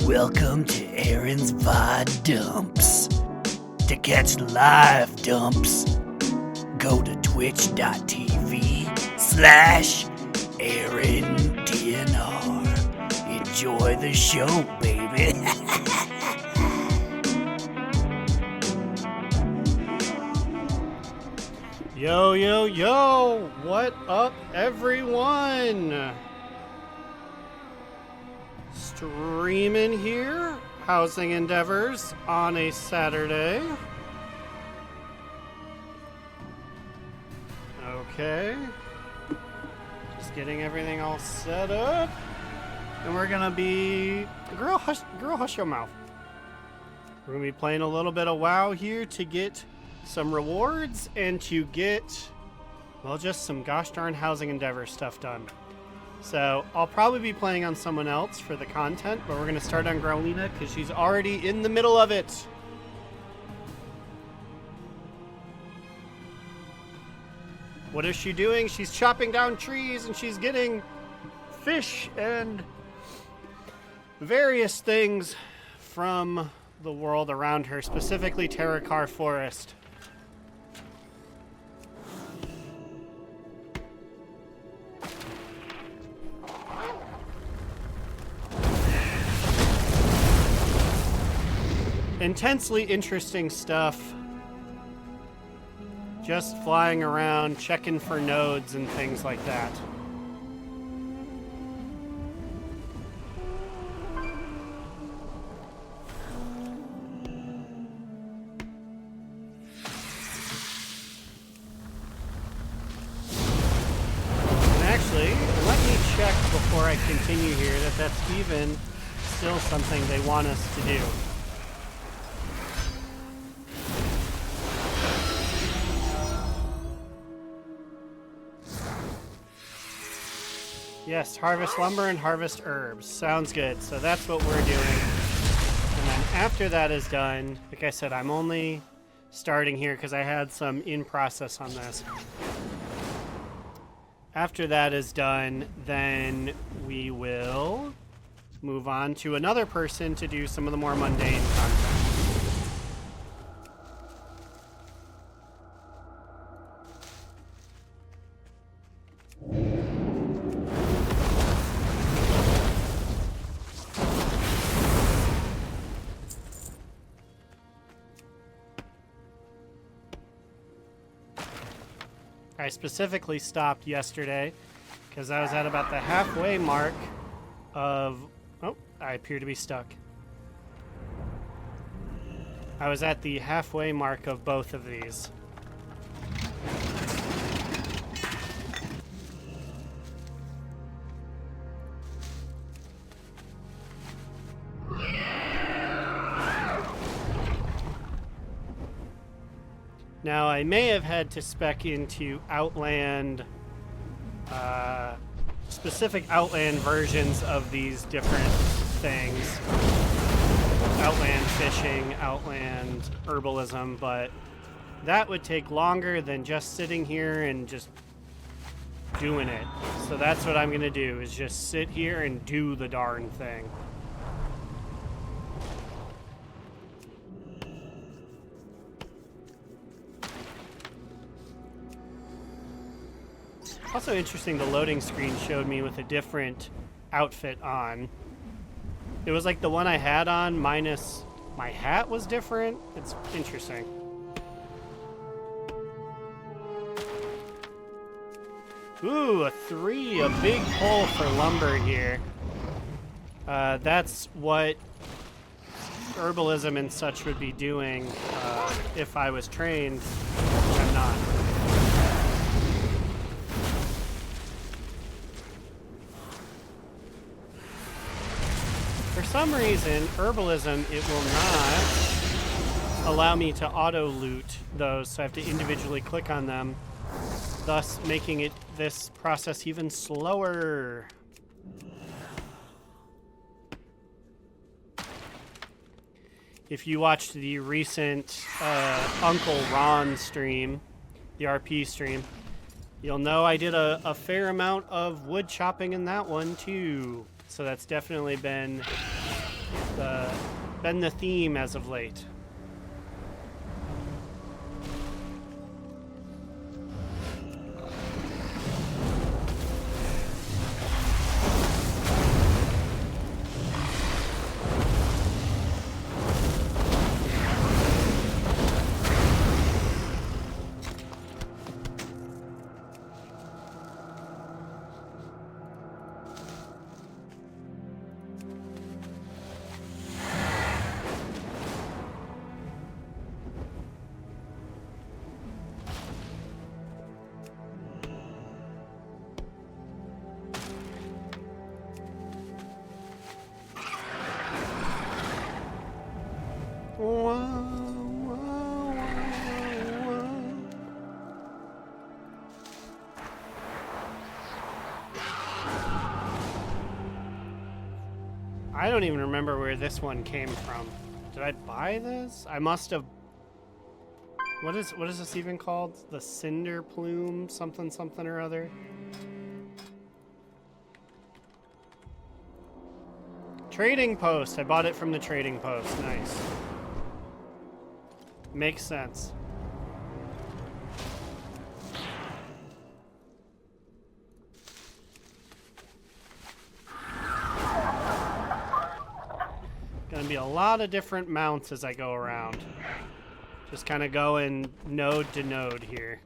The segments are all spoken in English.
Welcome to Aaron's VOD Dumps. To catch live dumps, go to twitch.tv/AaronDNR. Enjoy the show, baby. Yo, yo, yo! What up, everyone? Streaming here, housing endeavors on a Saturday. Okay. Just getting everything all set up. And we're gonna be... Girl, hush your mouth. We're gonna be playing a little bit of WoW here to get some rewards and to get, well, just some gosh darn housing endeavor stuff done. So I'll probably be playing on someone else for the content, but we're going to start on Growlina because she's already in the middle of it. What is she doing? She's chopping down trees and she's getting fish and various things from the world around her, specifically Terracar Forest. Intensely interesting stuff. Just flying around, checking for nodes and things like that. And actually, let me check before I continue here that that's even still something they want us to do. Yes, harvest lumber and harvest herbs. Sounds good. So that's what we're doing. And then after that is done, like I said, I'm only starting here because I had some in process on this. After that is done, then we will move on to another person to do some of the more mundane content. I specifically stopped yesterday because I was at about the halfway mark of... Oh, I appear to be stuck. I was at the halfway mark of both of these. Now, I may have had to spec into Outland, specific Outland versions of these different things. Outland fishing, Outland herbalism, but that would take longer than just sitting here and just doing it. So that's what I'm going to do, is just sit here and do the darn thing. Also interesting, the loading screen showed me with a different outfit on. It was like the one I had on minus my hat was different. It's interesting. Ooh, a 3, a big pull for lumber here. That's what herbalism and such would be doing if I was trained. I'm not. For some reason, herbalism, it will not allow me to auto-loot those, so I have to individually click on them, thus making this process even slower. If you watched the recent Uncle Ron stream, the RP stream, you'll know I did a fair amount of wood chopping in that one too. So that's definitely been been the theme as of late. I don't even remember where this one came from. Did I buy this? I must have. What is this even called? The cinder plume something something or other. Trading post. I bought it from the trading post. Nice. Makes sense. Gonna be a lot of different mounts as I go around. Just kind of going node to node here.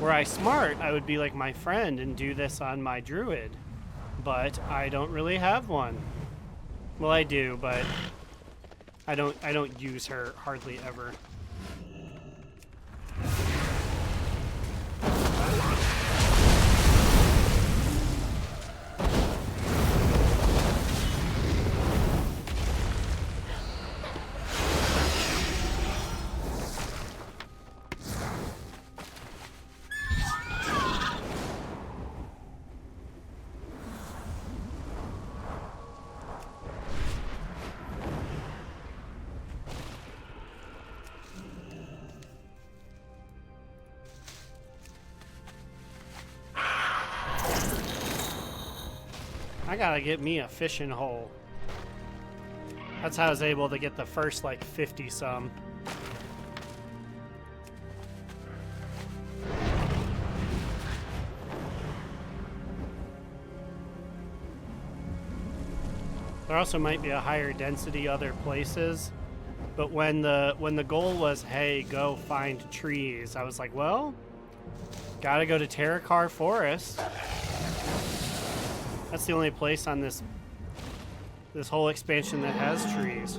Were I smart, I would be like my friend and do this on my druid. But I don't really have one. Well, I do, but I don't use her hardly ever. I gotta get me a fishing hole. That's how I was able to get the first like 50 some. There also might be a higher density other places, but when the goal was, hey, go find trees, I was like, well, gotta go to Terracar Forest. That's the only place on this whole expansion that has trees.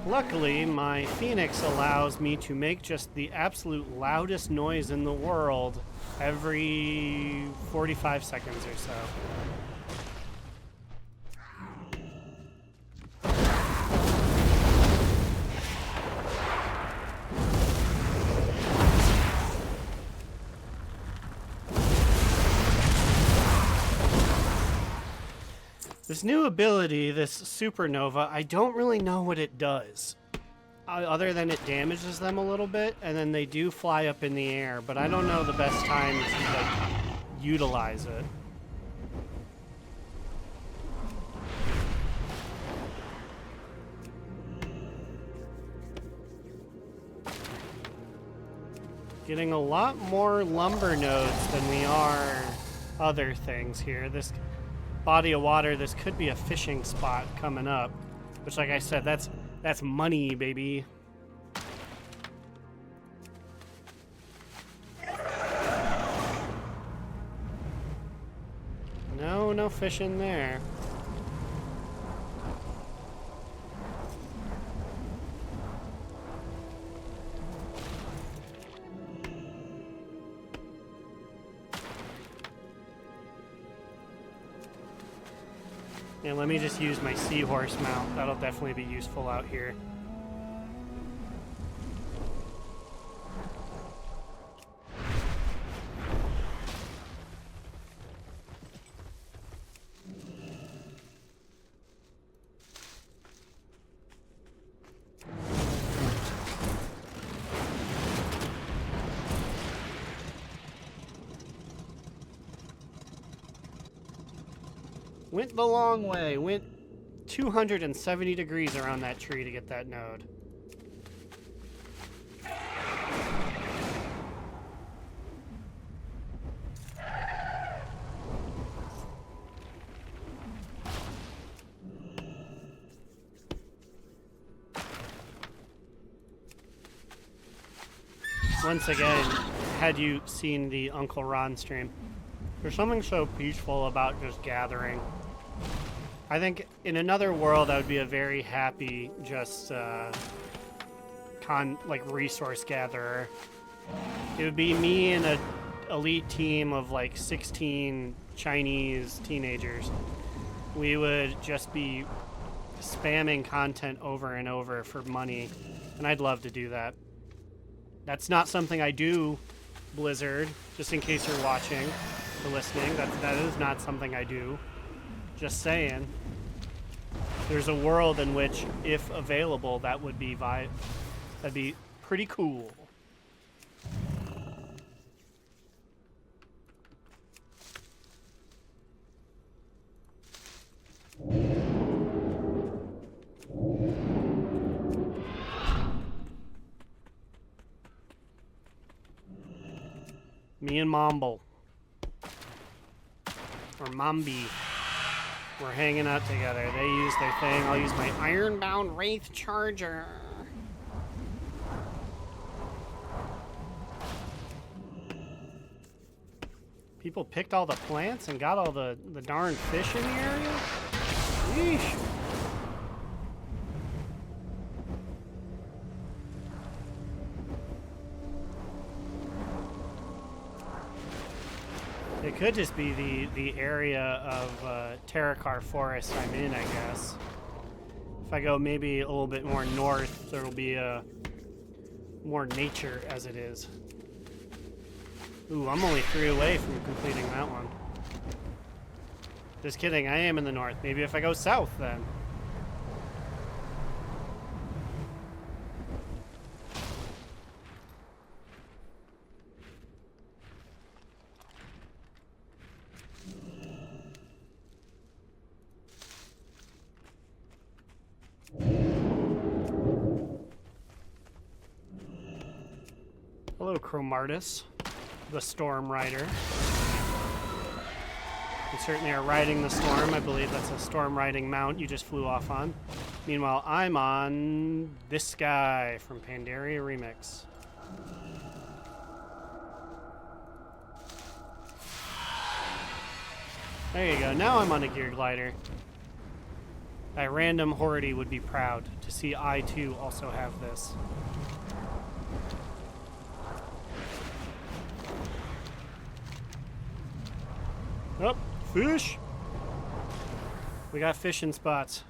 Luckily, my Phoenix allows me to make just the absolute loudest noise in the world every 45 seconds or so. This new ability, this supernova, I don't really know what it does. Other than it damages them a little bit, and then they do fly up in the air, but I don't know the best time to like utilize it. Getting a lot more lumber nodes than we are other things here. This body of water, this could be a fishing spot coming up, which, like I said, that's money, baby. No fish in there. Yeah, let me just use my seahorse mount. That'll definitely be useful out here. Went the long way. Went 270 degrees around that tree to get that node. Once again, had you seen the Uncle Ron stream, there's something so peaceful about just gathering. I think in another world I would be a very happy just resource gatherer. It would be me and an elite team of like 16 Chinese teenagers. We would just be spamming content over and over for money, and I'd love to do that. That's not something I do, Blizzard, just in case you're watching or listening. That is not something I do. Just saying. There's a world in which, if available, that would be that'd be pretty cool. Me and Momble, or Mombi, we're hanging out together. They use their thing. I'll use my Ironbound Wraith Charger. People picked all the plants and got all the darn fish in the area? Yeesh. It could just be the area of Terracar Forest I'm in, I guess. If I go maybe a little bit more north, there will be more nature as it is. Ooh, I'm only 3 away from completing that one. Just kidding, I am in the north. Maybe if I go south, then. Hello, Chromartis, the Storm Rider. You certainly are riding the storm. I believe that's a storm riding mount you just flew off on. Meanwhile, I'm on this guy from Pandaria Remix. There you go. Now I'm on a gear glider. That random Hordy would be proud to see I too also have this. Oh, fish! We got fishing spots.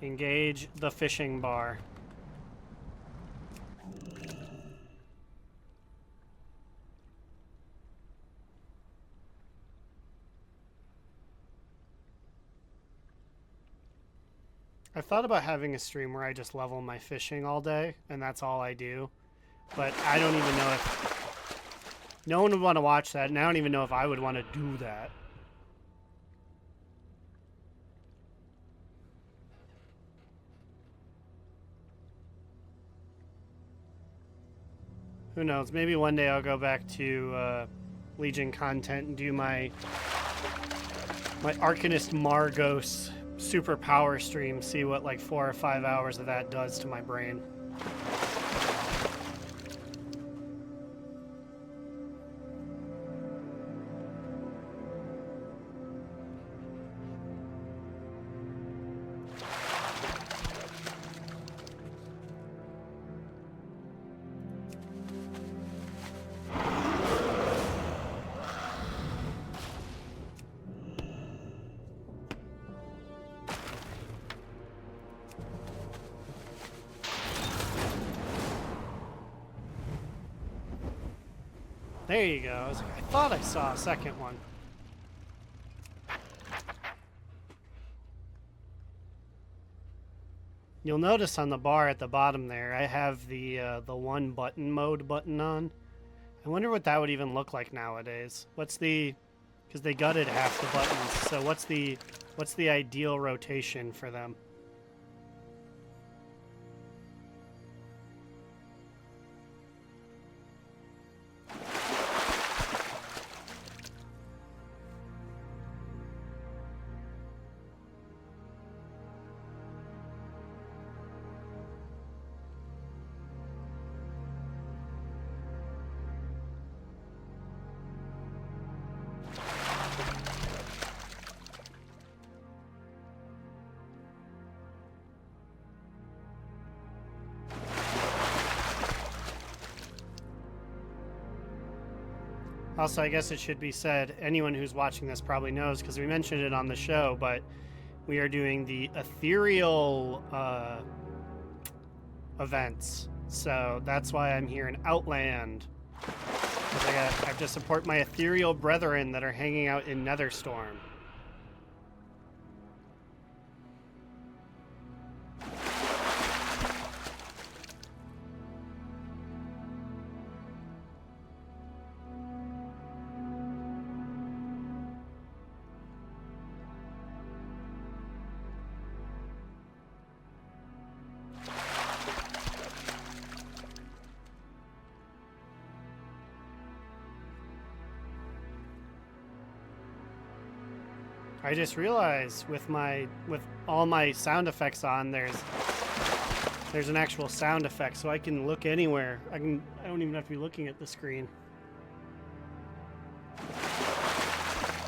Engage the fishing bar. I've thought about having a stream where I just level my fishing all day, and that's all I do. But I don't even know if... No one would want to watch that, and I don't even know if I would want to do that. Who knows? Maybe one day I'll go back to Legion content and do my Arcanist Margos super power stream, see what like 4 or 5 hours of that does to my brain. There you go. I thought I saw a second one. You'll notice on the bar at the bottom there, I have the one button mode button on. I wonder what that would even look like nowadays. What's the because they gutted half the buttons. So what's the ideal rotation for them? Also, I guess it should be said, anyone who's watching this probably knows because we mentioned it on the show, but we are doing the ethereal events. So that's why I'm here in Outland. Because I have to support my ethereal brethren that are hanging out in Netherstorm. I just realized with all my sound effects on, there's an actual sound effect, so I can look anywhere. I don't even have to be looking at the screen.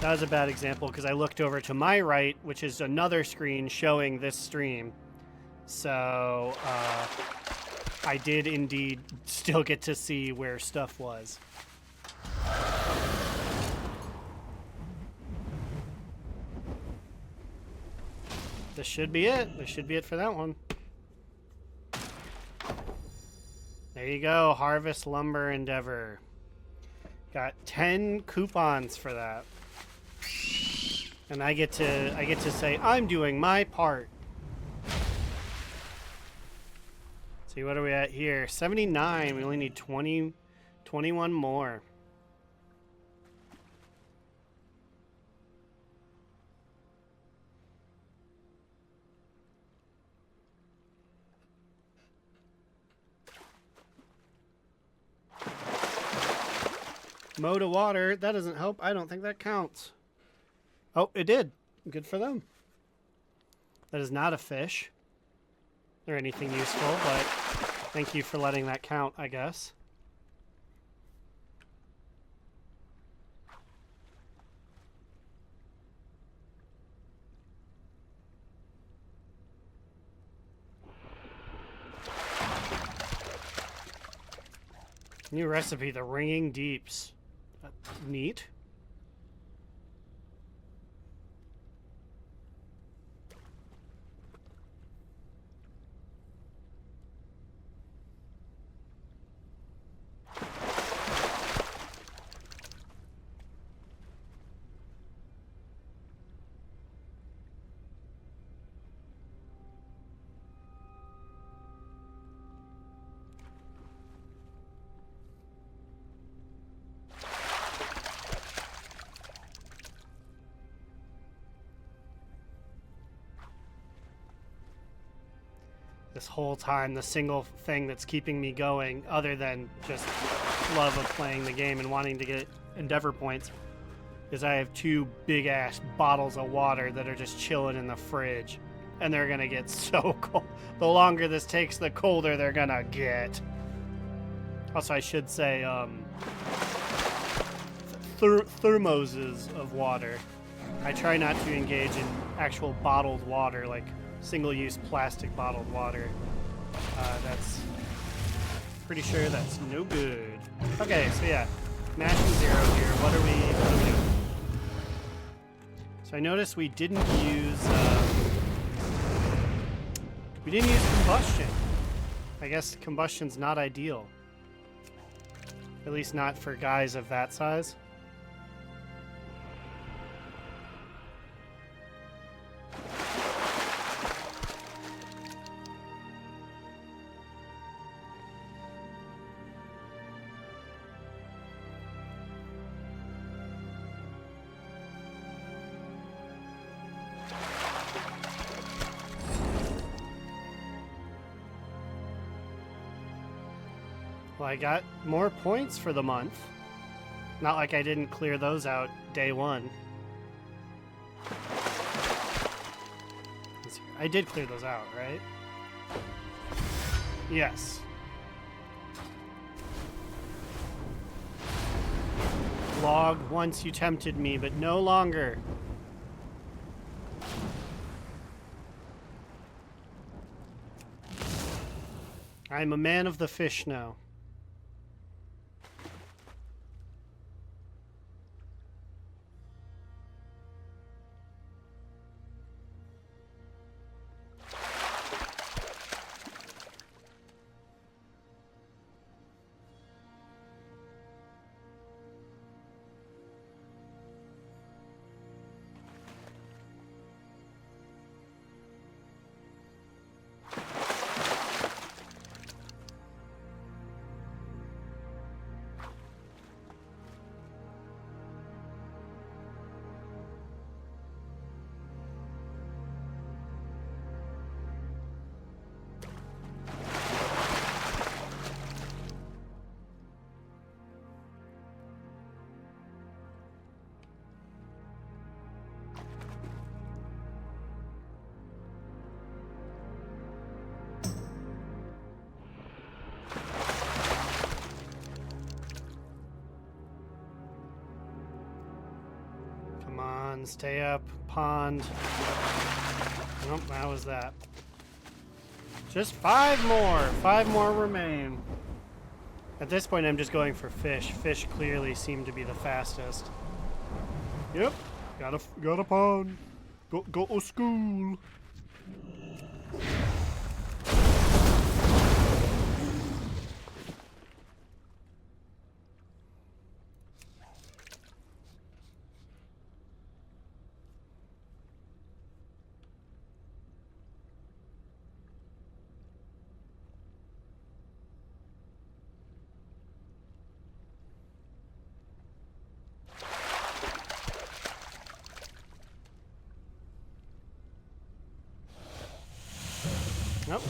That was a bad example because I looked over to my right, which is another screen showing this stream. So I did indeed still get to see where stuff was. This should be it. This should be it for that one. There you go. Harvest Lumber Endeavor. Got 10 coupons for that. And I get to say I'm doing my part. See, what are we at here? 79. We only need 21 more. Mow to water. That doesn't help. I don't think that counts. Oh, it did. Good for them. That is not a fish or anything useful, but thank you for letting that count, I guess. New recipe, the Ringing Deeps. Neat. This whole time, the single thing that's keeping me going, other than just love of playing the game and wanting to get Endeavor points, is I have 2 big-ass bottles of water that are just chilling in the fridge. And they're gonna get so cold. The longer this takes, the colder they're gonna get. Also, I should say, thermoses of water. I try not to engage in actual bottled water, like single-use plastic bottled water. That's pretty sure that's no good. Okay, so yeah, mashing 0 here. What are we doing? So I noticed we didn't use combustion. I guess combustion's not ideal. At least not for guys of that size. Well, I got more points for the month. Not like I didn't clear those out day one. I did clear those out, right? Yes. Log, once you tempted me, but no longer. I'm a man of the fish now. Come on, stay up, pond. Nope, that was that. Just 5 more. 5 more remain. At this point, I'm just going for fish. Fish clearly seem to be the fastest. Yep, got a pond. Go to school. Nope,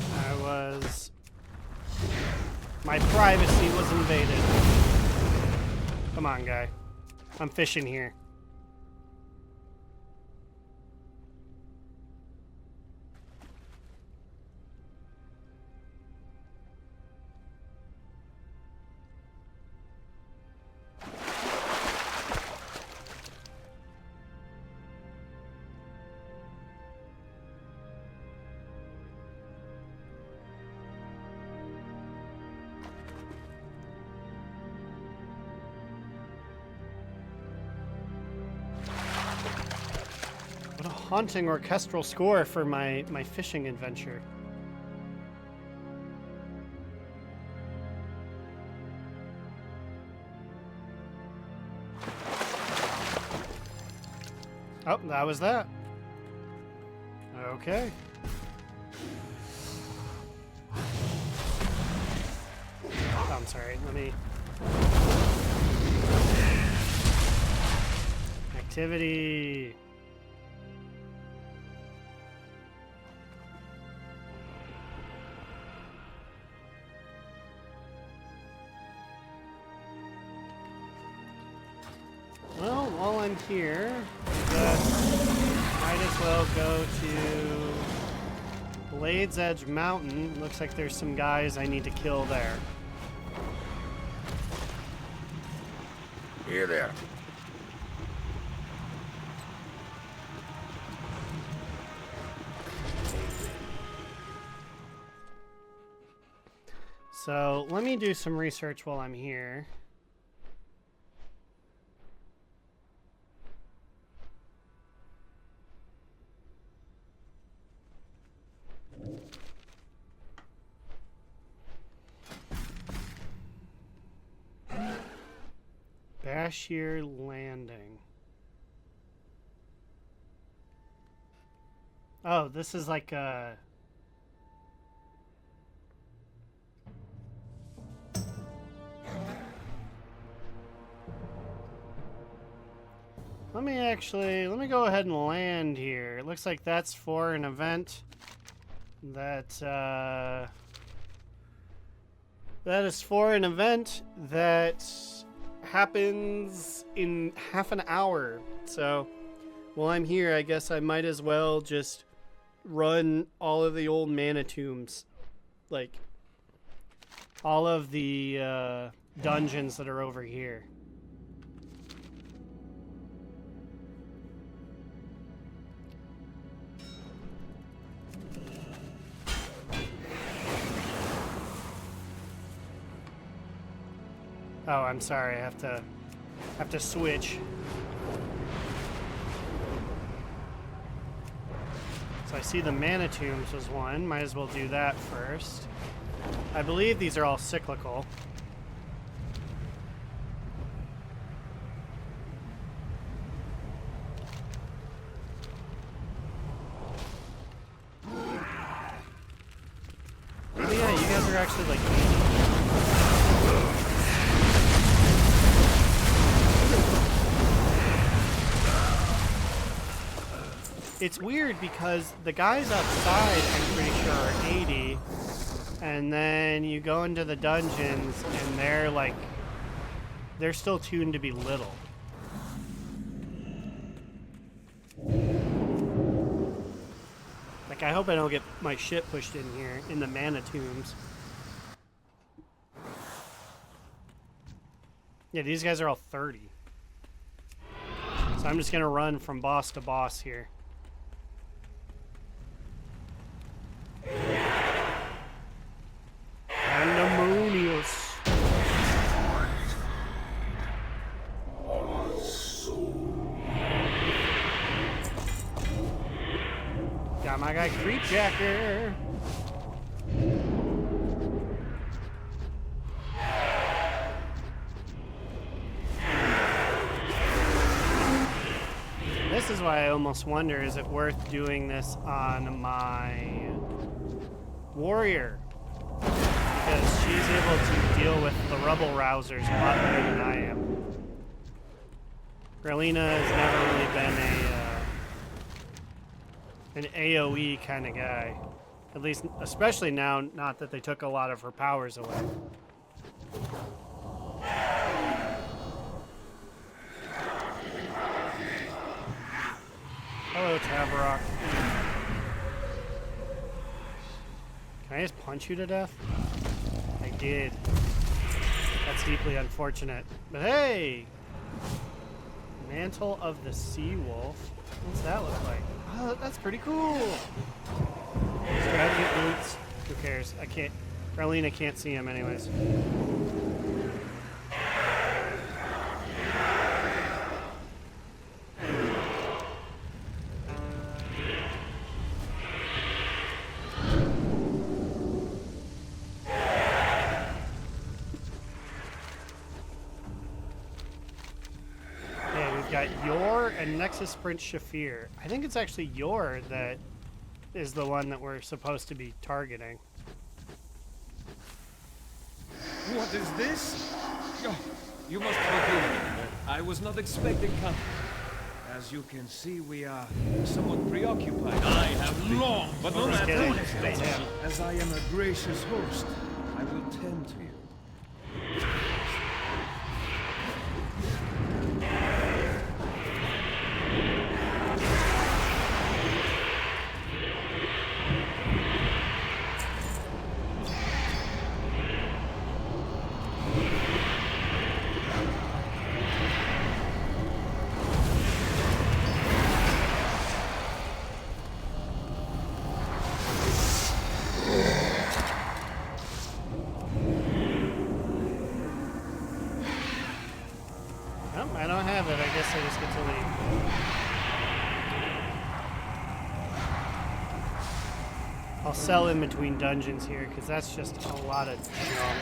my privacy was invaded. Come on, guy. I'm fishing here. What a haunting orchestral score for my fishing adventure. Oh, that was that. Okay. Oh, I'm sorry, let me... Activity. Well, while I'm here, might as well go to Blades Edge Mountain. Looks like there's some guys I need to kill there. Here there. So let me do some research while I'm here. Bashir Landing. Oh, this is like a... Let me go ahead and land here. It looks like that's for an event that, That is for an event that happens in half an hour. So while I'm here, I guess I might as well just run all of the old mana tombs. Like, all of the dungeons that are over here. Oh, I'm sorry. I have to switch. So I see the mana tombs was one. Might as well do that first. I believe these are all cyclical. Maybe, yeah, you guys are actually like... It's weird because the guys outside, I'm pretty sure, are 80, and then you go into the dungeons and they're like, they're still tuned to be little. Like, I hope I don't get my shit pushed in here, in the mana tombs. Yeah, these guys are all 30. So I'm just gonna run from boss to boss here. Pandemonious. Got my guy Creepjacker. This is why I almost wonder, is it worth doing this on my warrior? Because she's able to deal with the rubble rousers a lot better than I am. Grelina has never really been an AoE kind of guy. At least, especially now, not that they took a lot of her powers away. Hello, Tavarok. Can I just punch you to death? I did. That's deeply unfortunate. But hey! Mantle of the Sea Wolf. What's that look like? Oh, that's pretty cool! Strategy boots. Who cares? I can't... Grelina can't see him anyways. And Nexus Sprint Shafir. I think it's actually Yor that is the one that we're supposed to be targeting. What is this? Oh, you must forgive me, but I was not expecting company. As you can see, we are somewhat preoccupied. I have long, but no Just kidding. matter. As I am a gracious host, I will tend to you. I don't have it. I guess I just get to leave. I'll sell in between dungeons here, because that's just a lot of junk.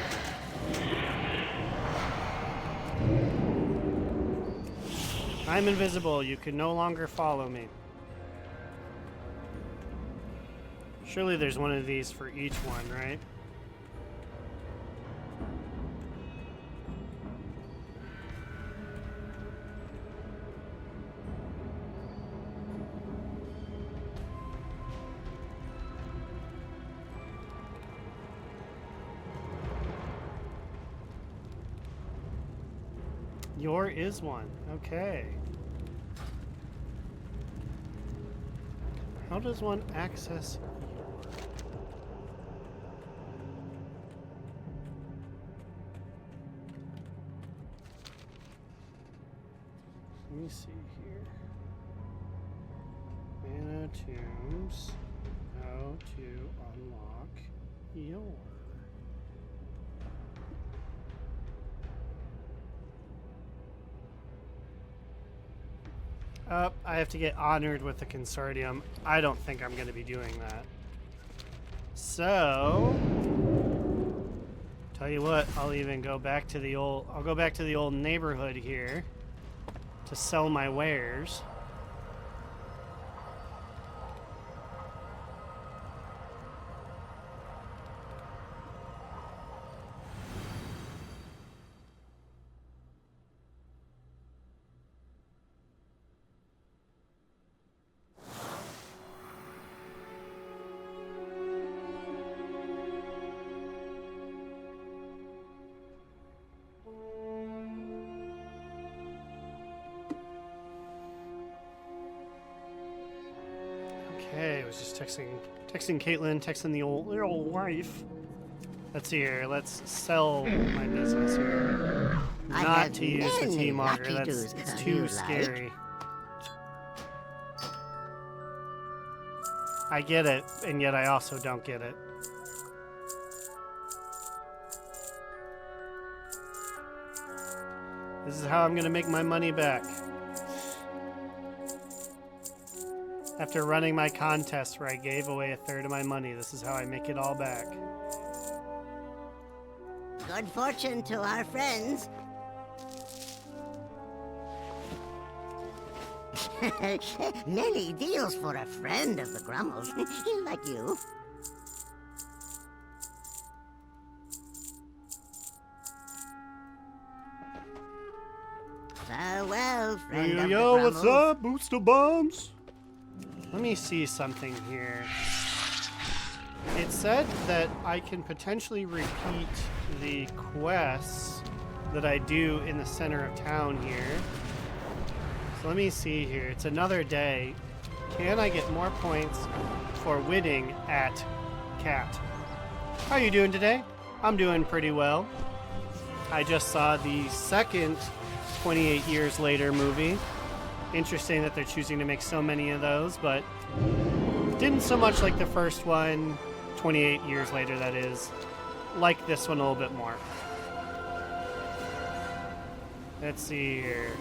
I'm invisible. You can no longer follow me. Surely there's one of these for each one, right? Yor is one. Okay. How does one access Yor? Let me see here. Mana tombs. How to unlock Yor. I have to get honored with the consortium. I don't think I'm going to be doing that. So, tell you what, I'll even go back to the old. I'll go back to the old neighborhood here to sell my wares. Okay, I was just texting Caitlin, texting the old wife. Let's see here. Let's sell my business here. Not to use the T-Mogger. It's too scary. I get it, and yet I also don't get it. This is how I'm gonna make my money back. After running my contest where I gave away 1/3 of my money, this is how I make it all back. Good fortune to our friends. Many deals for a friend of the Grummels, like you. Farewell, friend of the Yo, what's Grummels. up, Booster Bombs? Let me see something here. It said that I can potentially repeat the quests that I do in the center of town here. So let me see here. It's another day. Can I get more points for winning at Cat? How are you doing today? I'm doing pretty well. I just saw the second 28 Years Later movie. Interesting that they're choosing to make so many of those, but didn't so much like the first one, 28 years later that is. Like this one a little bit more. Let's see here.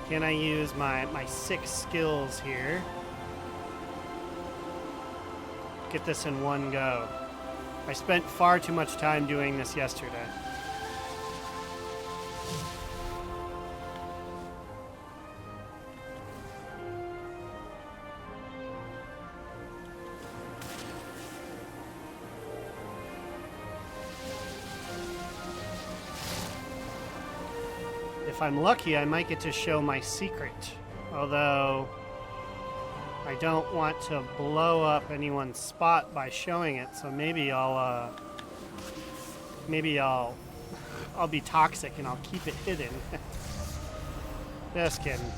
Can I use my 6 skills here? Get this in one go. I spent far too much time doing this yesterday. If I'm lucky, I might get to show my secret. Although, I don't want to blow up anyone's spot by showing it, so maybe I'll be toxic and I'll keep it hidden. Just kidding.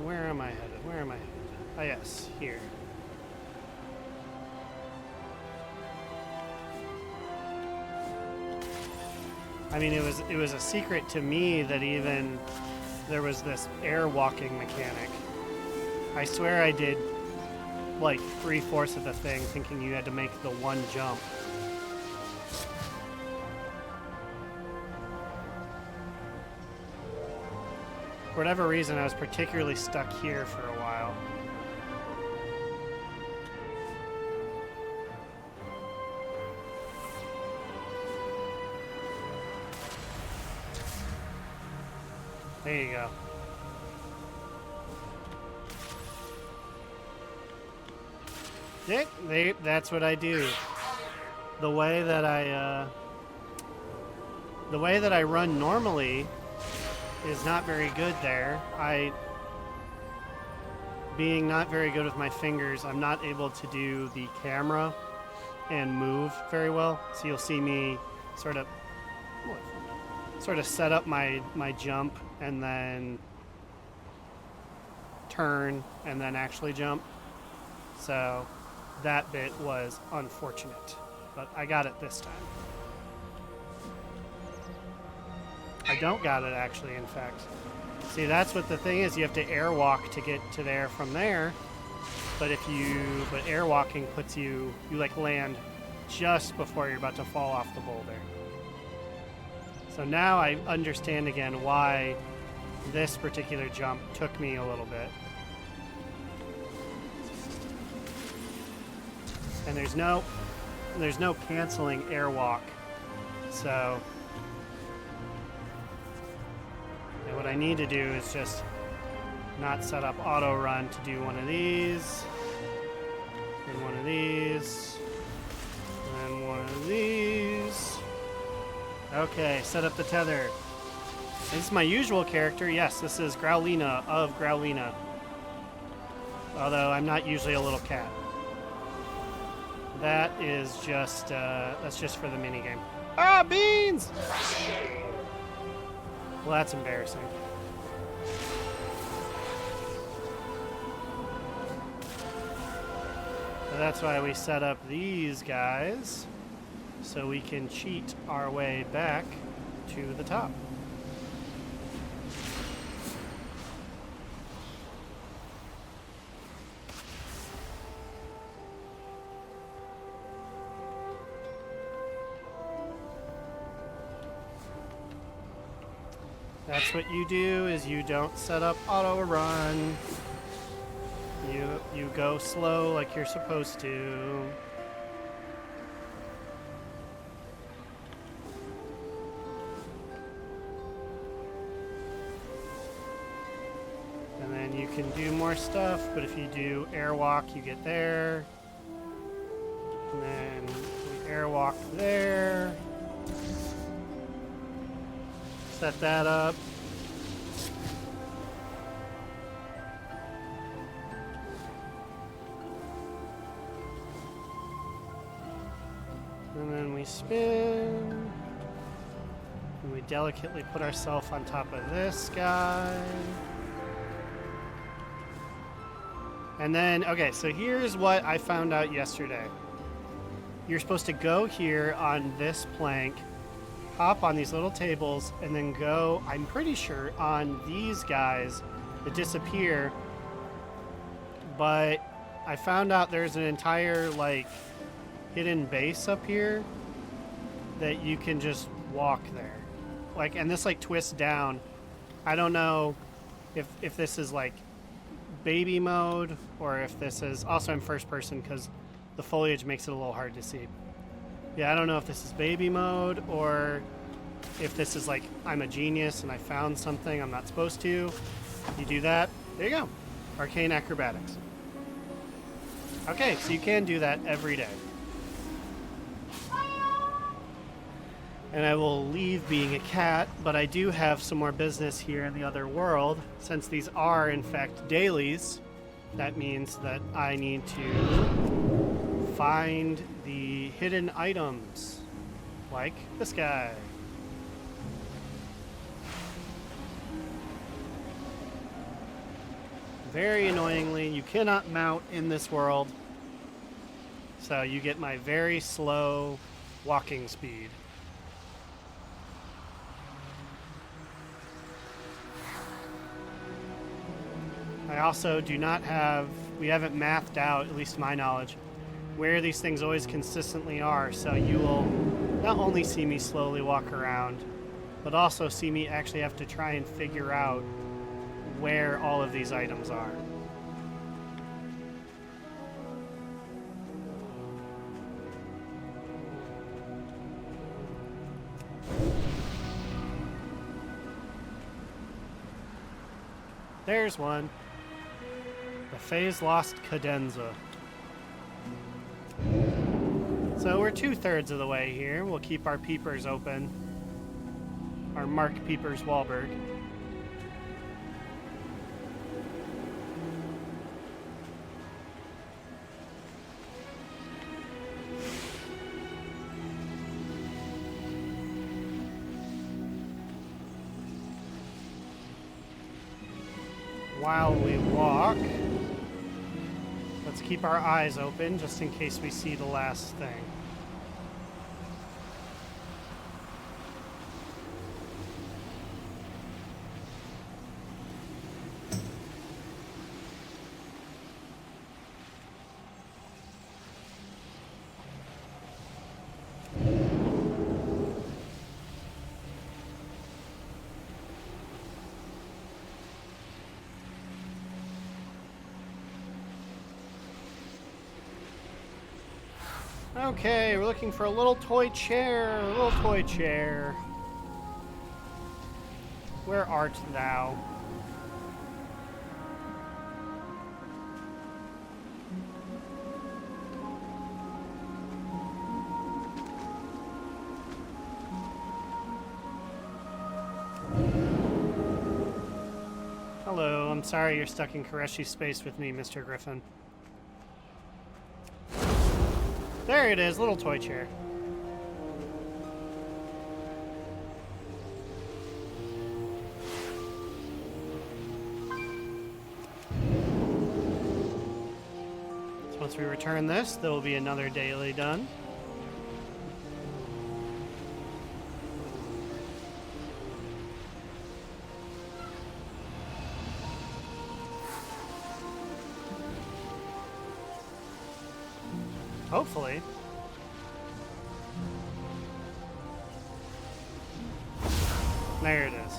Where am I headed? Where am I headed? Oh yes, here. I mean, it was a secret to me that even there was this air walking mechanic. I swear I did like 3/4 of the thing thinking you had to make the one jump. For whatever reason, I was particularly stuck here for a while. There you go. That's what I do. The way that I run normally is not very good there. Being not very good with my fingers, I'm not able to do the camera and move very well. So you'll see me sort of set up my jump and then turn and then actually jump. So that bit was unfortunate, but I got it this time. I don't got it actually, in fact. See, that's what the thing is. You have to airwalk to get to there from there. But airwalking puts you like land just before you're about to fall off the boulder. So now I understand again why this particular jump took me a little bit. And there's no canceling airwalk. So and what I need to do is just not set up auto run to do one of these, and one of these, and one of these. Okay, set up the tether. This is my usual character. Yes, this is Growlina of Growlina. Although I'm not usually a little cat. That is just, that's just for the minigame. Ah, beans! Well, that's embarrassing. So that's why we set up these guys, so we can cheat our way back to the top. That's what you do, is you don't set up auto run. You go slow like you're supposed to. And then you can do more stuff, but if you do airwalk, you get there. And then we airwalk there. Set that up. And then we spin. And we delicately put ourselves on top of this guy. And then, okay, so here's what I found out yesterday. You're supposed to go here on this plank, hop on these little tables, and then go, I'm pretty sure, on these guys that disappear. But I found out there's an entire, like, hidden base up here that you can just walk there. Like, and this, like, twists down. I don't know if this is, like, baby mode, or if this is... Also, I'm first person because the foliage makes it a little hard to see. Yeah, I don't know if this is baby mode or if this is like, I'm a genius and I found something I'm not supposed to. You do that. There you go. Arcane acrobatics. Okay, so you can do that every day. And I will leave being a cat, but I do have some more business here in the other world. Since these are, in fact, dailies, that means that I need to find the hidden items, like this guy. Very annoyingly, you cannot mount in this world, so you get my very slow walking speed. I also do not have, we haven't mathed out, at least to my knowledge, where these things always consistently are, so you will not only see me slowly walk around, but also see me actually have to try and figure out where all of these items are. There's one. The phase lost cadenza. So we're 2/3 of the way here. We'll keep our peepers open. Our Mark Peepers Wahlberg. while we walk, let's keep our eyes open just in case we see the last thing. Okay, we're looking for a little toy chair, a little toy chair. Where art thou? Hello, I'm sorry you're stuck in Koreshi space with me, Mr. Griffin. There it is, little toy chair. So once we return this, there will be another daily done. Hopefully. There it is.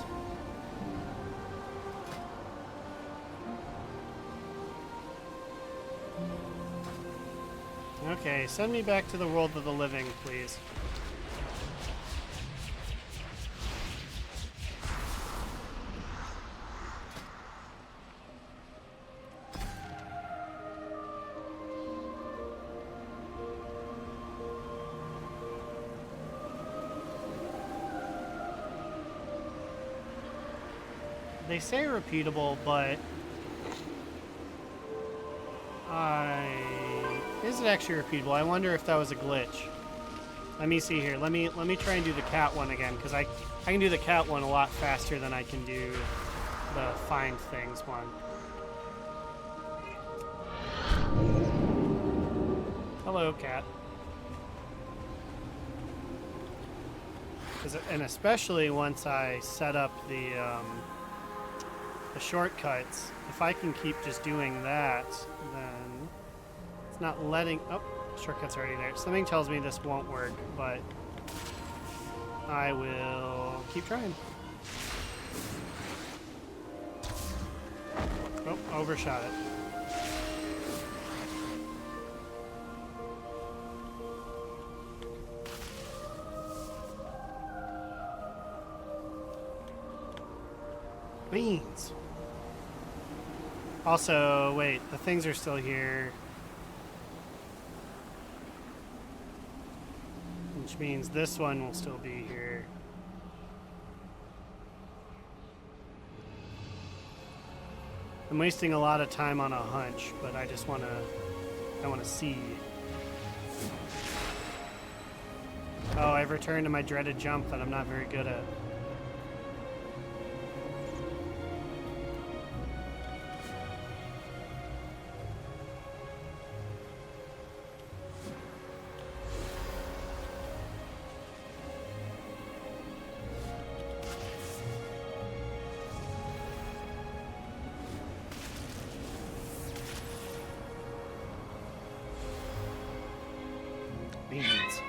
Okay, send me back to the world of the living, please. They say repeatable, but is it actually repeatable? I wonder if that was a glitch. Let me see here. Let me try and do the cat one again, because I can do the cat one a lot faster than I can do the find things one. Hello, cat. And especially once I set up the shortcuts, if I can keep just doing that, then it's not letting... Oh, shortcut's already there. Something tells me this won't work, but I will keep trying. Oh, overshot it. Beans. Also, wait, the things are still here. Which means this one will still be here. I'm wasting a lot of time on a hunch, but I just want to see. Oh, I've returned to my dreaded jump that I'm not very good at. Beans.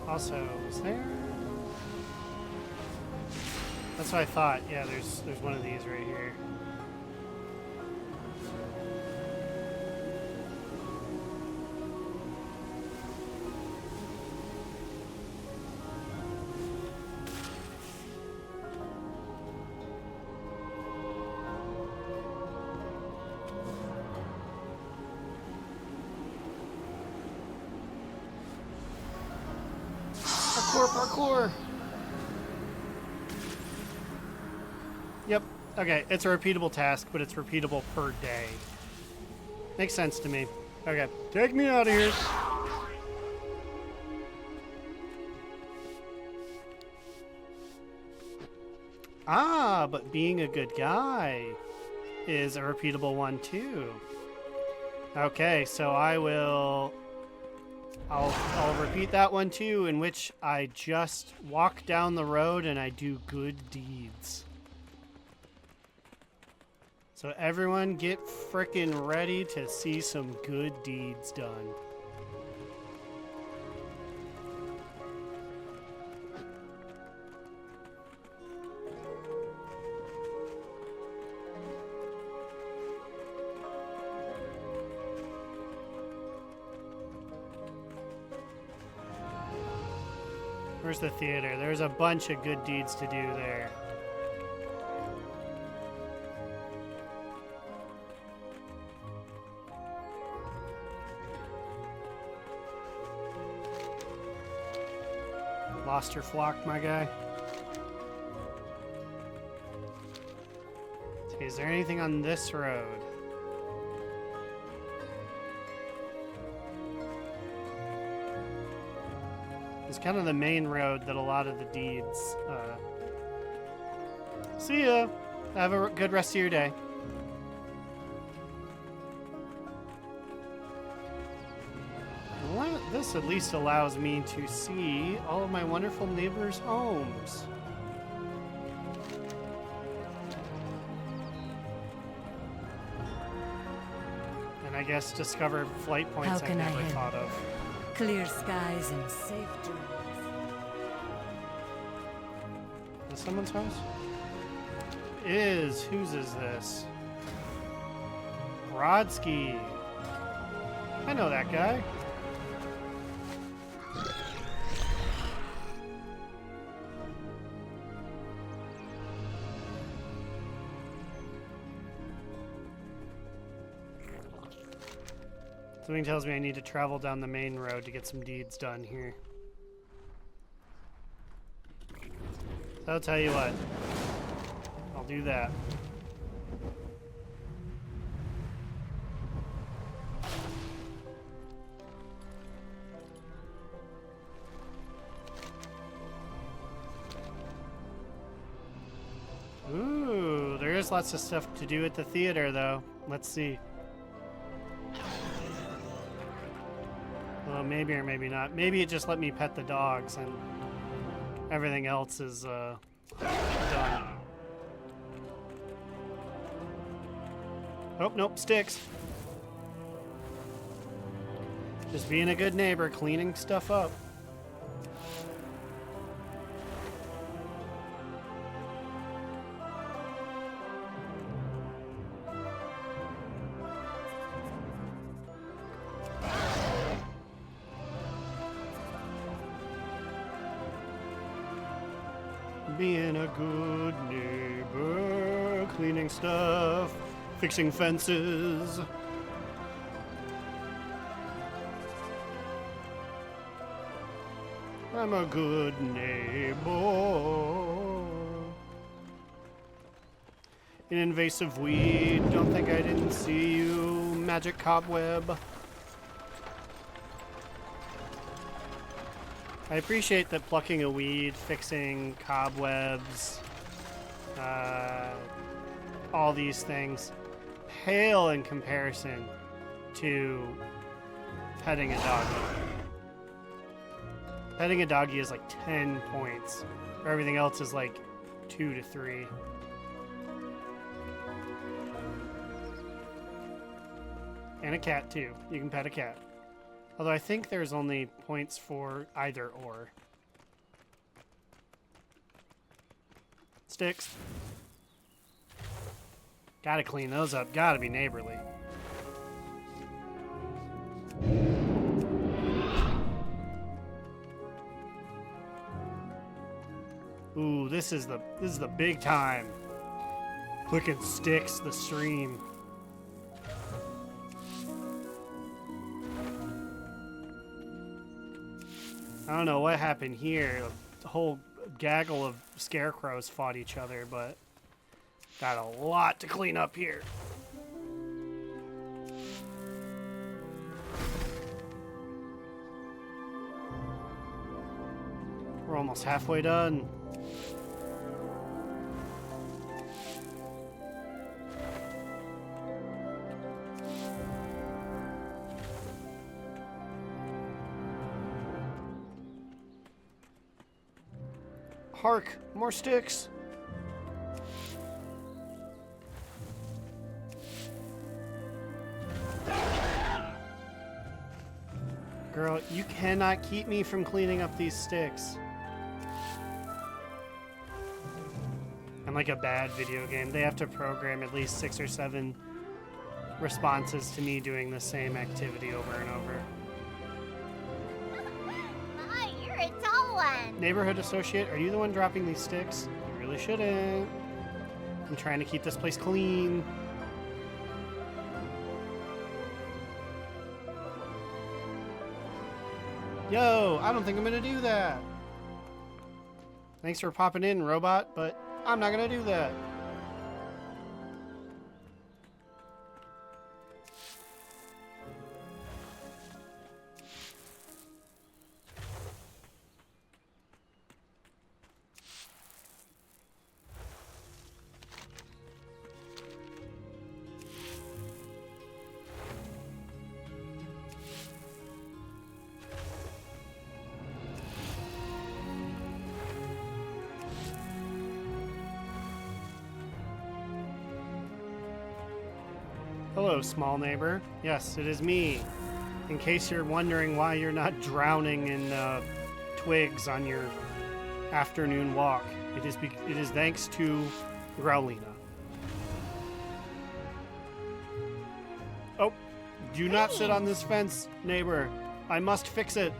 Also, is there? That's what I thought. Yeah, there's one of these right here. Parkour! Yep. Okay, it's a repeatable task, but it's repeatable per day. Makes sense to me. Okay, take me out of here. Ah, but being a good guy is a repeatable one too. Okay, so I'll repeat that one too, in which I just walk down the road and I do good deeds. So everyone get frickin' ready to see some good deeds done. Where's the theater? There's a bunch of good deeds to do there. Lost your flock, my guy. Okay, is there anything on this road? It's kind of the main road that a lot of the deeds. See ya. Have a good rest of your day. This at least allows me to see all of my wonderful neighbors' homes. And I guess discover flight points I never thought of. Clear skies and safe journeys. Is this someone's house? Whose is this? Brodsky. I know that guy. Something tells me I need to travel down the main road to get some deeds done here. So I'll tell you what. I'll do that. Ooh, there is lots of stuff to do at the theater, though. Let's see. Well, maybe or maybe not. Maybe it just let me pet the dogs and everything else is done. Oh, nope, sticks. Just being a good neighbor, cleaning stuff up. Being a good neighbor, cleaning stuff, fixing fences. I'm a good neighbor. An invasive weed, don't think I didn't see you, magic cobweb. I appreciate that plucking a weed, fixing cobwebs, all these things pale in comparison to petting a doggy. Petting a doggy is like 10 points, or everything else is like 2 to 3. And a cat too. You can pet a cat. Although I think there's only points for either or. Sticks. Gotta clean those up. Gotta be neighborly. Ooh, this is the big time. Clicking sticks, the stream. I don't know what happened here. A whole gaggle of scarecrows fought each other, but got a lot to clean up here. We're almost halfway done. Hark! More sticks! Girl, you cannot keep me from cleaning up these sticks. I'm like a bad video game. They have to program at least 6 or 7 responses to me doing the same activity over and over. My, you're a tall one. Neighborhood associate, are you the one dropping these sticks? You really shouldn't. I'm trying to keep this place clean. Yo, I don't think I'm gonna do that. Thanks for popping in, robot, but I'm not gonna do that. Hello, small neighbor. Yes, it is me. In case you're wondering why you're not drowning in twigs on your afternoon walk, it is thanks to Growlina. Oh, do not sit on this fence, neighbor. I must fix it.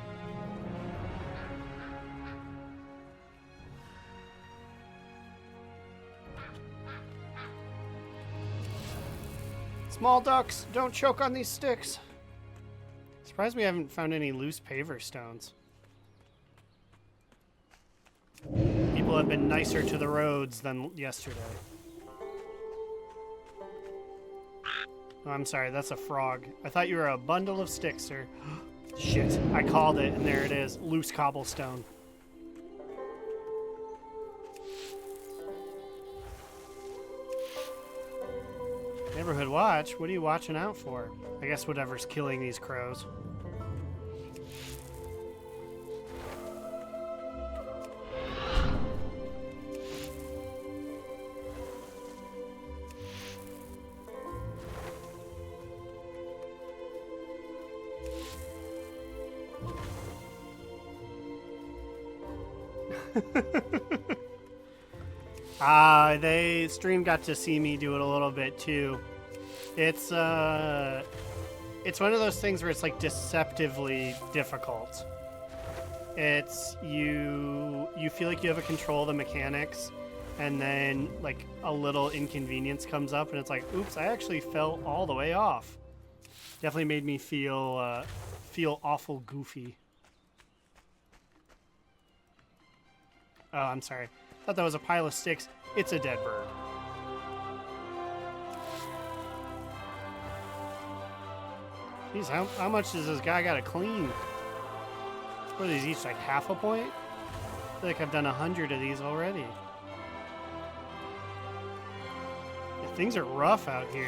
Small ducks, don't choke on these sticks. Surprised we haven't found any loose paver stones. People have been nicer to the roads than yesterday. Oh, I'm sorry, that's a frog. I thought you were a bundle of sticks, sir. Shit, I called it, and there it is. Loose cobblestone. Neighborhood watch? What are you watching out for? I guess whatever's killing these crows. Stream got to see me do it a little bit too. It's one of those things where it's like deceptively difficult. It's you feel like you have a control of the mechanics, and then like a little inconvenience comes up, and it's like, oops, I actually fell all the way off. Definitely made me feel awful goofy. Oh, I'm sorry. Thought that was a pile of sticks. It's a dead bird. Jeez, how much does this guy gotta clean? What are these each, like half a point? I feel like I've done 100 of these already. Yeah, things are rough out here.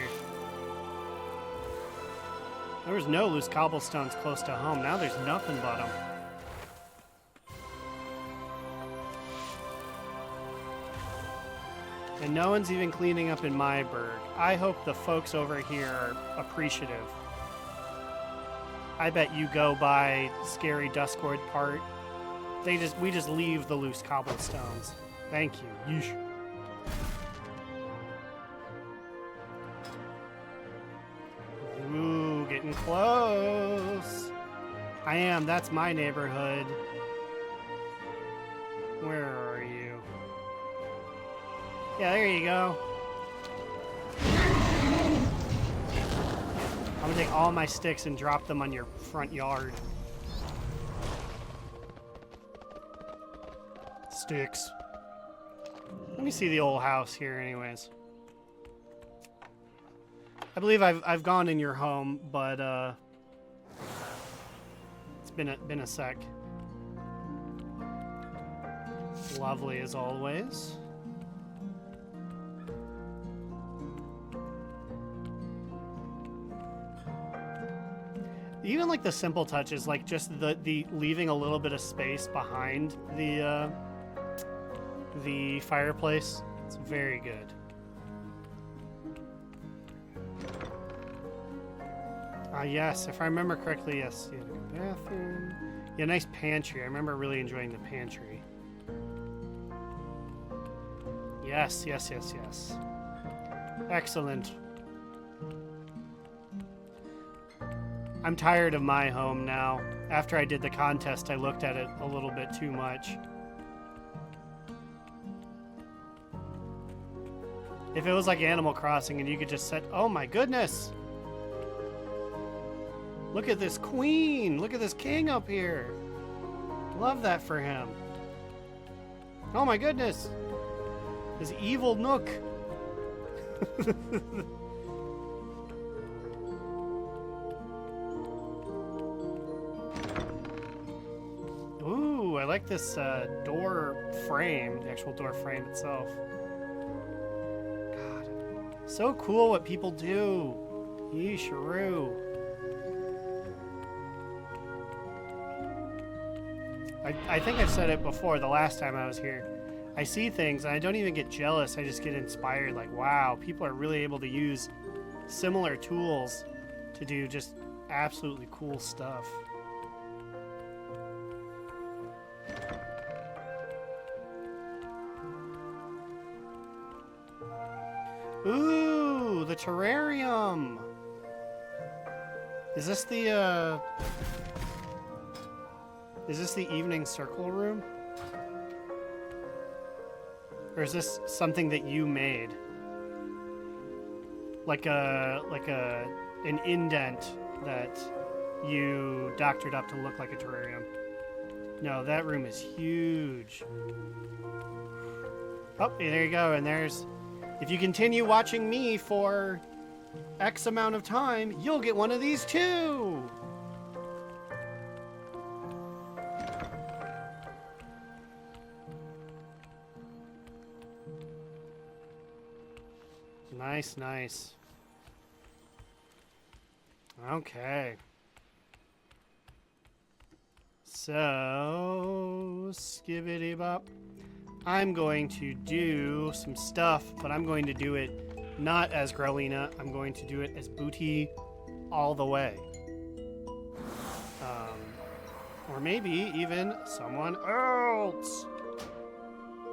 There was no loose cobblestones close to home. Now there's nothing but them. And no one's even cleaning up in my burg. I hope the folks over here are appreciative. I bet you go by Scary Duskwood part. We just leave the loose cobblestones. Thank you. Yeesh. Ooh, getting close. I am. That's my neighborhood. Where are you? Yeah, there you go. I'm gonna take all my sticks and drop them on your front yard. Sticks. Let me see the old house here anyways. I believe I've gone in your home, but it's been a sec. Lovely as always. Even like the simple touches, like just the leaving a little bit of space behind the the fireplace. It's very good. Yes, if I remember correctly, yes. You have a good bathroom. Yeah, nice pantry. I remember really enjoying the pantry. Yes, yes, yes, yes. Excellent. I'm tired of my home now. After I did the contest, I looked at it a little bit too much. If it was like Animal Crossing and you could just set... Oh my goodness! Look at this queen! Look at this king up here! Love that for him. Oh my goodness! This evil nook! Ooh, I like this door frame, the actual door frame itself. God, so cool what people do. Yeesharoo. I think I've said it before the last time I was here. I see things and I don't even get jealous, I just get inspired. Like, wow, people are really able to use similar tools to do just absolutely cool stuff. Ooh, the terrarium. Is this the evening circle room? Or is this something that you made? Like an indent that you doctored up to look like a terrarium. No, that room is huge. Oh, there you go. And there's... If you continue watching me for X amount of time, you'll get one of these too! Nice, nice. Okay. So, skibbity bop. I'm going to do some stuff, but I'm going to do it not as Growlina. I'm going to do it as Booty all the way. Or maybe even someone else.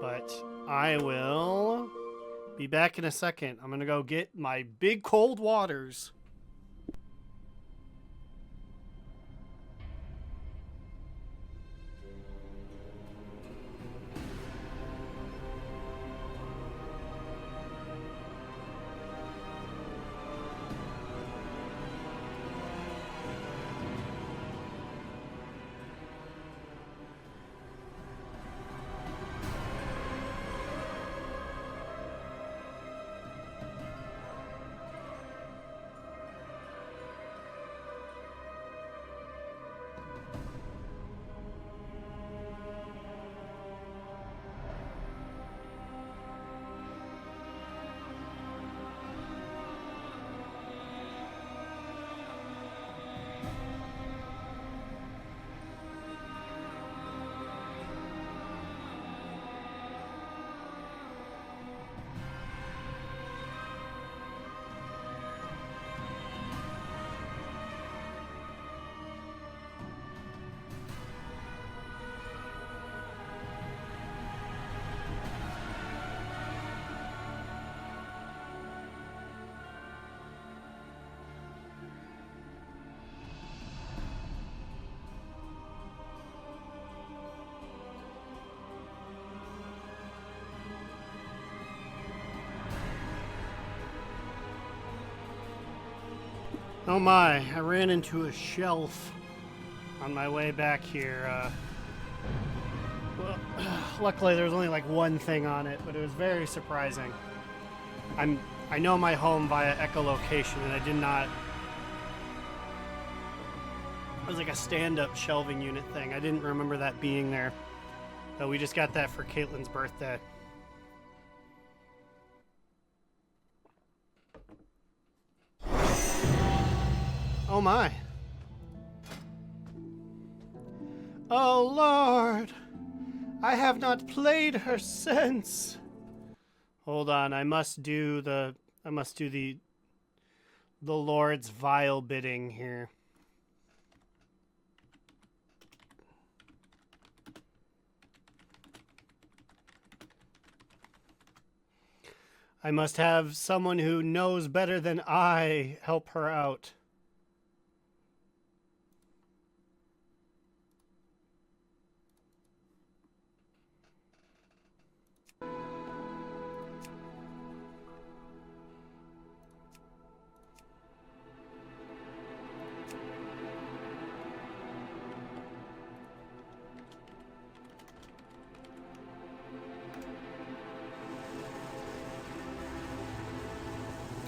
But I will be back in a second. I'm going to go get my big cold waters. Oh my, I ran into a shelf on my way back here. Well, luckily there was only like one thing on it, but it was very surprising. I know my home via echolocation, and I did not... It was like a stand-up shelving unit thing. I didn't remember that being there. But we just got that for Caitlin's birthday. Oh my. Oh Lord, I have not played her since. Hold on, I must do the Lord's vile bidding here. I must have someone who knows better than I help her out.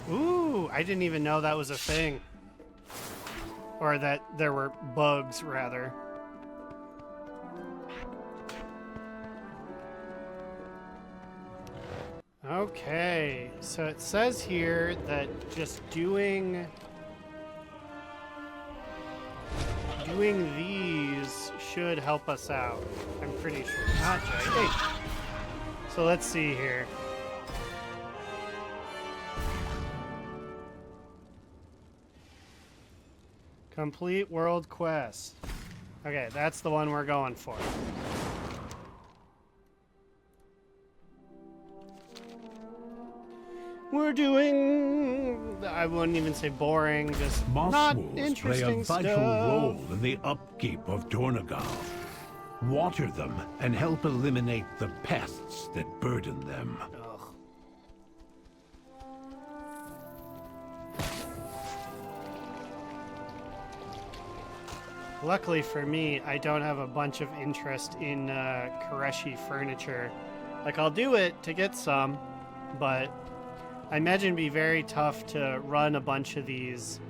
Ooh, I didn't even know that was a thing. Or that there were bugs, rather. Okay, so it says here that just doing these should help us out. I'm pretty sure. Not right. Hey. So let's see here. Complete world quest. Okay, that's the one we're going for. We're doing, I wouldn't even say boring, just Moss not wolves interesting play a vital stuff. role in the upkeep of Dornegal. Water them and help eliminate the pests that burden them. Ugh. Luckily for me, I don't have a bunch of interest in Koreshi furniture. Like, I'll do it to get some, but I imagine it'd be very tough to run a bunch of these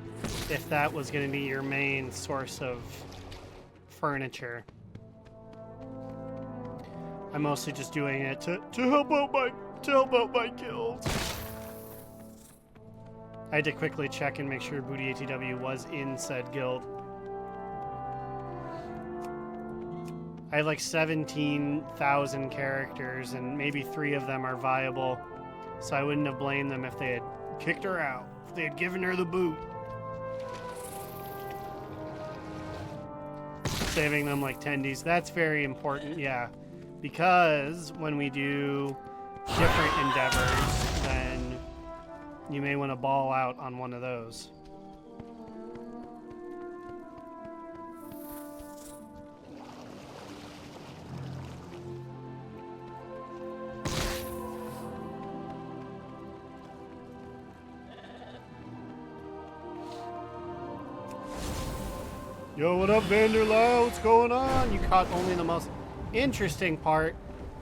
if that was going to be your main source of furniture. I'm mostly just doing it to help out my guild. I had to quickly check and make sure Booty ATW was in said guild. I have like 17,000 characters, and maybe 3 of them are viable. So I wouldn't have blamed them if they had kicked her out, if they had given her the boot. Saving them like tendies. That's very important, yeah. Because when we do different endeavors, then you may want to ball out on one of those. Yo, what up, Vanderlau? What's going on? You caught only the most interesting part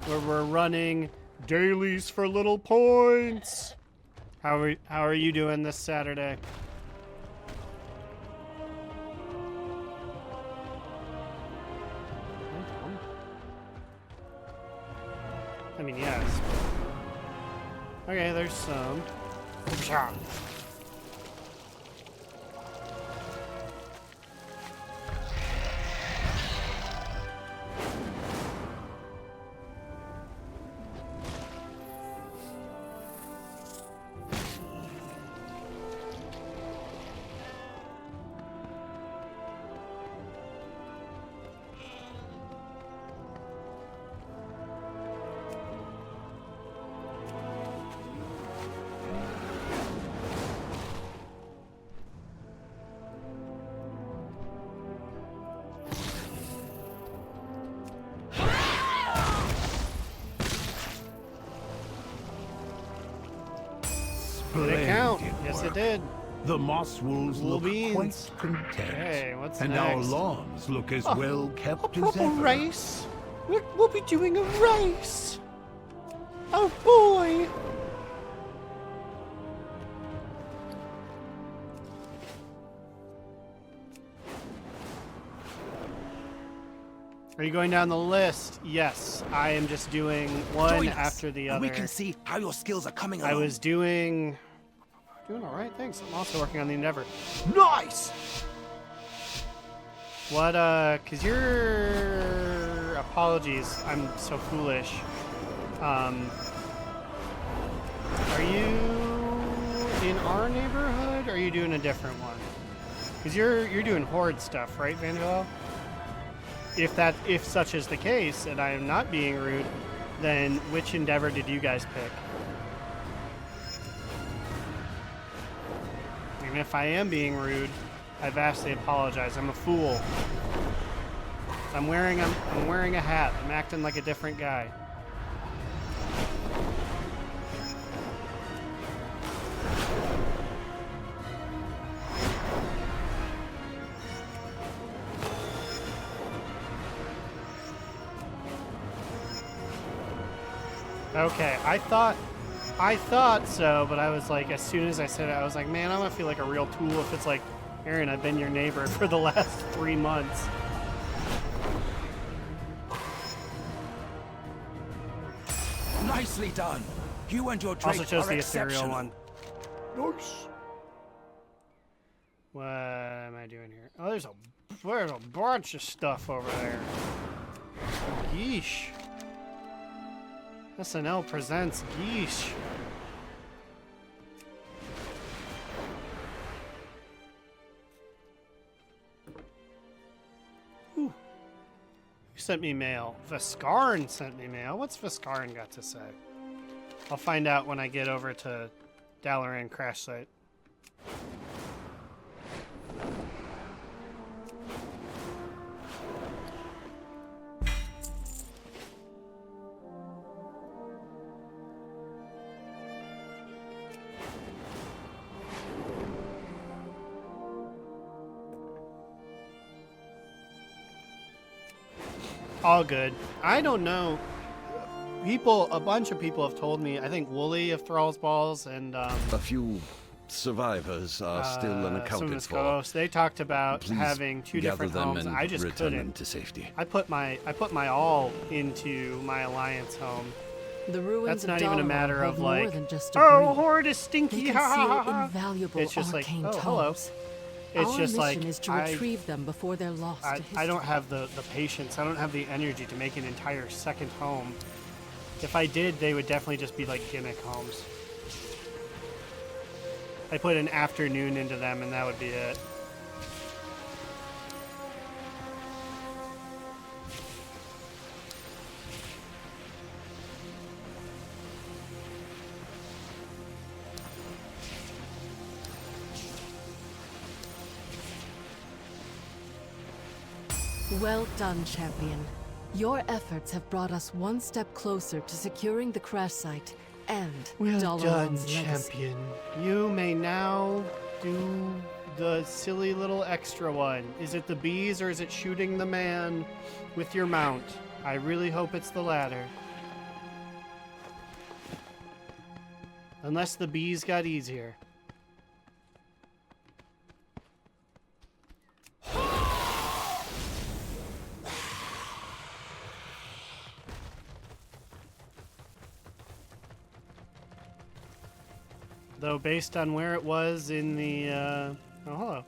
where we're running dailies for little points. How are you doing this Saturday? I mean, yes. Okay, there's some. Did it count? Yes, it did. The moss wolves Little look beans. quite content. Okay, what's and next? our lawns look as well kept A as proper ever. race? We'll be doing a race. Oh boy. Are you going down the list? Yes, I am just doing one Join us, after the and other. we can see how your skills are coming along. I was doing all right, thanks. I'm also working on the Endeavor. Nice! What, cause you're a apologies. I'm so foolish. Are you in our neighborhood, or are you doing a different one? Because you're doing horde stuff, right, Vangelo? If such is the case, and I am not being rude, then which endeavor did you guys pick? And if I am being rude, I vastly apologize. I'm a fool. I'm wearing a hat. I'm acting like a different guy. Okay, I thought so, but I was like, as soon as I said it, I was like, man, I'm gonna feel like a real tool if it's like, Aaron, I've been your neighbor for the last 3 months. Nicely done. You and your Also drake chose are the ethereal exceptional. one. Nice. What am I doing here? Oh, there's a bunch of stuff over there. Yeesh. SNL presents Yeesh. Ooh. Who sent me mail? Vescarn sent me mail. What's Vescarn got to say? I'll find out when I get over to Dalaran Crash Site. All good. I don't know. A bunch of people have told me, I think Wooly of Thrall's Balls and A few survivors are still unaccounted for. Ghost, they talked about Please having two gather different them homes. and I just return them couldn't. to safety. I put my all into my alliance home. The ruins That's of not even a Dalaran matter hold of more like, than just oh, debris. horde is They stinky, ha ha ha conceal ha. invaluable It's just like, arcane oh, hello. tomes. It's Our just like mission is to retrieve them before they're lost to history. I don't have the patience. I don't have the energy to make an entire second home. If I did, they would definitely just be like gimmick homes. I put an afternoon into them and that would be it. Well done, champion. Your efforts have brought us one step closer to securing the crash site and Well done, Dalaran's legacy. champion. You may now do the silly little extra one. Is it the bees or is it shooting the man with your mount? I really hope it's the latter. Unless the bees got easier. Though based on where it was in the, oh, hello.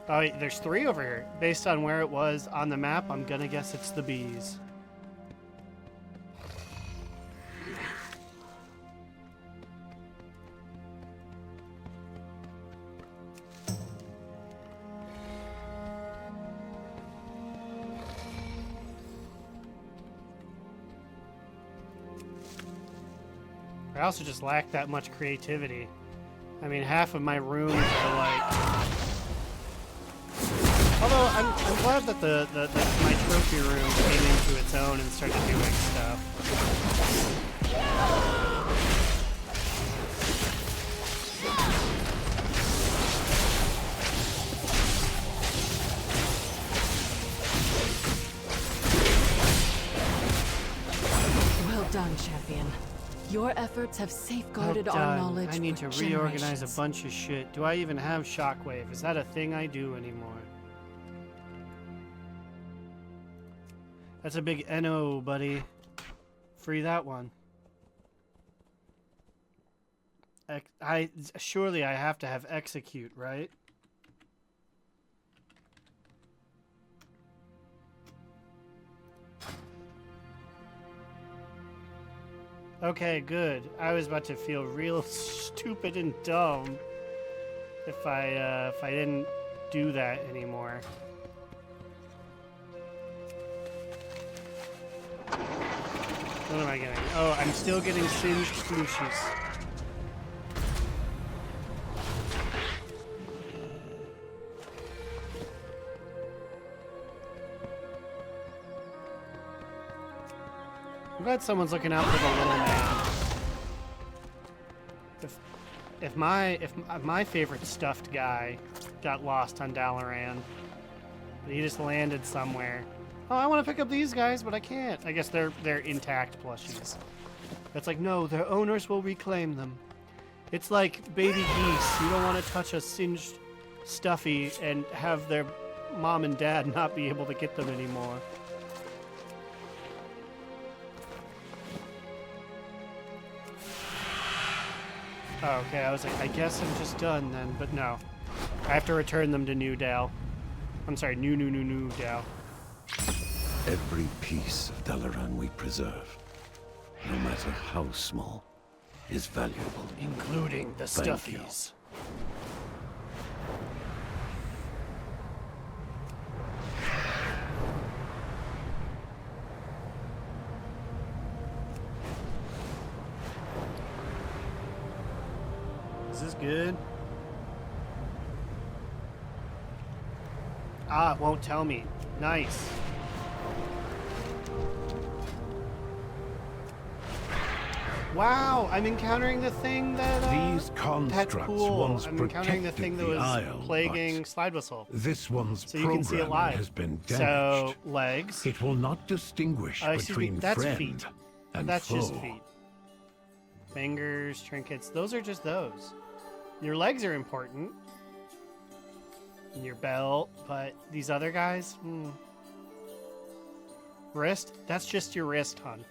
Oh, wait, there's 3 over here. Based on where it was on the map, I'm gonna guess it's the bees. I also just lack that much creativity. I mean, half of my rooms are like... Although, I'm glad that my trophy room came into its own and started doing stuff. Well done, champion. Your efforts have safeguarded Well our done. knowledge I need for to reorganize a generations. bunch of shit. Do I even have Shockwave? Is that a thing I do anymore? That's a big NO, buddy. Free that one. Surely I have to have execute, right? Okay, good. I was about to feel real stupid and dumb if I didn't do that anymore. What am I getting? Oh, I'm still getting singed plushies. I'm glad someone's looking out for the little man. If my favorite stuffed guy got lost on Dalaran, but he just landed somewhere. Oh, I want to pick up these guys, but I can't. I guess they're intact plushies. It's like, no, their owners will reclaim them. It's like baby geese. You don't want to touch a singed stuffy and have their mom and dad not be able to get them anymore. Oh, okay, I was like, I guess I'm just done then, but no. I have to return them to New Dal. I'm sorry, New Dal. Every piece of Dalaran we preserve, no matter how small, is valuable. Including the Thank you. stuffies. Is this good? Ah, it won't tell me. Nice. Wow, I'm encountering the thing that These constructs that's cool. once I'm encountering the protected thing that the was Isle, plaguing but Slide Whistle. this one's So you can see it programming live. has been damaged. So legs. It will not distinguish Excuse me, between that's friend feet. and That's foe. just feet. Fingers, trinkets, those are just those. Your legs are important. And your belt, but these other guys, Wrist? That's just your wrist, hon.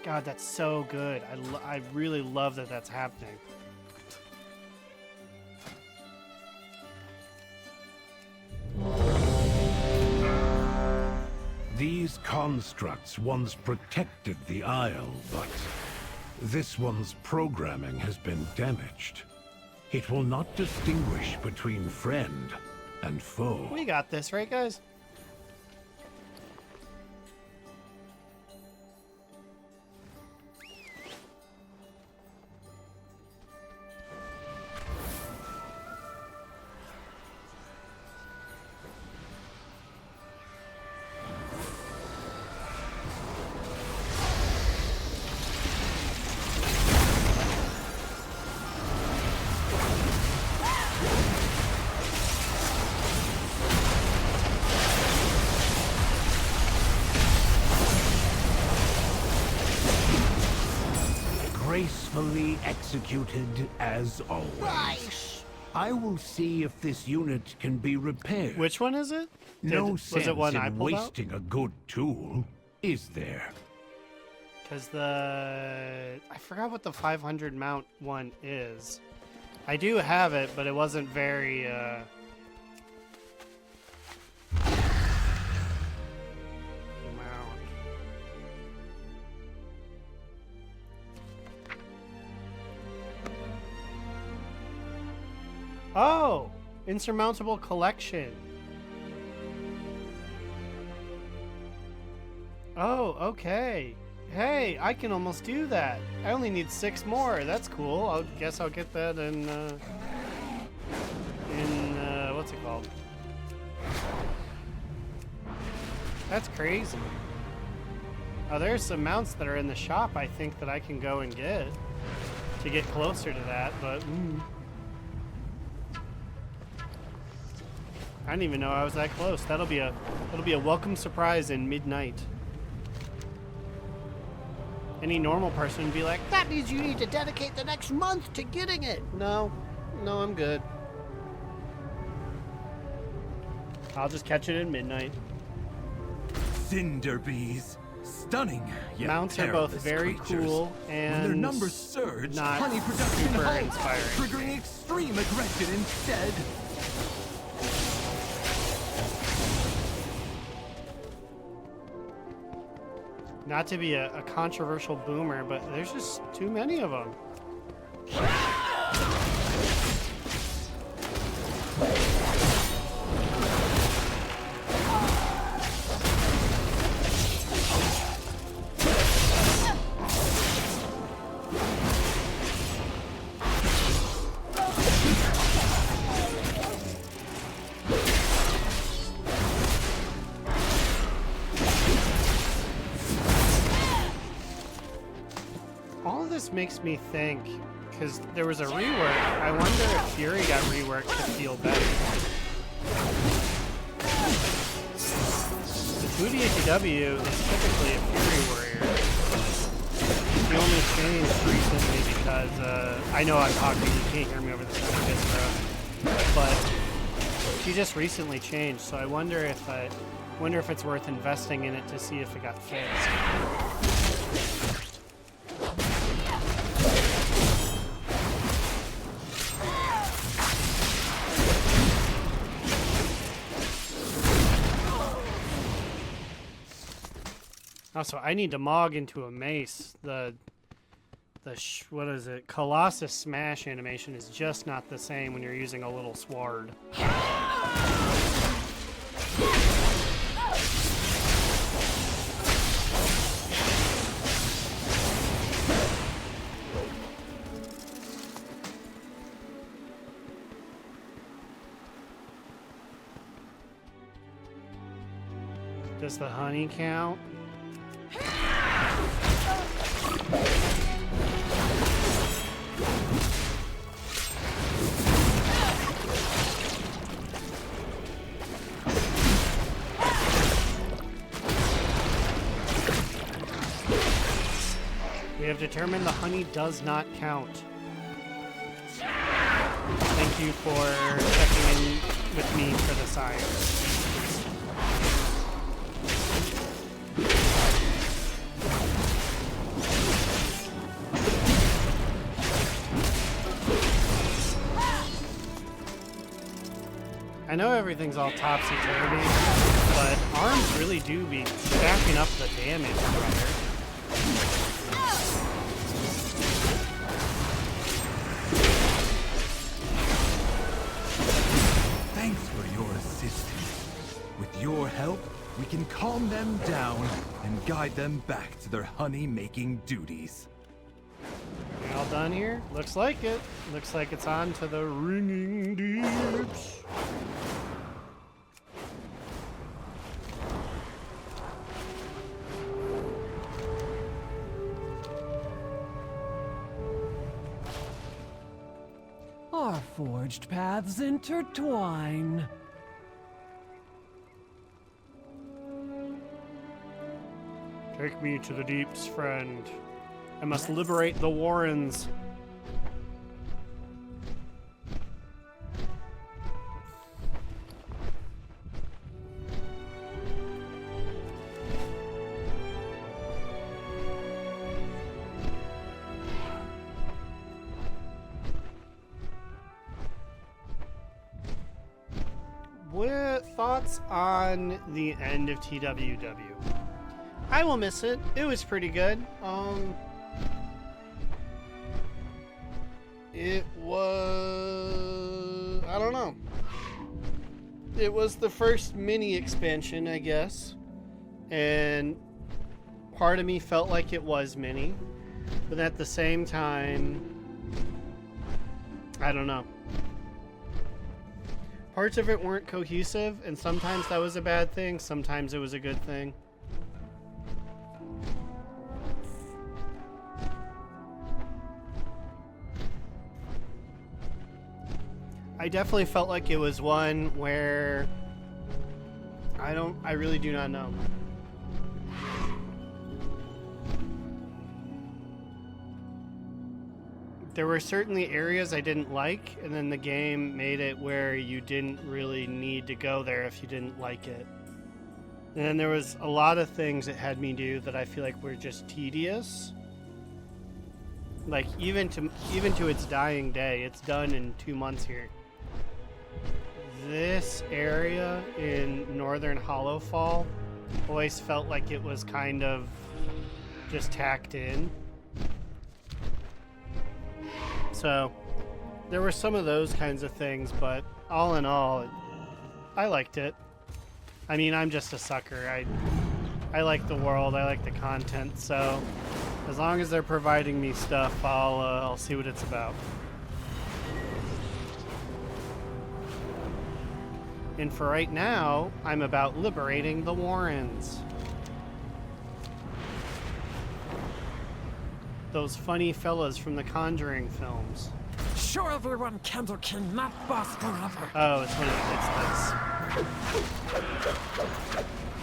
God, that's so good. I really love that that's happening. These constructs once protected the Isle, but this one's programming has been damaged. It will not distinguish between friend and foe. We got this, right, guys? Gracefully executed as always. Nice. I will see if this unit can be repaired. Which one is it? No was sense it one I in pulled out? wasting a good tool, is there? Because I forgot what the 500 mount one is. I do have it, but it wasn't very, mount. Oh! Insurmountable collection. Oh, okay. Hey, I can almost do that. I only need 6 more. That's cool. I guess I'll get that in what's it called? That's crazy. Oh, there's some mounts that are in the shop I think that I can go and get to get closer to that, but I didn't even know I was that close. That'll be a welcome surprise in midnight. Any normal person would be like, that means you need to dedicate the next month to getting it. No, I'm good. I'll just catch it in midnight. Cinder bees. Stunning, yet Mounts are both perilous very creatures. cool and When their numbers surge, not honey production super halts, inspiring. triggering extreme aggression instead. Not to be a controversial boomer, but there's just too many of them. Makes me think, because there was a rework. I wonder if Fury got reworked to feel better. The 2D ATW is typically a Fury warrior. He only changed recently because I know I'm talking, you can't hear me over the sound of this, but she just recently changed. So I wonder if it's worth investing in it to see if it got fixed. Also, I need to mog into a mace. What is it? Colossus Smash animation is just not the same when you're using a little sword. Does the honey count? We have determined the honey does not count. Thank you for checking in with me for the science. I know everything's all topsy-turvy, but arms really do be stacking up the damage, brother. Thanks for your assistance. With your help, we can calm them down and guide them back to their honey-making duties. We all done here? Looks like it. Looks like it's on to the ringing deeps. Our forged paths intertwine. Take me to the deeps, friend. I must liberate the Warrens. What thoughts on the end of TWW? I will miss it. It was pretty good. It was... I don't know. It was the first mini expansion, I guess. And part of me felt like it was mini. But at the same time, I don't know. Parts of it weren't cohesive, and sometimes that was a bad thing, sometimes it was a good thing. I definitely felt like it was one where I really do not know. There were certainly areas I didn't like, and then the game made it where you didn't really need to go there if you didn't like it. And then there was a lot of things it had me do that I feel like were just tedious. Like even to its dying day, it's done in 2 months here. This area in Northern Hollowfall always felt like it was kind of just tacked in. So there were some of those kinds of things, but all in all, I liked it. I mean, I'm just a sucker. I like the world, I like the content, so as long as they're providing me stuff, I'll see what it's about. And for right now, I'm about liberating the Warrens. Those funny fellas from the Conjuring films. Show everyone Candlekin not boss forever. Oh, it's this.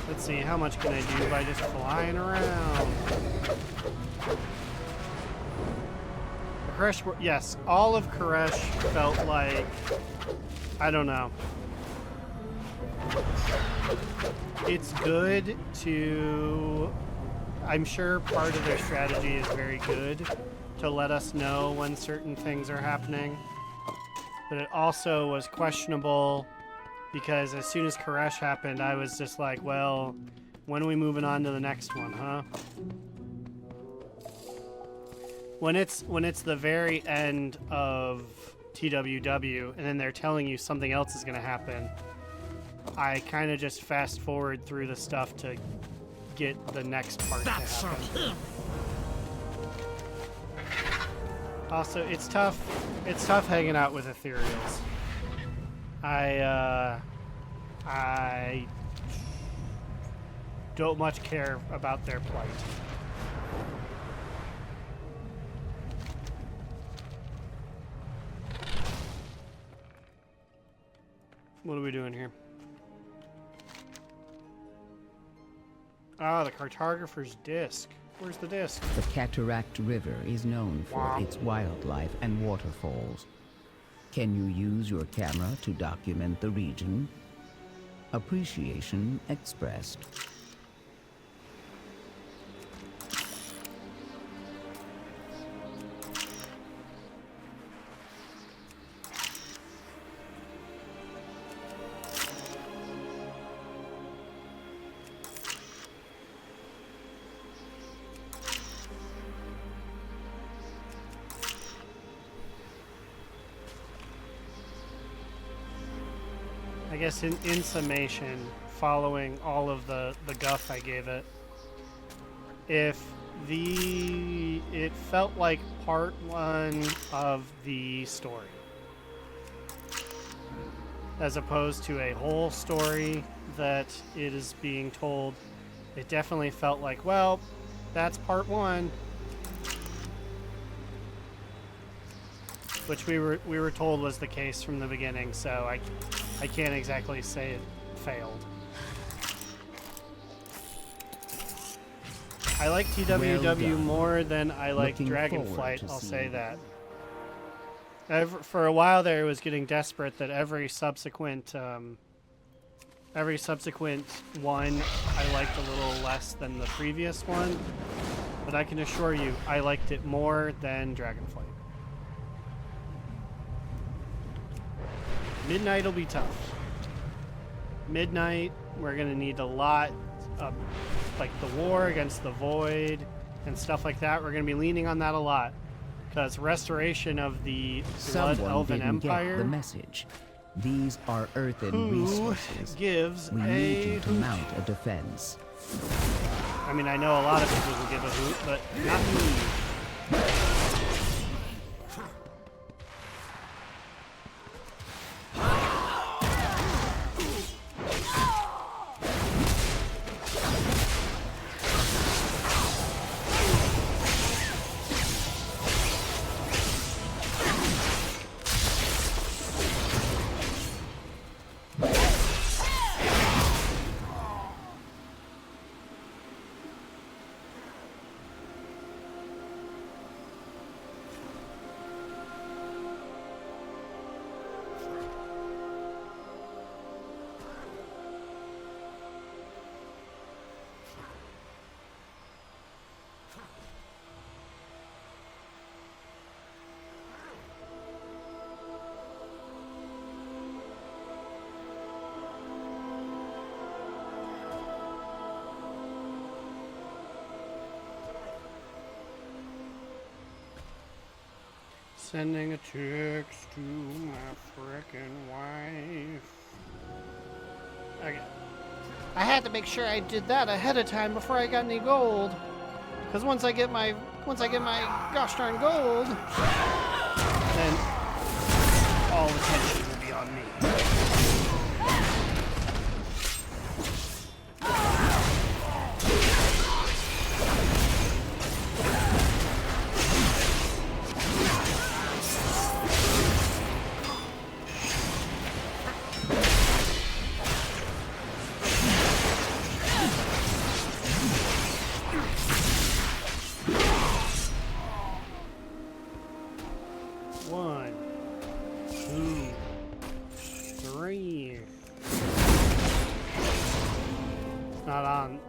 Let's see, how much can I do by just flying around? Koresh, yes, all of Koresh felt like, I don't know. It's good to, I'm sure part of their strategy is very good to let us know when certain things are happening, but it also was questionable because as soon as Koresh happened, I was just like, well, when are we moving on to the next one, huh? When it's the very end of TWW and then they're telling you something else is going to happen, I kind of just fast forward through the stuff to get the next part to happen. Also, it's tough hanging out with ethereals. I don't much care about their plight. What are we doing here? Ah, the cartographer's disc. Where's the disc? The Cataract River is known for its wildlife and waterfalls. Can you use your camera to document the region? Appreciation expressed. I guess in summation, following all of the guff I gave it, it felt like part one of the story, as opposed to a whole story that it is being told. It definitely felt like, well, that's part one, which we were told was the case from the beginning. So I can't exactly say it failed. I like TWW more than I like Dragonflight, I'll say that. For a while there, it was getting desperate that every subsequent one I liked a little less than the previous one. But I can assure you, I liked it more than Dragonflight. Midnight will be tough. Midnight, we're going to need a lot of, like, the war against the Void and stuff like that. We're going to be leaning on that a lot. Because restoration of the Blood Elven Empire... Get the message. These are earthen resources. Gives we need you to mount a defense. I mean, I know a lot of people will give a hoot, but not me. Sending a text to my frickin' wife. Okay. I had to make sure I did that ahead of time before I got any gold. Because once I get my gosh darn gold, then all attention will be on me.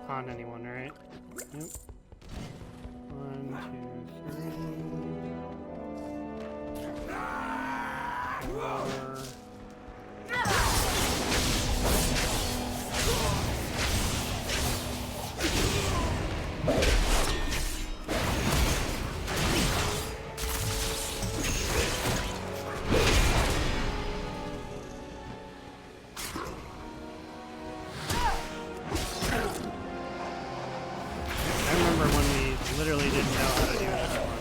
On anyone, right? Yep. 1, 2, 3. 4. Literally didn't know how to do that one.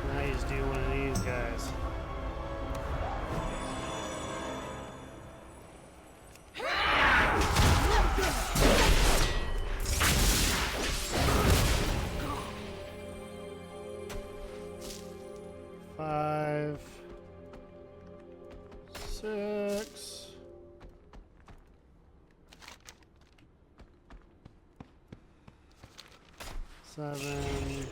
Now you just do one of these guys. Five, 6, 7.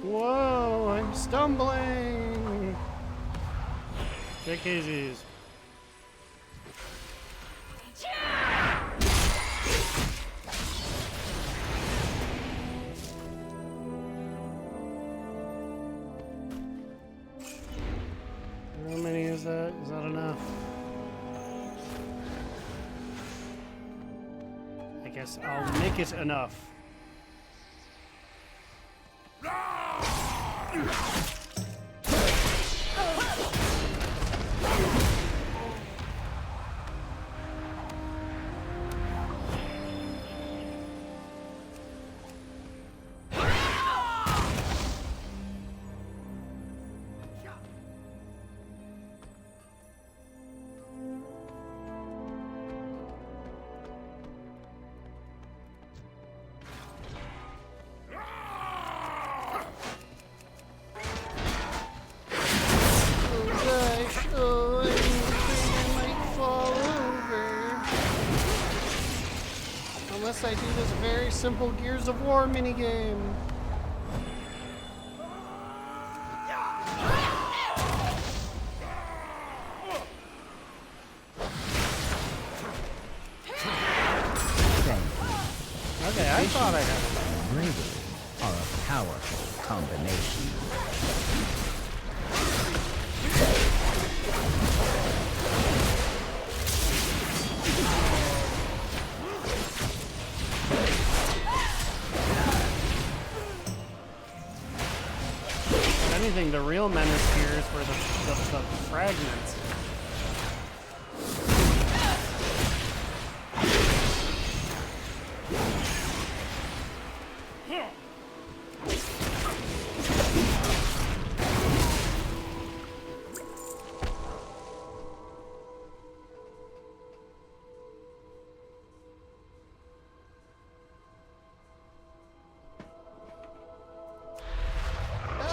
Whoa, I'm stumbling. Take easies. How many is that? Is that enough? I guess I'll make it enough. Unless I do this very simple Gears of War minigame. Okay, I thought I had it. Bravery are a powerful combination. If anything, the real menace here is for the fragments.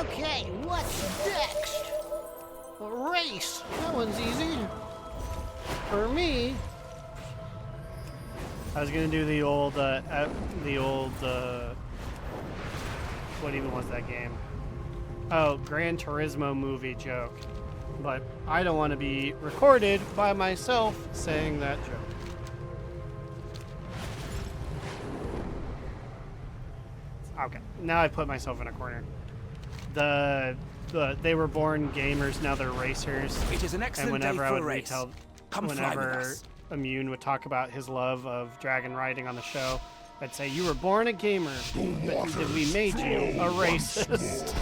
Okay, what's next? A race. That one's easy. For me, I was gonna do the old, what even was that game? Oh, Gran Turismo movie joke. But I don't want to be recorded by myself saying that joke. Okay, now I put myself in a corner. They were born gamers, now they're racers. It is an excellent day for a race. Come fly with us. Immune would talk about his love of dragon riding on the show, I'd say, you were born a gamer, but we made you a racist.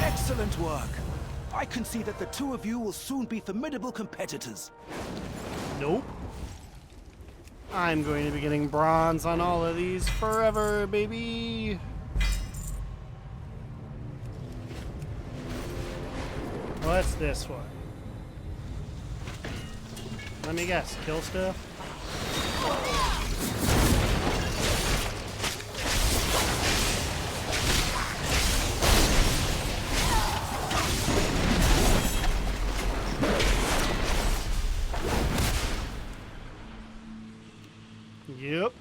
Excellent work. I can see that the two of you will soon be formidable competitors. Nope. I'm going to be getting bronze on all of these forever, baby. What's this one? Let me guess. Kill stuff? Yep.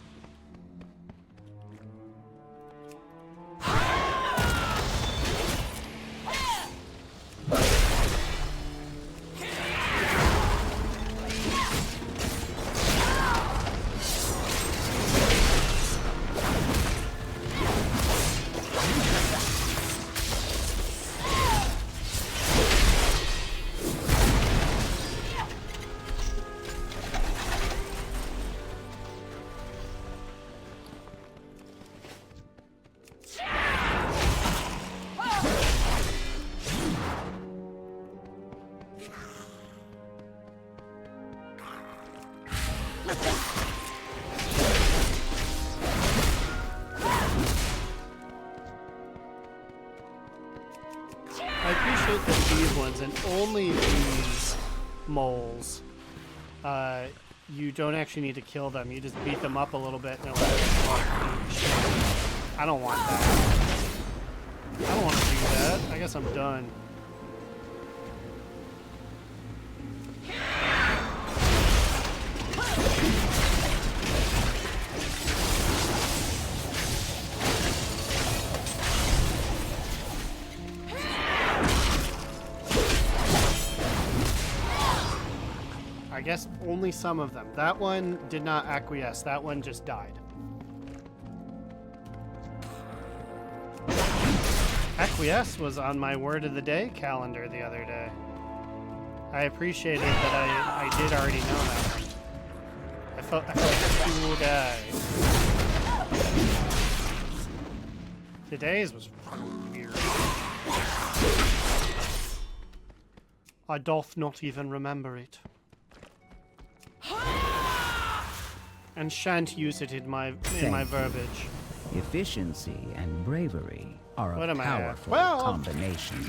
I appreciate that these ones, and only these moles, you don't actually need to kill them. You just beat them up a little bit and they're like, I don't want that. I don't want to do that. I guess I'm done. I guess only some of them. That one did not acquiesce. That one just died. Acquiesce was on my word of the day calendar the other day. I appreciated that I did already know that one. I felt like a cool guy. Today's was weird. I doth not even remember it. And shan't use it in my verbiage. Efficiency and bravery are What a am I at? powerful Well, combination.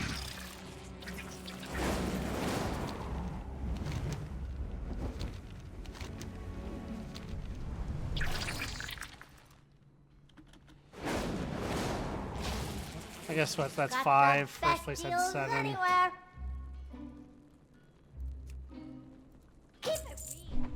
I guess what? That's Got 5. the First best place had deals 7. anywhere. Keep it real.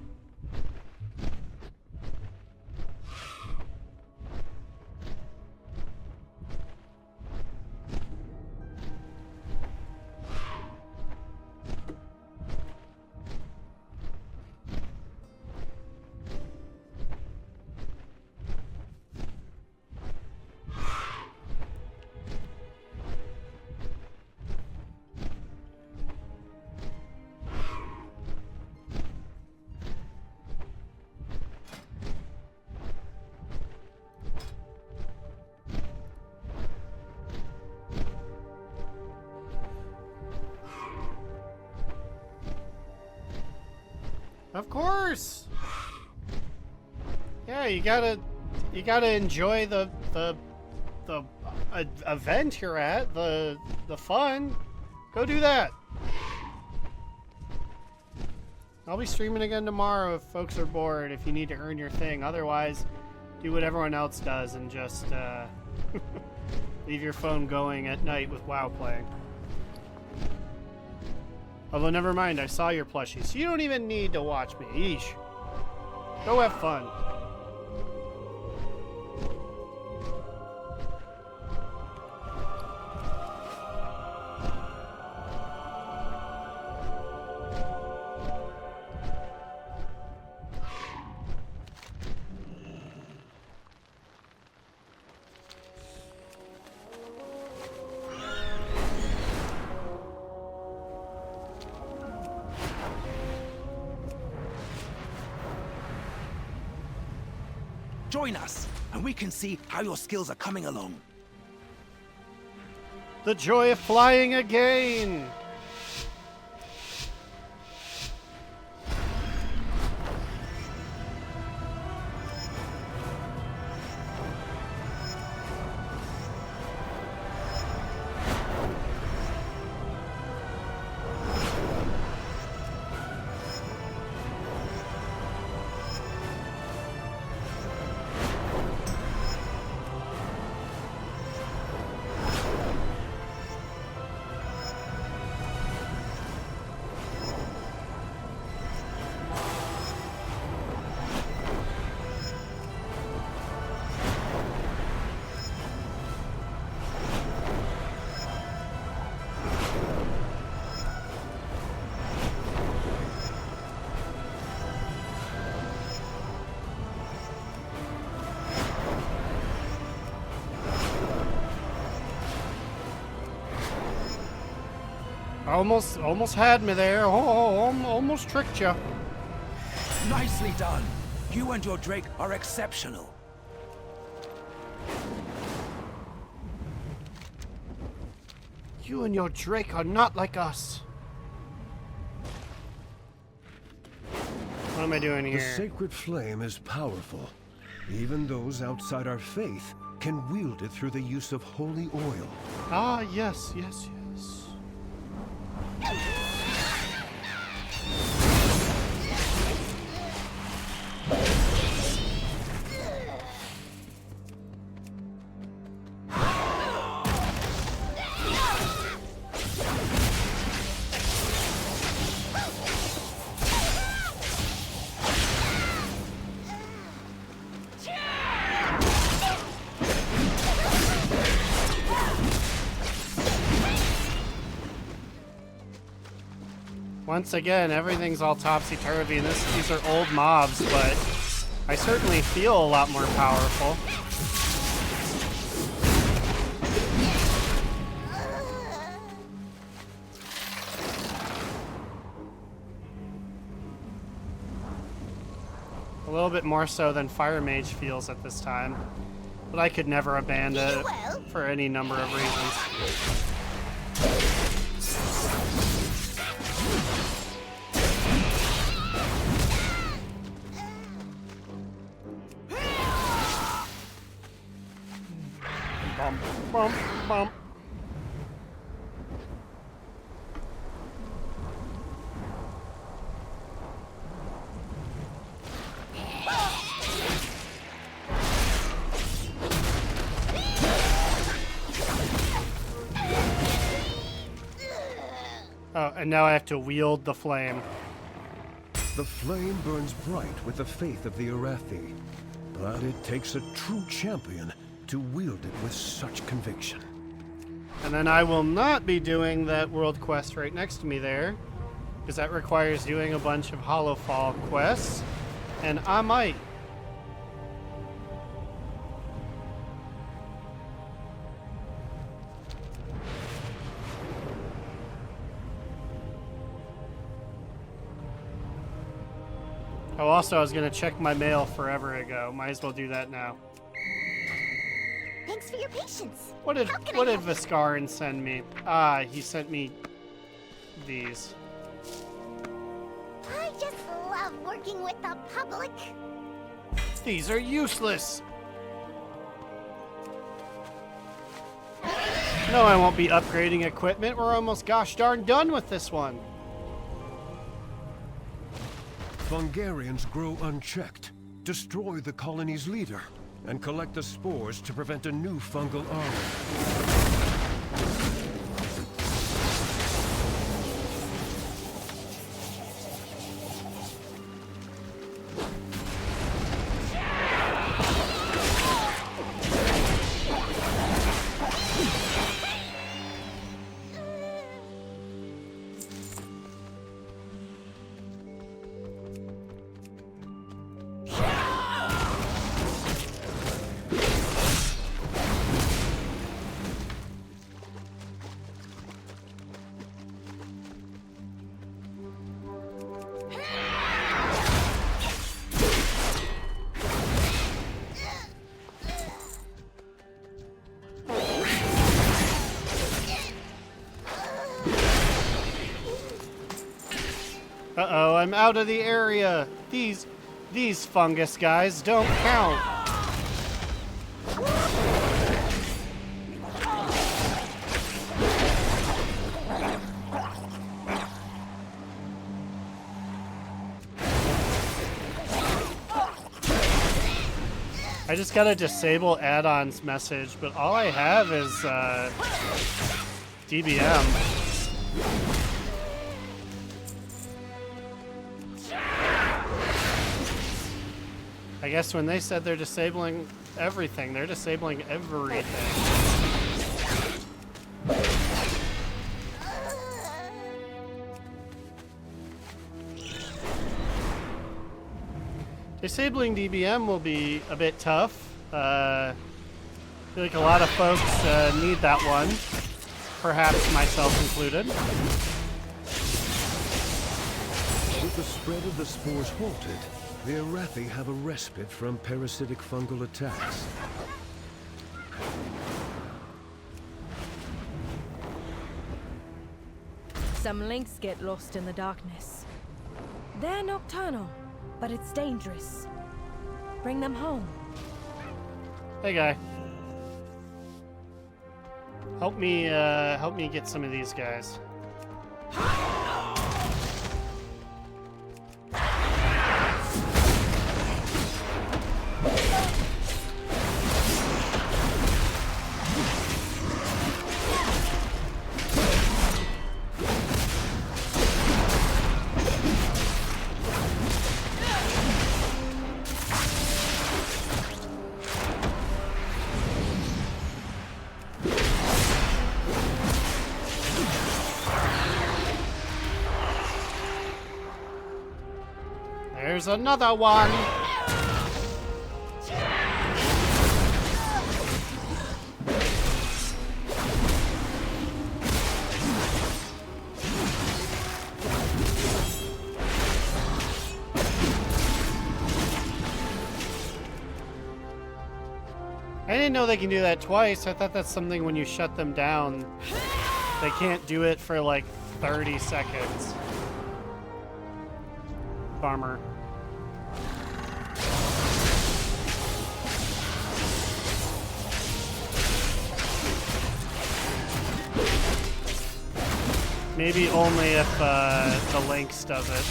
Of course. Yeah, you gotta enjoy the event you're at, the fun. Go do that. I'll be streaming again tomorrow if folks are bored, if you need to earn your thing. Otherwise, do what everyone else does and just leave your phone going at night with WoW playing. Although, never mind, I saw your plushie, so you don't even need to watch me. Yeesh. Go have fun. Join us, and we can see how your skills are coming along. The joy of flying again! Almost had me there. Almost tricked you. Nicely done. You and your Drake are exceptional. You and your Drake are not like us. What am I doing here? The sacred flame is powerful. Even those outside our faith can wield it through the use of holy oil. Ah, yes. Once again, everything's all topsy-turvy, and these are old mobs, but I certainly feel a lot more powerful. A little bit more so than Fire Mage feels at this time, but I could never abandon it for any number of reasons. Bump, bump. Oh, and now I have to wield the flame. The flame burns bright with the faith of the Arathi, but it takes a true champion to wield it with such conviction. And then I will not be doing that world quest right next to me there, because that requires doing a bunch of Hollowfall quests, and I might. Oh, also, I was going to check my mail forever ago. Might as well do that now. Thanks for your patience. What did Viscarin send me? Ah, he sent me these. I just love working with the public? These are useless. No, I won't be upgrading equipment. We're almost gosh darn done with this one. Fungarians grow unchecked. Destroy the colony's leader, and collect the spores to prevent a new fungal army. Uh-oh, I'm out of the area. These fungus guys don't count. I just got a disable add-ons message, but all I have is DBM. I guess when they said they're disabling everything, they're disabling everything. Disabling DBM will be a bit tough. I feel like a lot of folks need that one, perhaps myself included. With the spread of the spores halted, the Arathi have a respite from parasitic fungal attacks. Some links get lost in the darkness. They're nocturnal, but it's dangerous. Bring them home. Hey, guy. Help me get some of these guys. There's another one. I didn't know they can do that twice. I thought that's something when you shut them down, they can't do it for like 30 seconds. Bummer. Maybe only if the Lynx does it.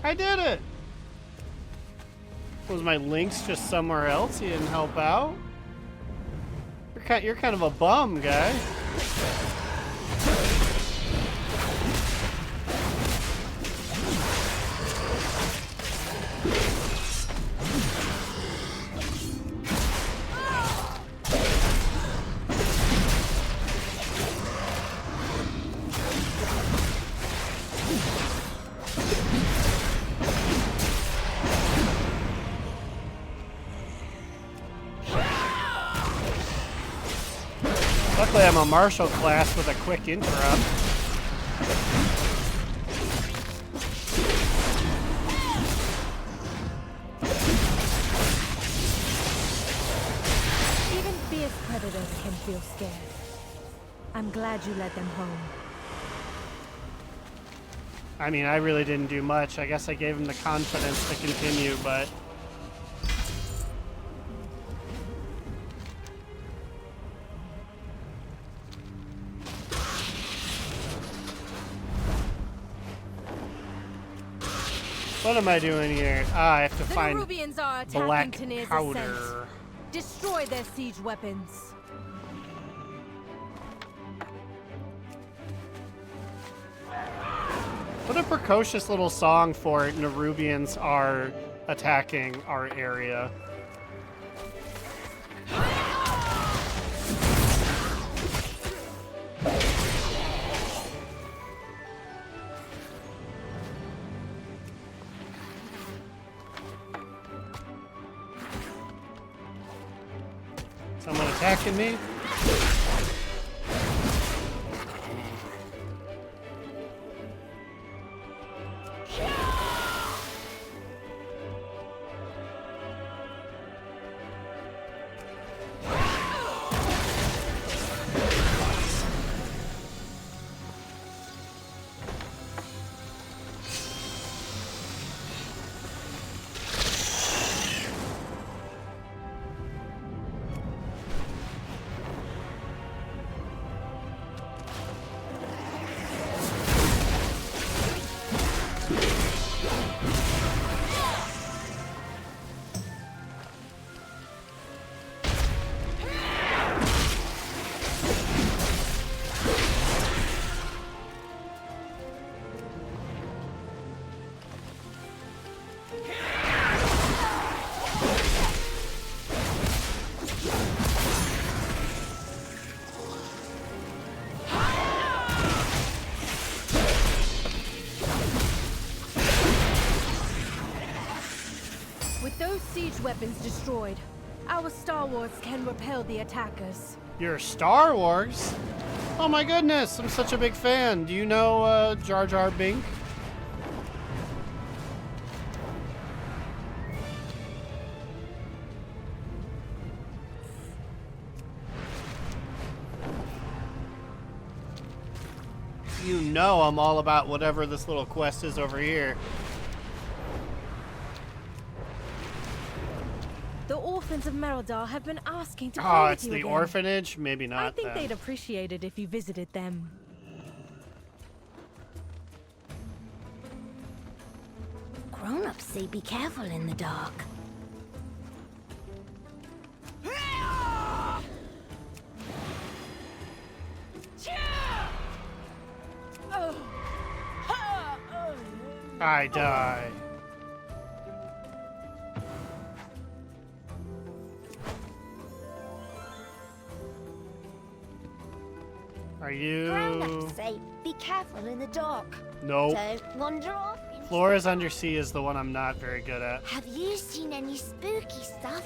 I did it! Was my Lynx just somewhere else? He didn't help out? You're kind of a bum, guy. Luckily, I'm a martial class with a quick interrupt. scared. I'm glad you led them home. I mean, I really didn't do much. I guess I gave him the confidence to continue, but... What am I doing here? Ah, I have to find Nerubians are attacking black Tanir's powder. ascent. Destroy their siege weapons. What a precocious little song for Nerubians are attacking our area. Someone attacking me? Siege weapons destroyed. Our Star Wars can repel the attackers. Your Star Wars? Oh my goodness, I'm such a big fan. Do you know Jar Jar Binks? You know I'm all about whatever this little quest is over here. The orphans of Merodar have been asking to Oh, play with it's you the again. orphanage? Maybe not. I think then. they'd appreciate it if you visited them. Grown-ups say be careful in the dark. I die. Are you? Grown-ups say be careful in the dark. Nope. Don't wander off. Flora's Undersea is the one I'm not very good at. Have you seen any spooky stuff?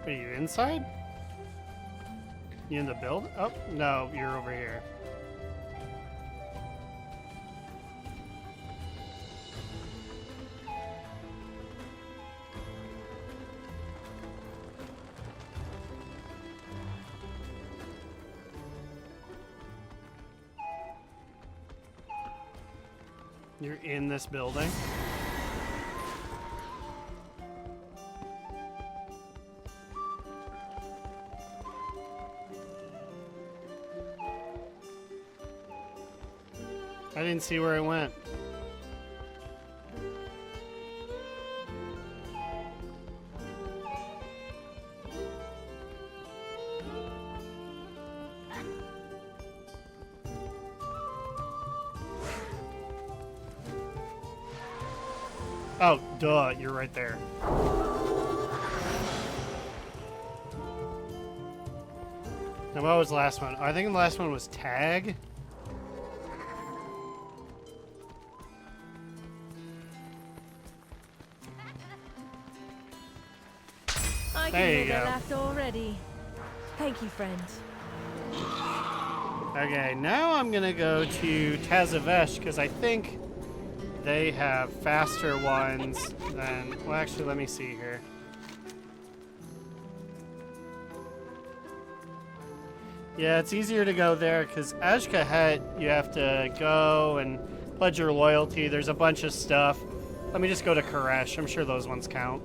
Are you inside? You in the build? Oh, no, you're over here. You're in this building? I didn't see where it went. Oh, duh, you're right there. Now, what was the last one? I think the last one was tag. I There can you hear their go. laughter already. Thank you, friend. Okay, now I'm gonna go to Tazavesh because I think they have faster ones than... Well, actually, let me see here. Yeah, it's easier to go there because Ashkahet, you have to go and pledge your loyalty. There's a bunch of stuff. Let me just go to Koresh. I'm sure those ones count.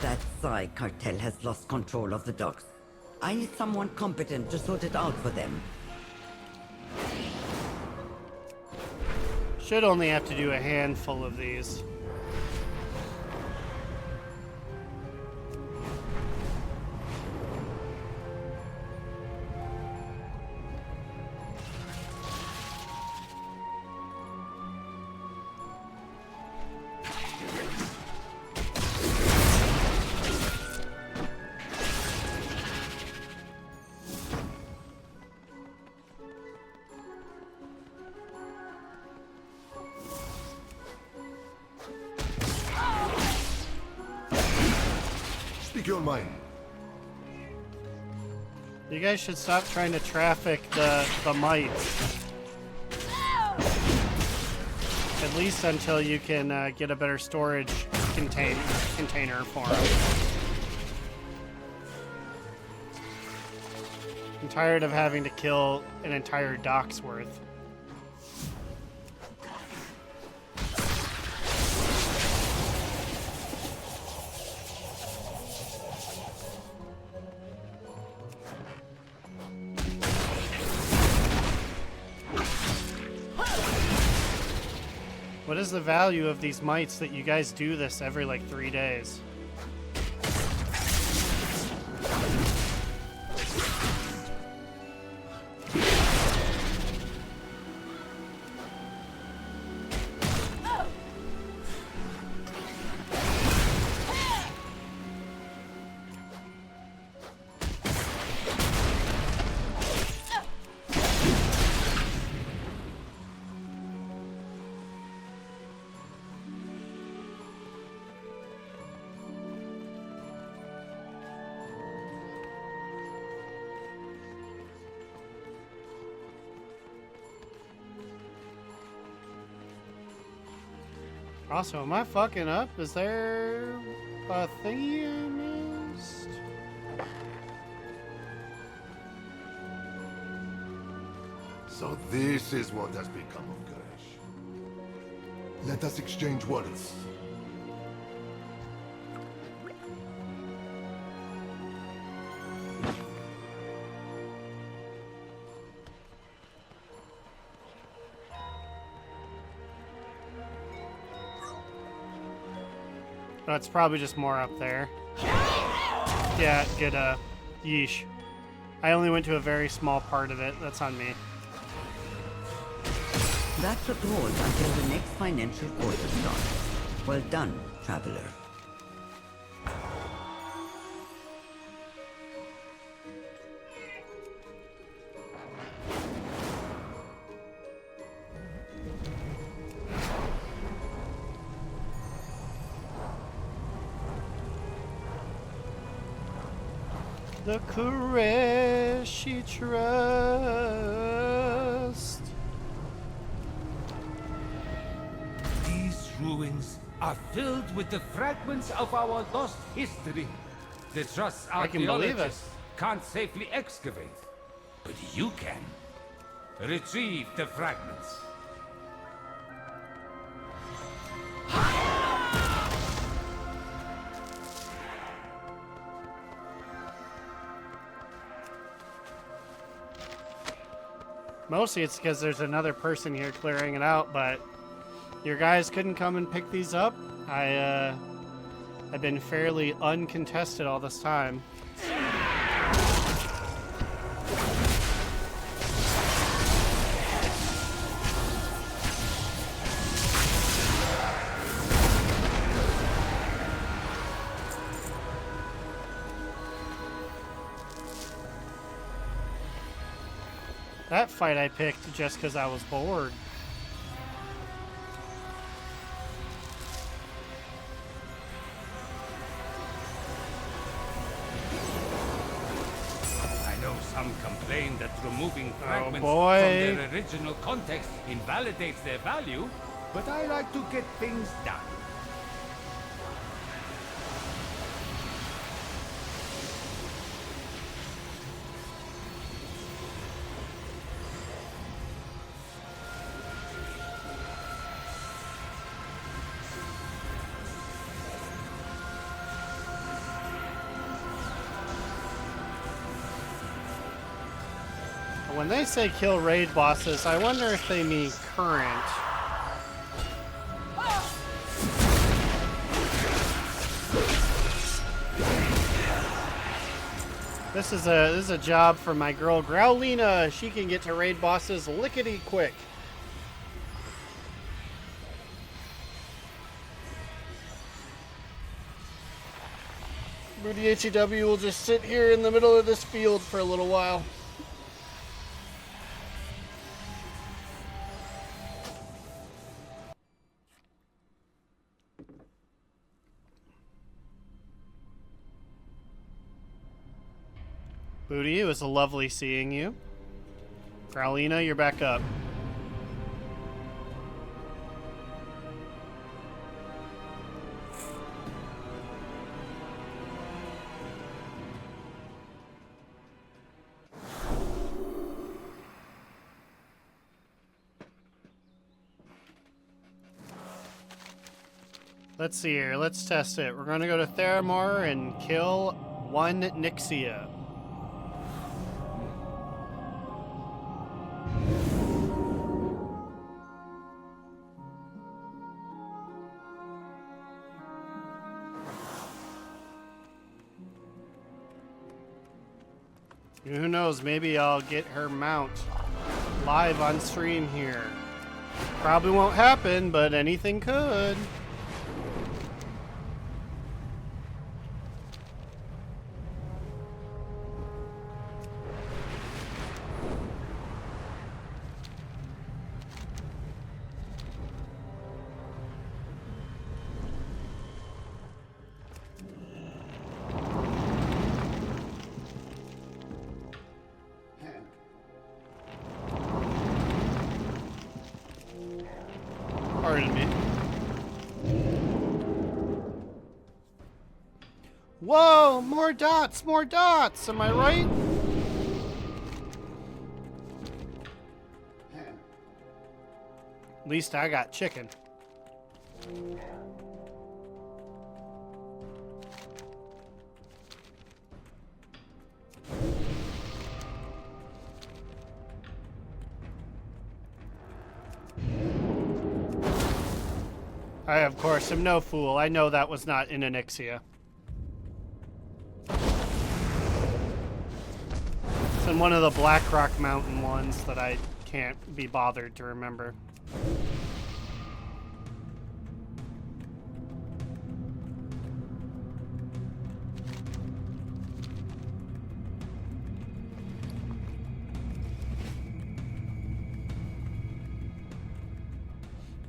That Psy cartel has lost control of the docks. I need someone competent to sort it out for them. Should only have to do a handful of these. Speak your mind. You guys should stop trying to traffic the mites. At least until you can get a better storage container for them. I'm tired of having to kill an entire dock's worth. What is the value of these mites that you guys do this every like 3 days? Also, am I fucking up? Is there a thingy I missed? So this is what has become of Koresh. Let us exchange words. Oh, it's probably just more up there. Yeah, good, yeesh. I only went to a very small part of it. That's on me. That's a pause until the next financial quarter starts. Well done, traveler. The Koresh she trust. These ruins are filled with the fragments of our lost history. The trust I can believe it. archaeologists can't safely excavate, but you can. Retrieve the fragments. Mostly it's because there's another person here clearing it out, but your guys couldn't come and pick these up. I've been fairly uncontested all this time. That fight I picked just because I was bored. I know some complain that removing fragments from boy. their original context invalidates their value, but I like to get things done. When they say kill raid bosses, I wonder if they mean current. This is a job for my girl Growlina. She can get to raid bosses lickety quick. Rudy HEW will just sit here in the middle of this field for a little while. Booty, it was lovely seeing you. Growlina, you're back up. Let's see here. Let's test it. We're going to go to Theramore and kill one Nixia. Who knows, maybe I'll get her mount live on stream here. Probably won't happen, but anything could. Pardon me. Whoa, more dots, am I right? At least I got chicken. I, of course, am no fool. I know that was not in Onyxia. It's in one of the Blackrock Mountain ones that I can't be bothered to remember.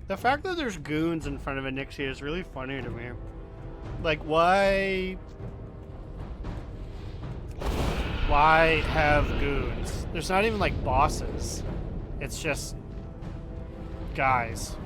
The fact that there's goons in front of Onyxia is really funny to me. Like, why have goons? There's not even, like, bosses. It's just guys.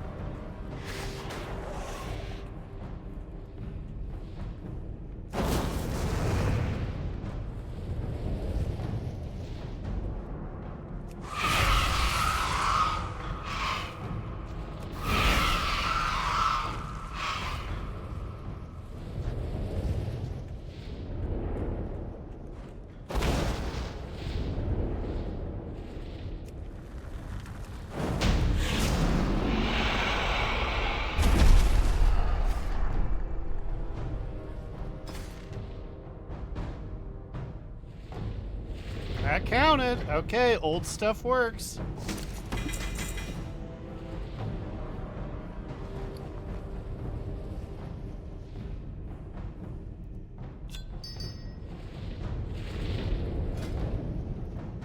That counted. Okay, old stuff works.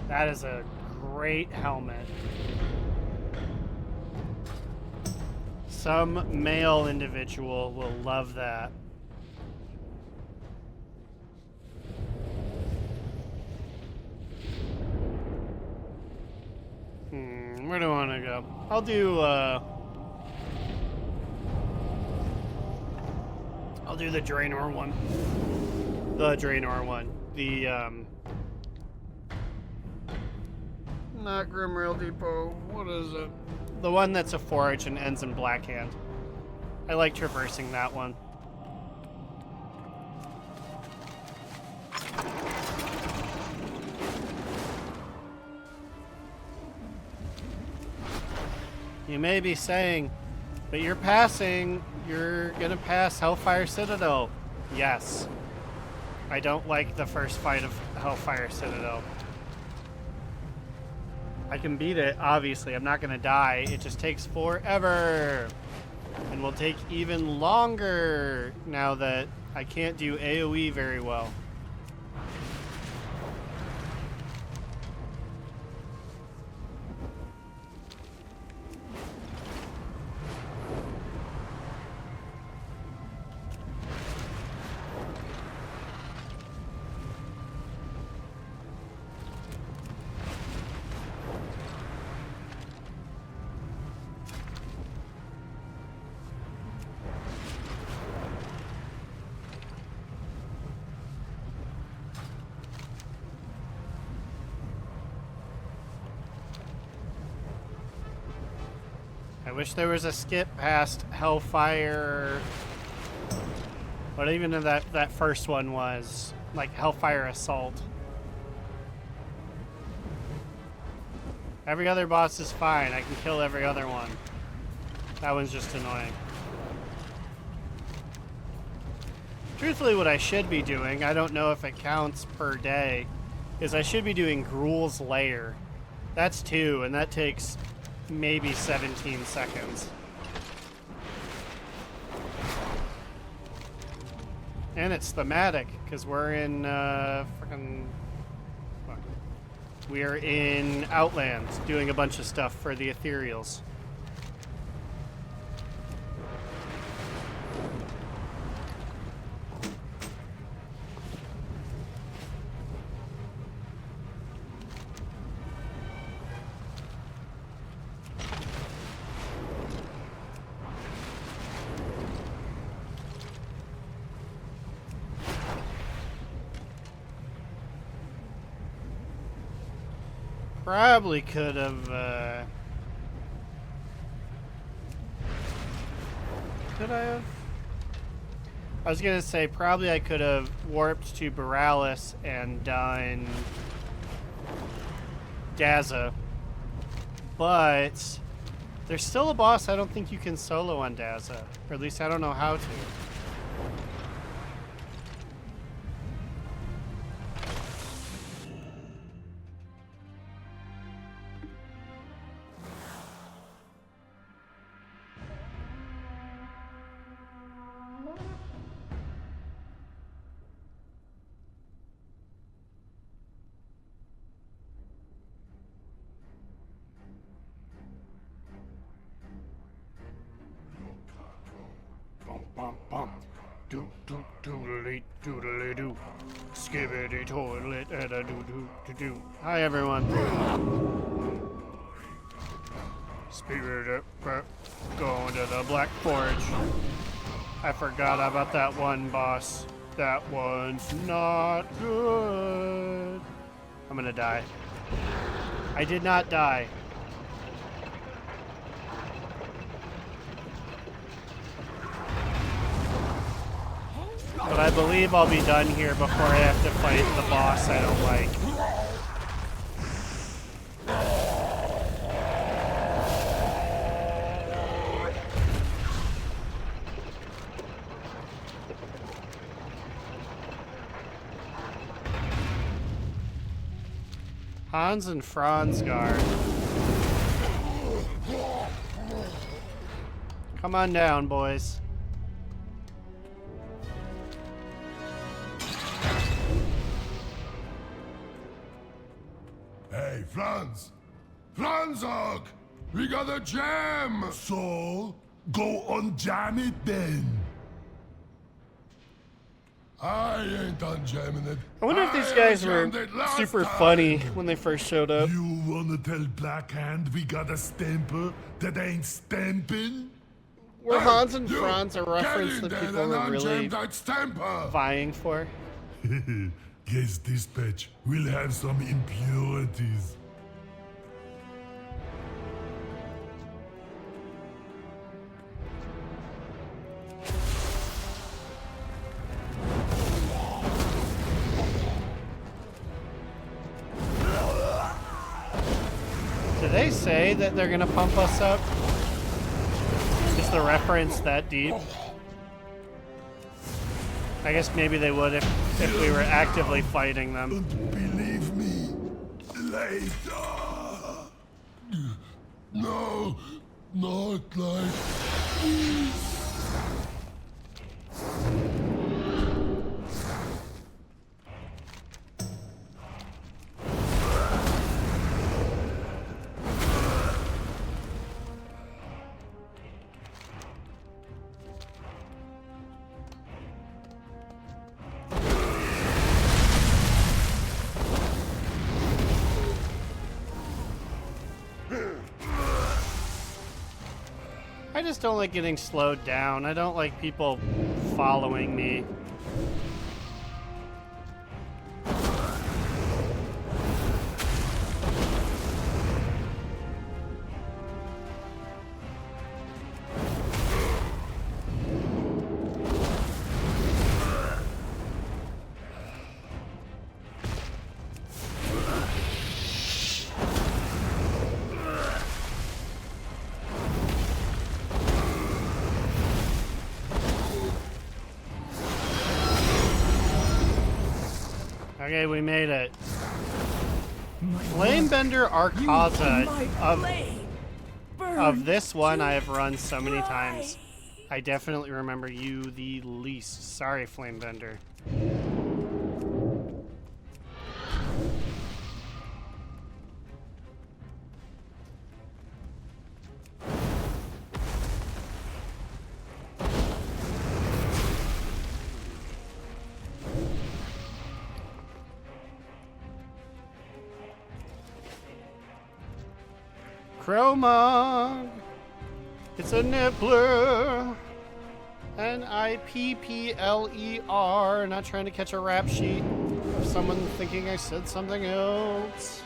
That is a great helmet. Some male individual will love that. Where do I want to go? I'll do the Draenor one. The Draenor one. The, not Grimrail Depot. What is it? The one that's a forge and ends in Blackhand. I like traversing that one. You may be saying, but you're gonna pass Hellfire Citadel. Yes. I don't like the first fight of Hellfire Citadel. I can beat it, obviously. I'm not gonna die. It just takes forever. And will take even longer now that I can't do AoE very well. I wish there was a skip past Hellfire. What even that first one was. Like Hellfire Assault. Every other boss is fine. I can kill every other one. That one's just annoying. Truthfully, what I should be doing, I don't know if it counts per day, is I should be doing Gruul's Lair. That's 2, and that takes maybe 17 seconds. And it's thematic, because we're in, we are in Outland, doing a bunch of stuff for the Ethereals. Probably could have, could I have? I was gonna say, probably I could have warped to Borealis and done Daza, but there's still a boss I don't think you can solo on Daza, or at least I don't know how to. Doodly-doo, skibbity toilet and a doo-doo-doo-doo. Hi everyone. Spirit up, going to the Black Forge. I forgot about that one boss. That one's not good. I'm gonna die. I did not die. But I believe I'll be done here before I have to fight the boss I don't like. Hans and Franz guard. Come on down, boys. Hey, Franz! Franzog! We got a jam! So, go on jam it then. I ain't done jamming it. I wonder if these guys were jammed it last super time. funny when they first showed up. You wanna tell Blackhand we got a stamper that ain't stamping? Were Hans and you Franz a reference get in that there people and were really unjam that stamper. vying for? Guess dispatch will have some impurities. Did they say that they're gonna pump us up? Is the reference that deep? I guess maybe they would if we were actively fighting them. Believe me, later. No, not like this. I just don't like getting slowed down. I don't like people following me. Okay, we made it. Flamebender Arcata of this one I have run so many times. I definitely remember you the least. Sorry, Flamebender. Chromog. It's a nippler. Nippler. Not trying to catch a rap sheet of someone thinking I said something else.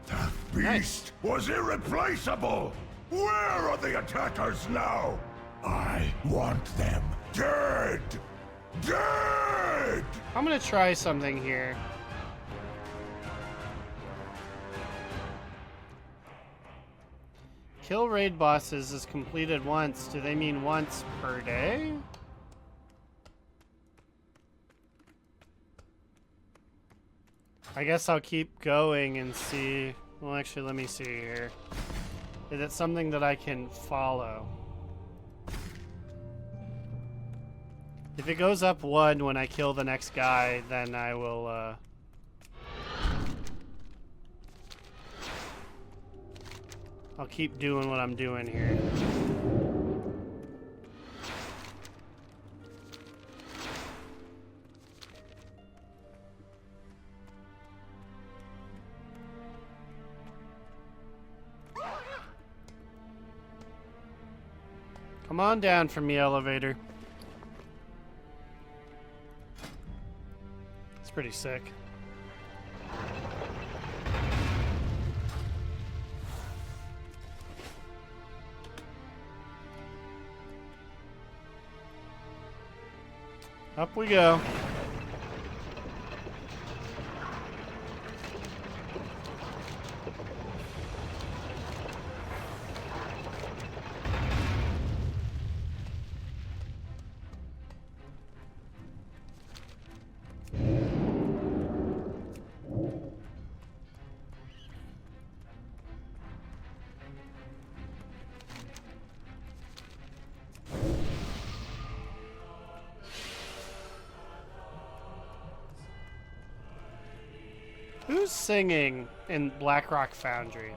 That beast was irreplaceable! Where are the attackers now? I want them dead! Dead! I'm gonna try something here. Kill raid bosses is completed once. Do they mean once per day? I guess I'll keep going and see. Well, actually, let me see here. Is it something that I can follow? If it goes up one when I kill the next guy, then I will, I'll keep doing what I'm doing here. Come on down from the elevator. It's pretty sick. Up we go. Who's singing in Blackrock Foundry?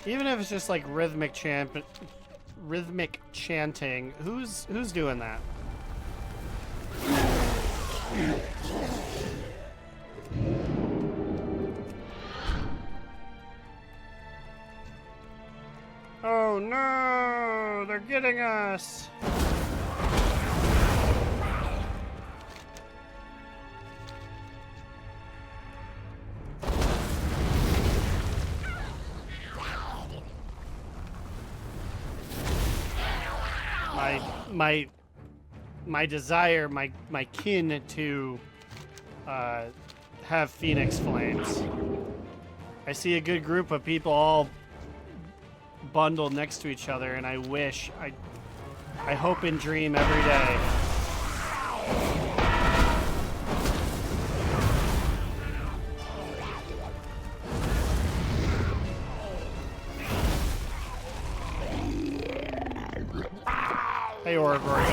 Even if it's just like rhythmic chanting, who's doing that? Oh no, they're getting us. My desire, my kin to have Phoenix Flames. I see a good group of people all bundled next to each other, and I wish, I hope and dream every day. Hey, Ouroboros.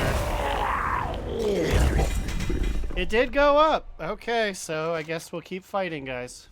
It did go up. Okay, so I guess we'll keep fighting, guys.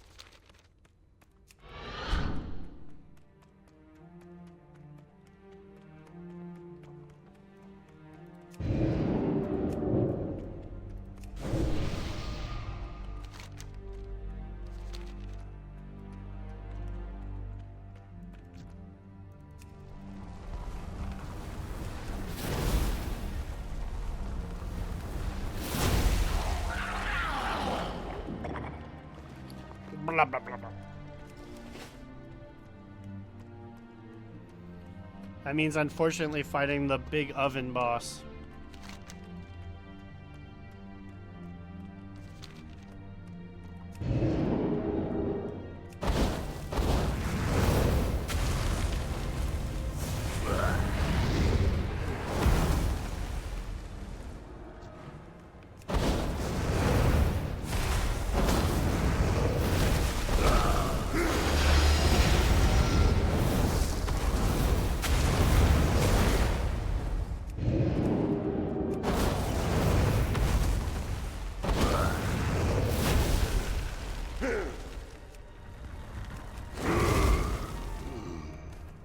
Blah, blah, blah, blah. That means, unfortunately, fighting the big oven boss.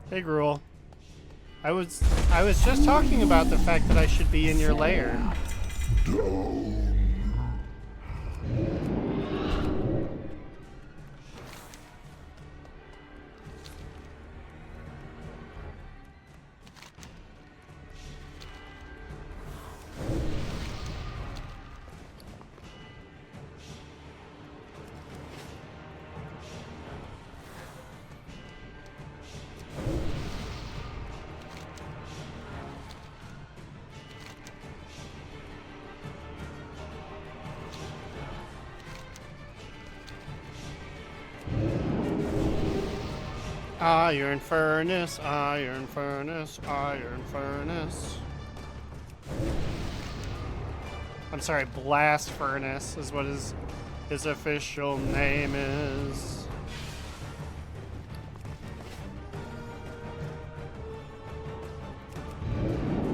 Hey, Gruel. I was just talking about the fact that I should be in your lair. Iron furnace, iron furnace, iron furnace. I'm sorry, blast furnace is what his official name is.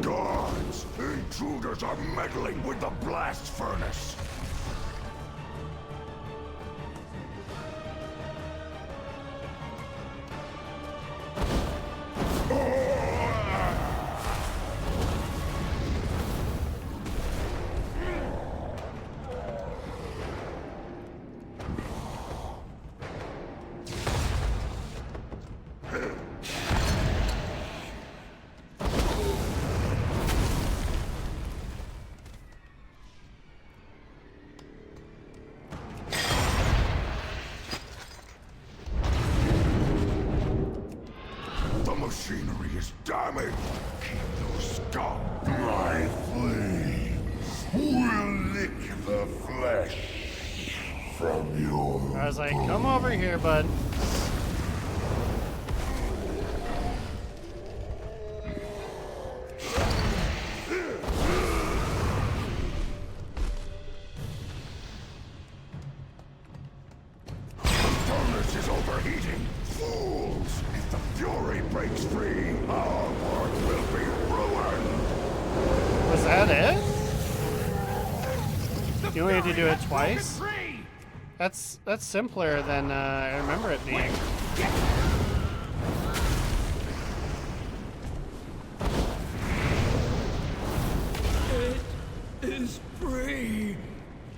Guards! Intruders are meddling with the blast furnace! Machinery is damaged. Keep those scum. My flames will lick the flesh from your I was like, come over here, bud. furnace is overheating. Fools! If the fury breaks free, our work will be You only have to do it twice? That's simpler than I remember it being. It is free.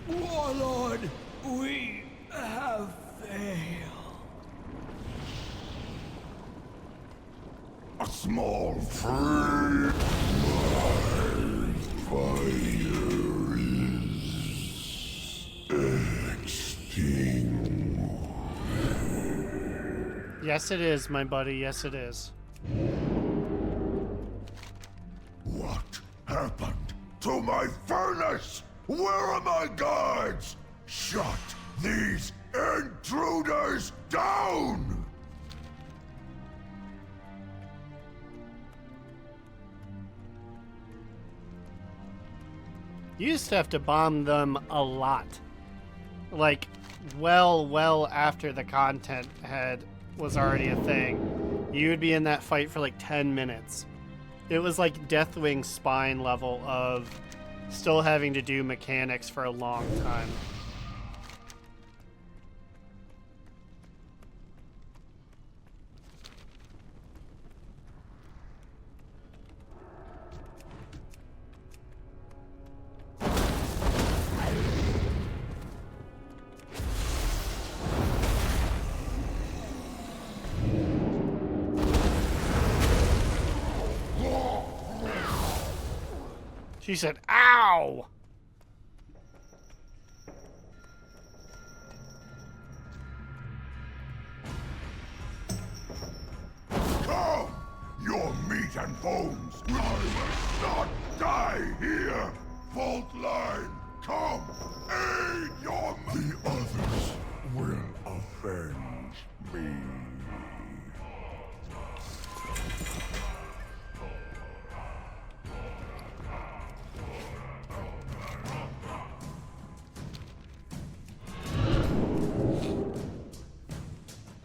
Warlord, we have failed. A small free. My fire is extinct. Yes, it is, my buddy. Yes, it is. What happened to my furnace? Where are my guards? Shut these intruders down! You used to have to bomb them a lot. Like, well after the content was already a thing. You would be in that fight for like 10 minutes. It was like Deathwing Spine level of still having to do mechanics for a long time. She said, ow! Come! Your meat and bones! I must not die here! Fault line, come! Aid your... The others will avenge me.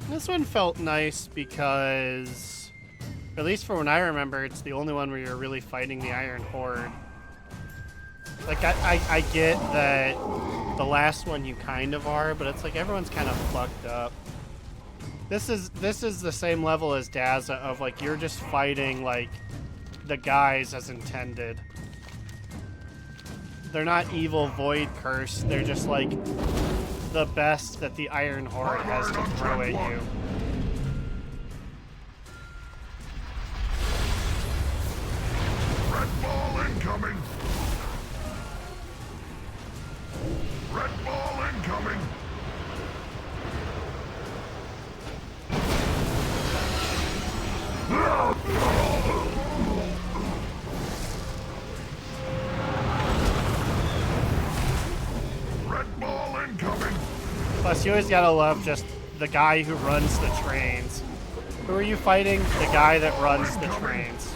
This one felt nice because, at least for when I remember, it's the only one where you're really fighting the Iron Horde. Like, I get that the last one you kind of are, but it's like everyone's kind of fucked up. This is the same level as Daza of like you're just fighting like the guys as intended. They're not evil void curse. They're just like the best that the Iron Horde has to throw at you. Red ball incoming! Red ball incoming! Red ball incoming! Plus, you always gotta love just the guy who runs the trains. Who are you fighting? The guy that runs the trains.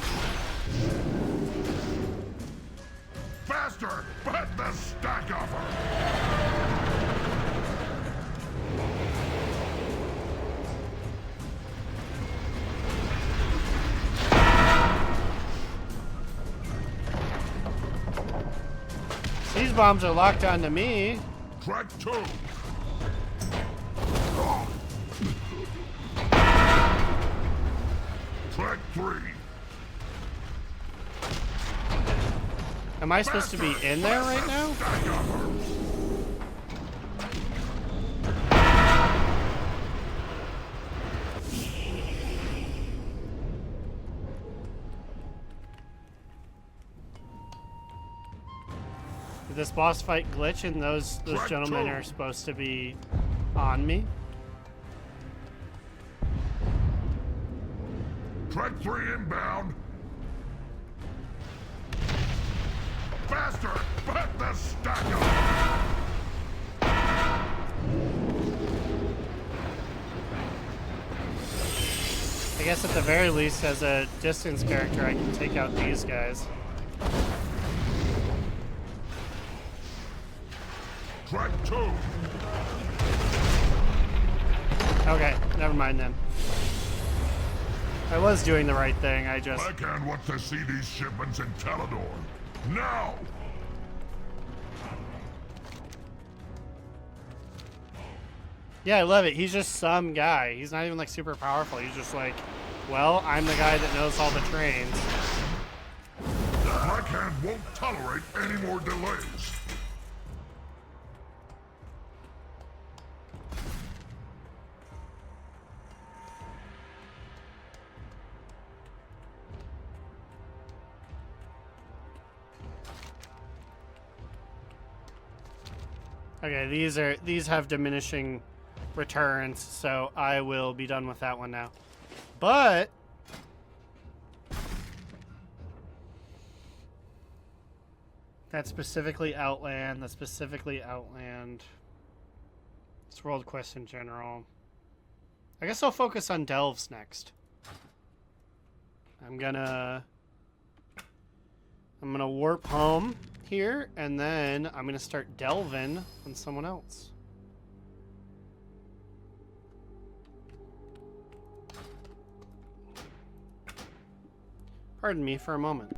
Faster! Put the stack of her! These bombs are locked onto me. Track 2! Track 3! Am I supposed to be in there right now? Did this boss fight glitch and those gentlemen are supposed to be on me? Track 3 inbound! Faster! Put the stack up! I guess at the very least, as a distance character, I can take out these guys. Track 2! Okay, never mind then. I was doing the right thing, I just... Backhand wants to see these shipments in Talador. Now! Yeah, I love it. He's just some guy. He's not even like super powerful. He's just like, well, I'm the guy that knows all the trains. Black Hand won't tolerate any more delays. Okay, these have diminishing returns, so I will be done with that one now. But that's specifically Outland. That's specifically Outland. It's World Quest in general. I guess I'll focus on Delves next. I'm gonna warp home here, and then I'm gonna start delving on someone else. Pardon me for a moment.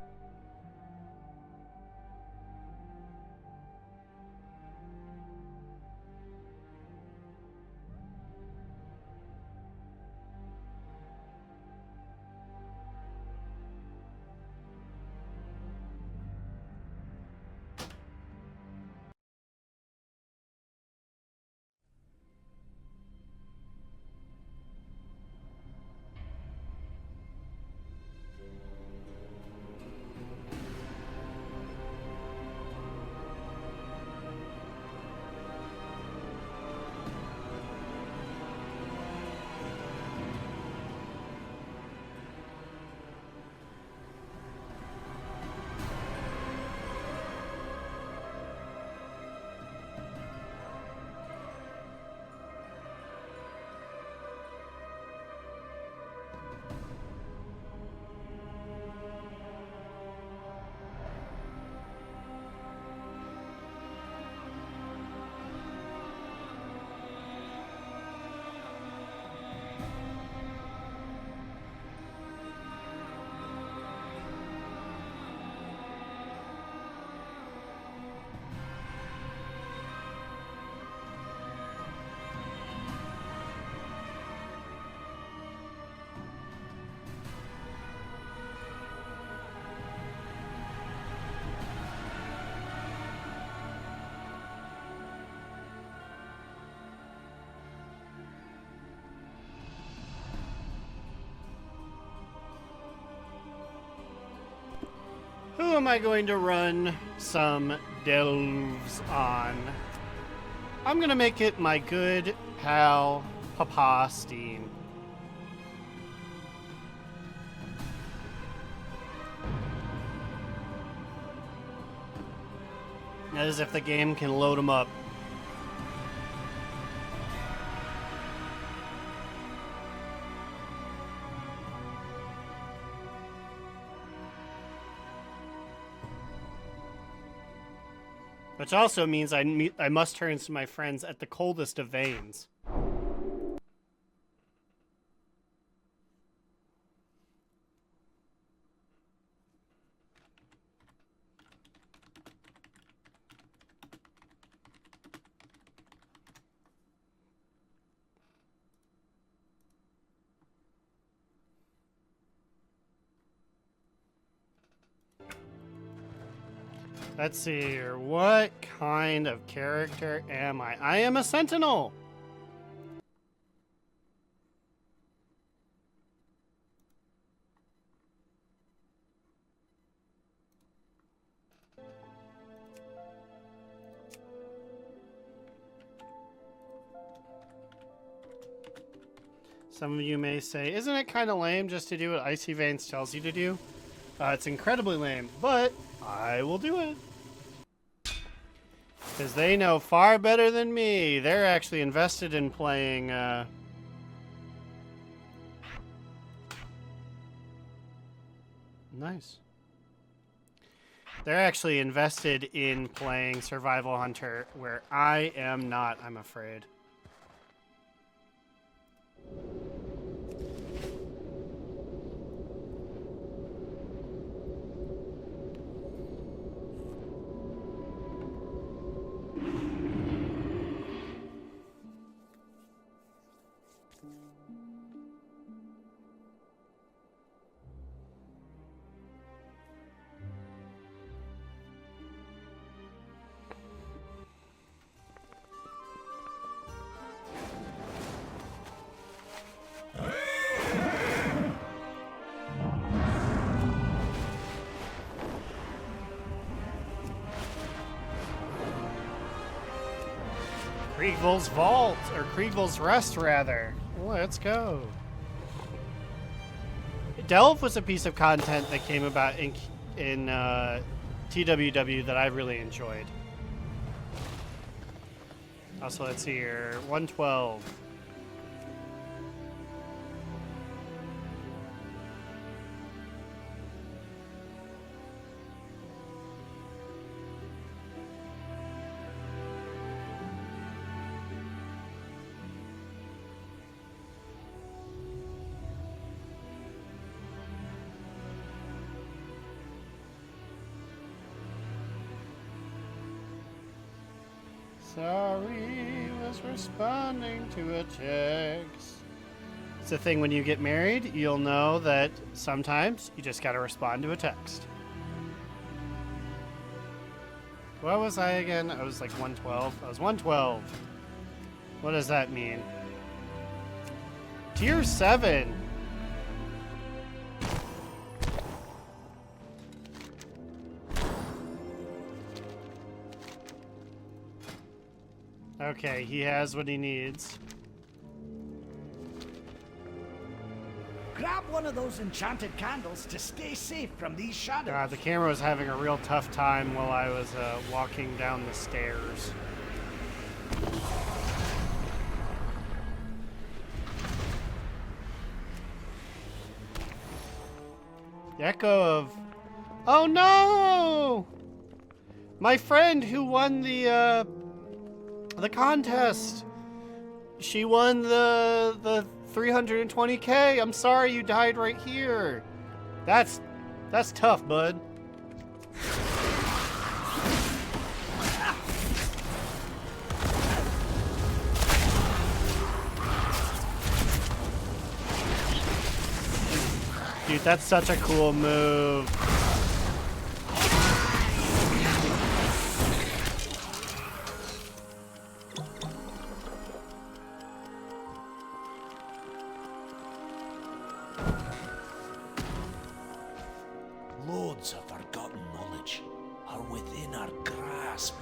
Who am I going to run some delves on? I'm gonna make it my good pal, Papa Steen. That is if the game can load him up. Which also means I must turn to my friends at the coldest of veins. Let's see here. What kind of character am I? I am a sentinel! Some of you may say, isn't it kind of lame just to do what Icy Veins tells you to do? It's incredibly lame, but I will do it. Because they know far better than me. They're actually invested in playing, Nice. They're actually invested in playing Survival Hunter, where I am not, I'm afraid. Kriegville's Vault, or Kriegville's Rest, rather. Let's go. Delve was a piece of content that came about in TWW that I really enjoyed. Also, let's see here. 112. Sorry, was responding to a text. It's the thing when you get married, you'll know that sometimes you just gotta respond to a text. What was I again? I was like 112. I was 112. What does that mean? Tier 7. Okay, he has what he needs. Grab one of those enchanted candles to stay safe from these shadows. God, the camera was having a real tough time while I was walking down the stairs. The echo of... Oh no! My friend who won the contest. She won the 320K. I'm sorry you died right here. That's tough, bud. Dude, that's such a cool move. Loads of forgotten knowledge are within our grasp.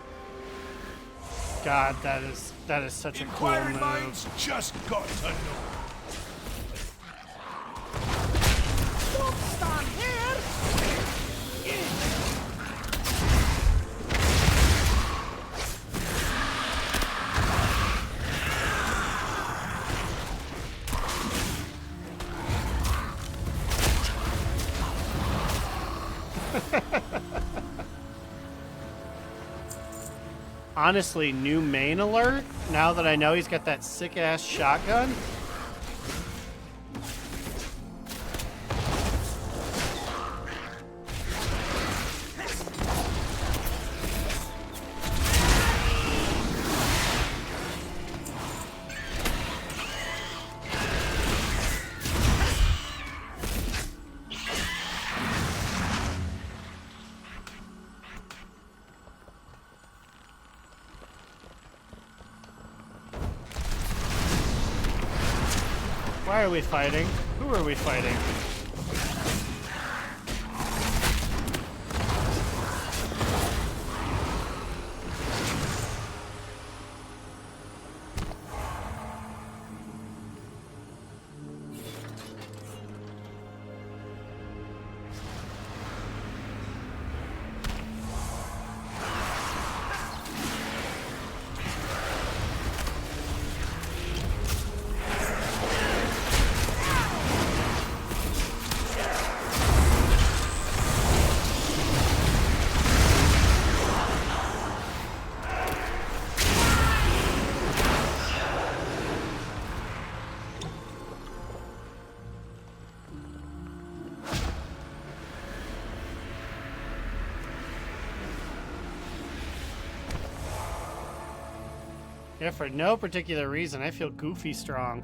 God, that is such a cool Inquiring move. minds just got to know. Don't stand here! Honestly, new main alert, now that I know he's got that sick-ass shotgun. Why are we fighting? Who are we fighting? Yeah, for no particular reason, I feel goofy strong.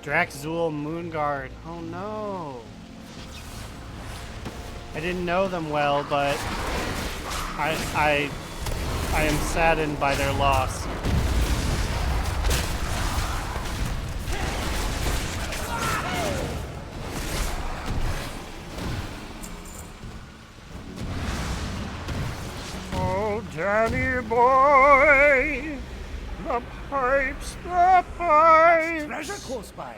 Draxzul Moonguard. Oh no. I didn't know them well, but I am saddened by their loss. Oh, Danny boy, The pipes, the pipes! Treasure close by.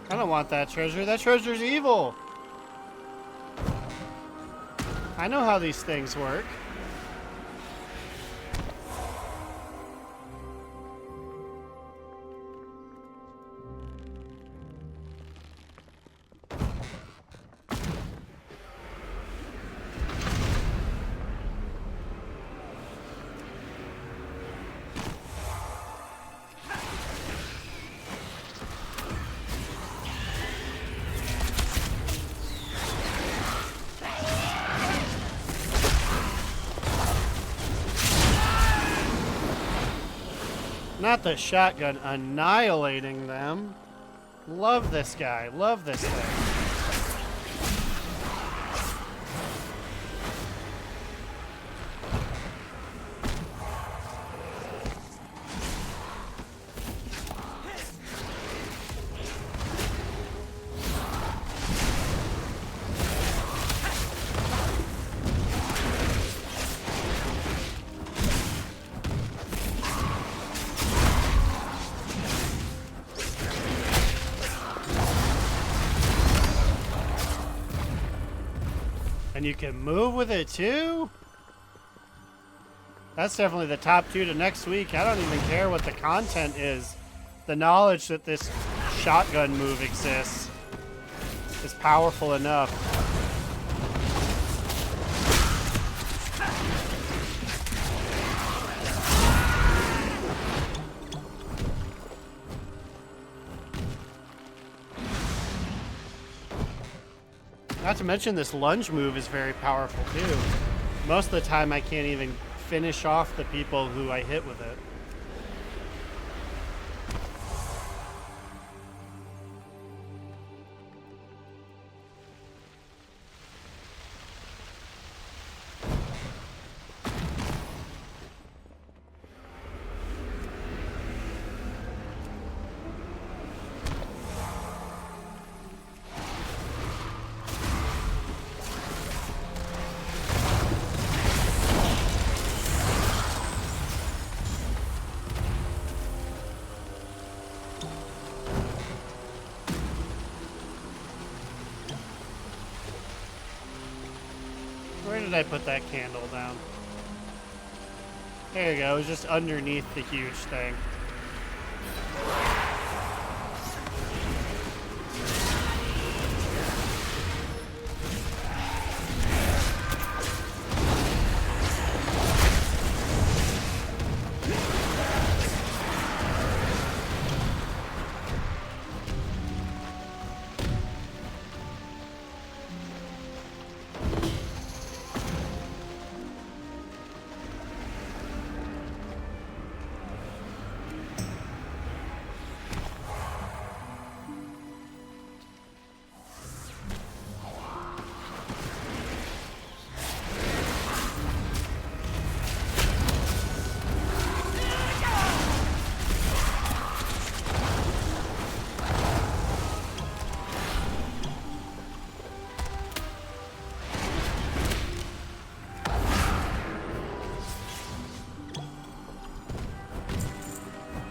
I don't want that treasure. That treasure's evil. I know how these things work. Not the shotgun annihilating them. Love this guy. Love this thing. And you can move with it too? That's definitely the top 2 to next week. I don't even care what the content is. The knowledge that this shotgun move exists is powerful enough. Not to mention this lunge move is very powerful too. Most of the time I can't even finish off the people who I hit with it. Where did I put that candle down? There you go, it was just underneath the huge thing.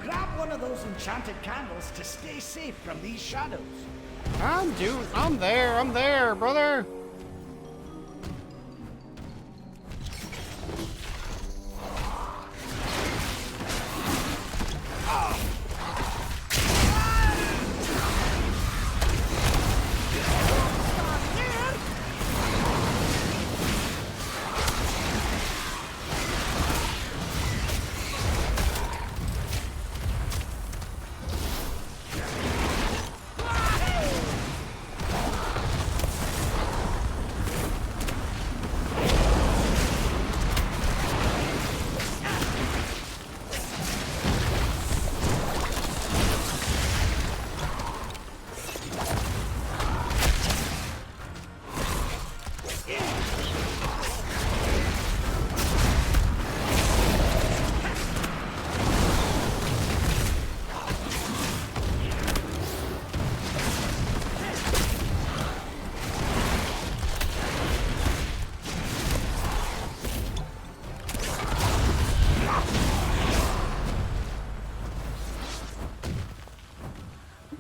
Grab one of those enchanted candles to stay safe from these shadows. I'm there, brother.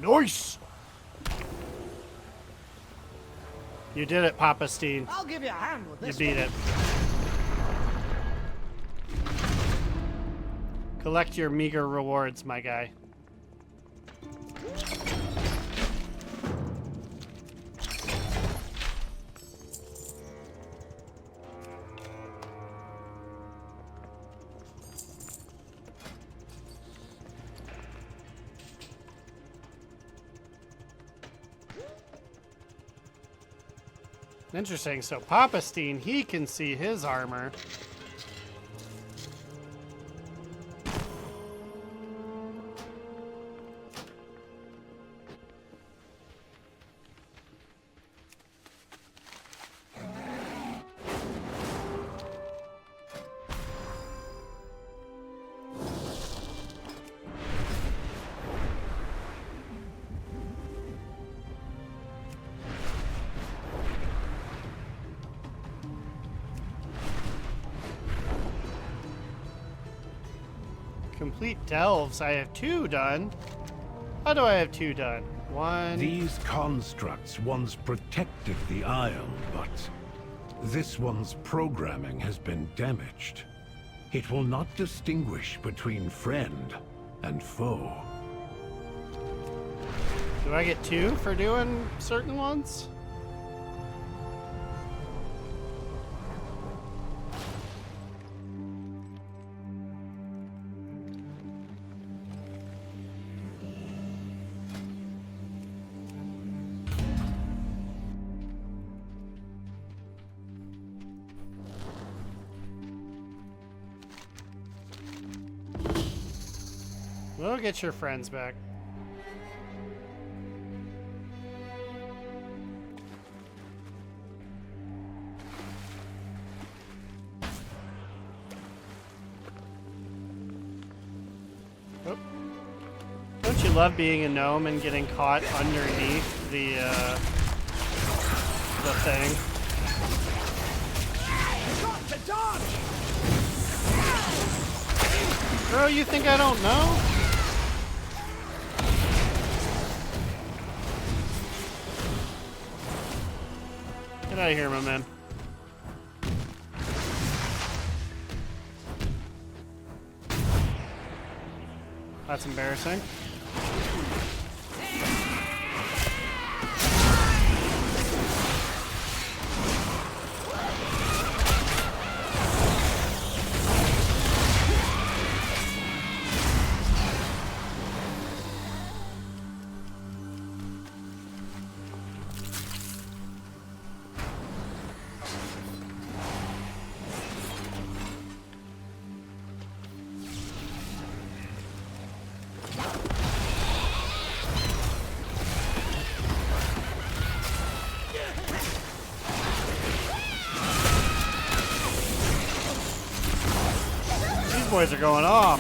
Nice! You did it, Papa Steen. I'll give you a hand with this. You beat it. Collect your meager rewards, my guy. Interesting. So Papa Steen, he can see his armor. Complete delves. I have 2 done. How do I have 2 done? 1. These constructs once protected the Isle, but this one's programming has been damaged. It will not distinguish between friend and foe. Do I get 2 for doing certain ones? We'll get your friends back. Oh. Don't you love being a gnome and getting caught underneath the thing? Got to dodge! Bro, you think I don't know? Get out of here, my man. That's embarrassing. Boys are going off.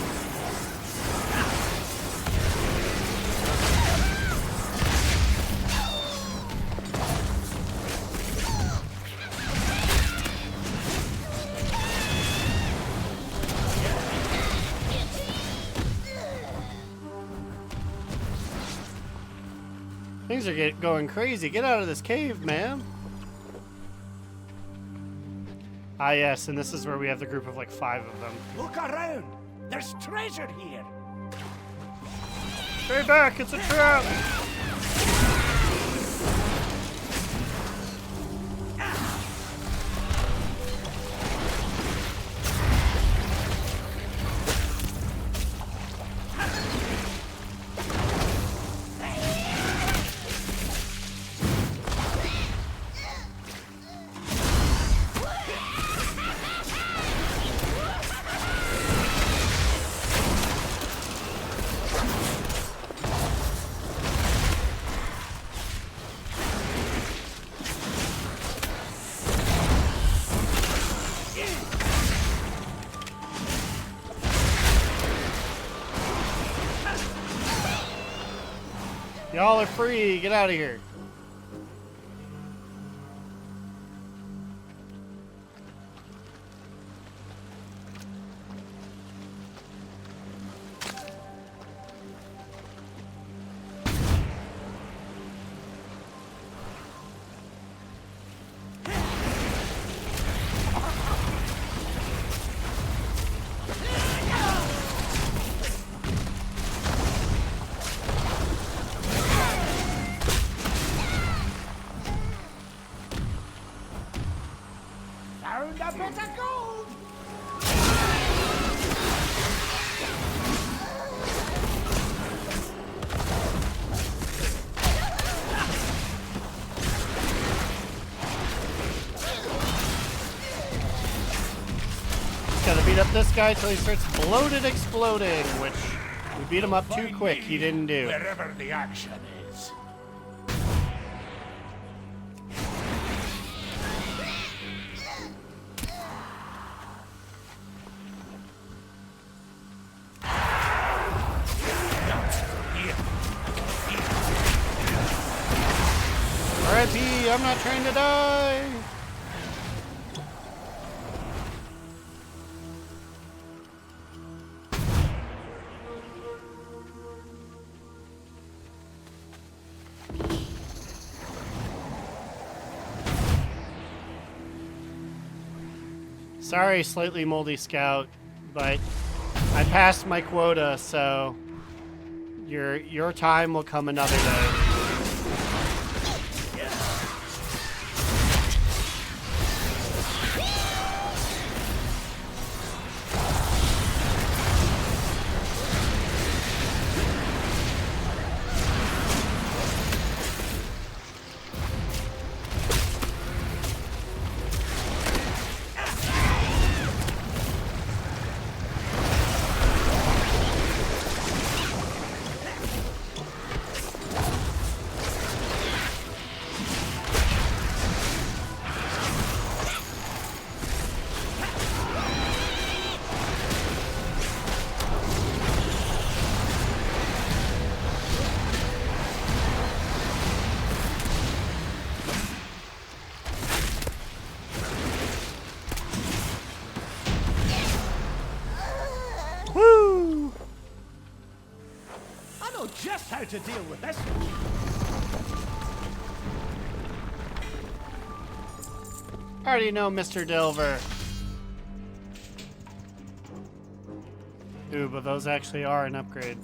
things are going crazy. Get out of this cave, man. Ah, yes, and this is where we have the group of like 5 of them. Look around! There's treasure here! Stay back, it's a trap! Y'all are free. Get out of here. Found a bit of gold! Gotta beat up this guy till he starts bloated exploding, which we beat him up too quick. He didn't do. Wherever the action is. R.I.P. I'm not trying to die. Sorry, slightly moldy scout, but I passed my quota, so your time will come another day. Woo! I know just how to deal with this. Already know Mr. Delver. Ooh, but those actually are an upgrade.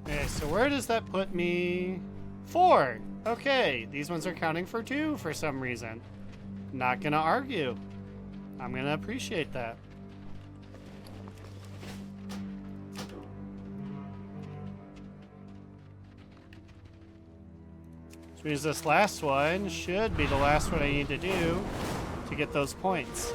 Okay, so where does that put me? 4. Okay, these ones are counting for 2 for some reason. Not gonna argue. I'm gonna appreciate that. Which means this last one should be the last one I need to do to get those points.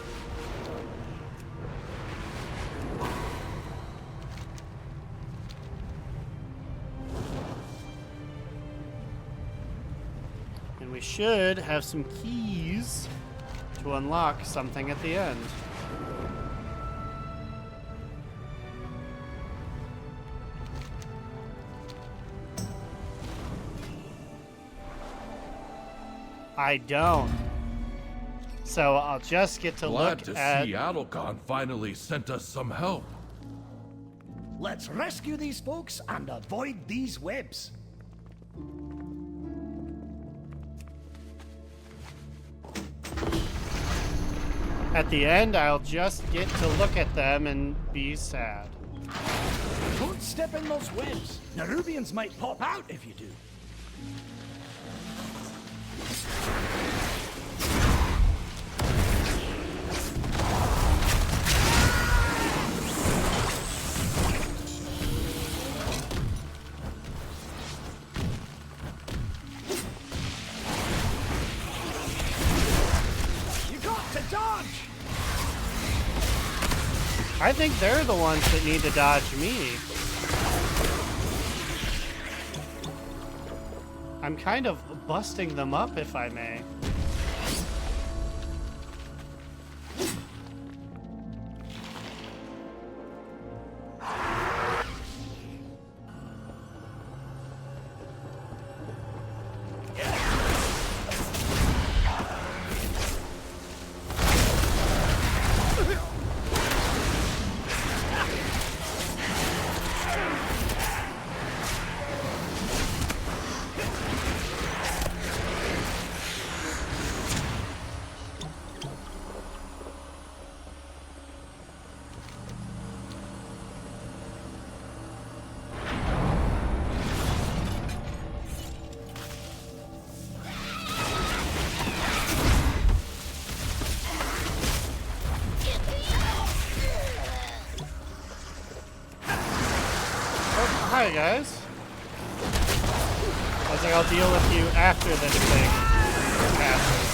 And we should have some keys to unlock something at the end. I don't. So I'll just get to Glad look to at... see Adalcon finally sent us some help. Let's rescue these folks and avoid these webs. At the end, I'll just get to look at them and be sad. Don't step in those webs. Nerubians might pop out if you do. I think they're the ones that need to dodge me. I'm kind of busting them up, if I may. Hi guys. I was like, I'll deal with you after this thing passes.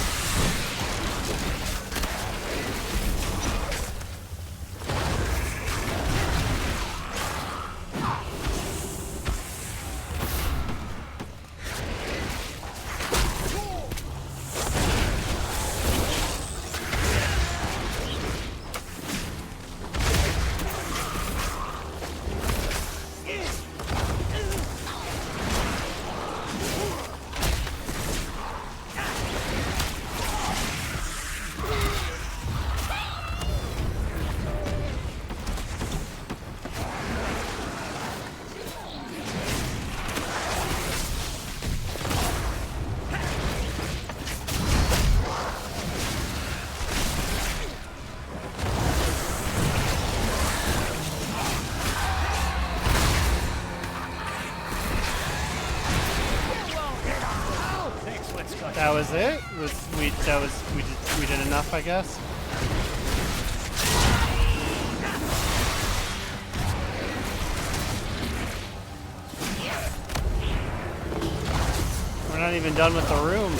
That was it? We did enough, I guess. We're not even done with the room.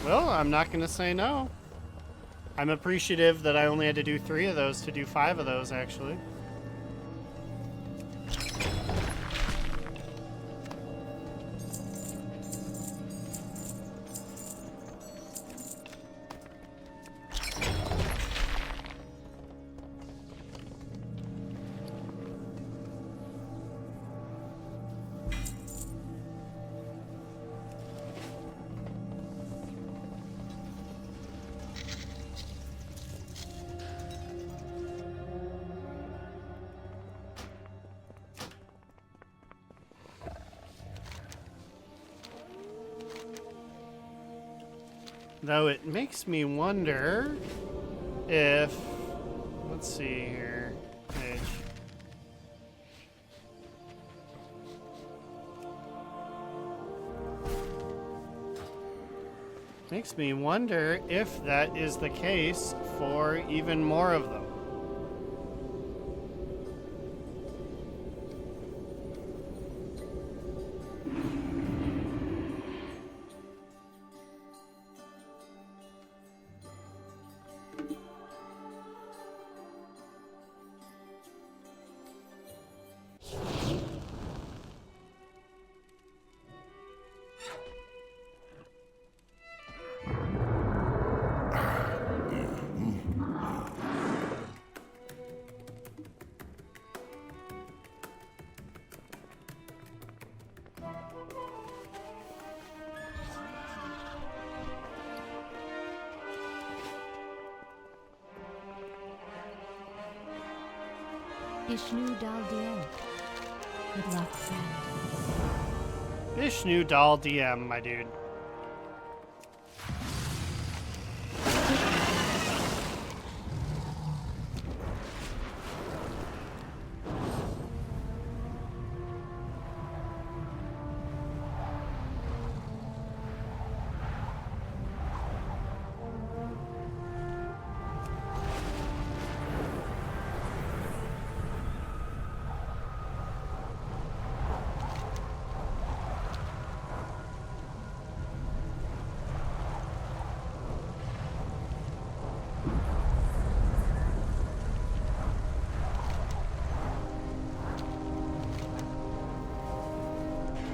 Well, I'm not going to say no. I'm appreciative that I only had to do 3 of those to do 5 of those, actually. Though it makes me wonder if, let's see here, page. Makes me wonder if that is the case for even more of them. Ishnu Dal Dien. Good luck, friend. Vishnu Dal DM, my dude.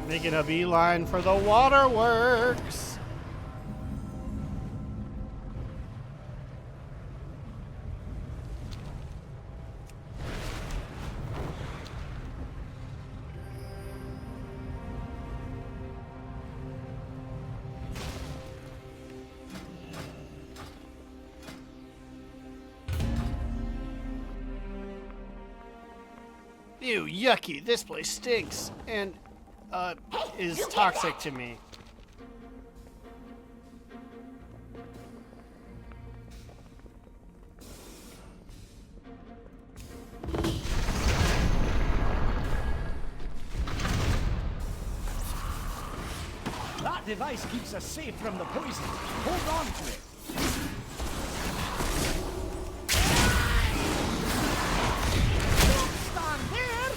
Making a beeline for the waterworks. Ew, yucky, this place stinks, and is toxic to me. That device keeps us safe from the poison. Hold on to it. Don't stand there!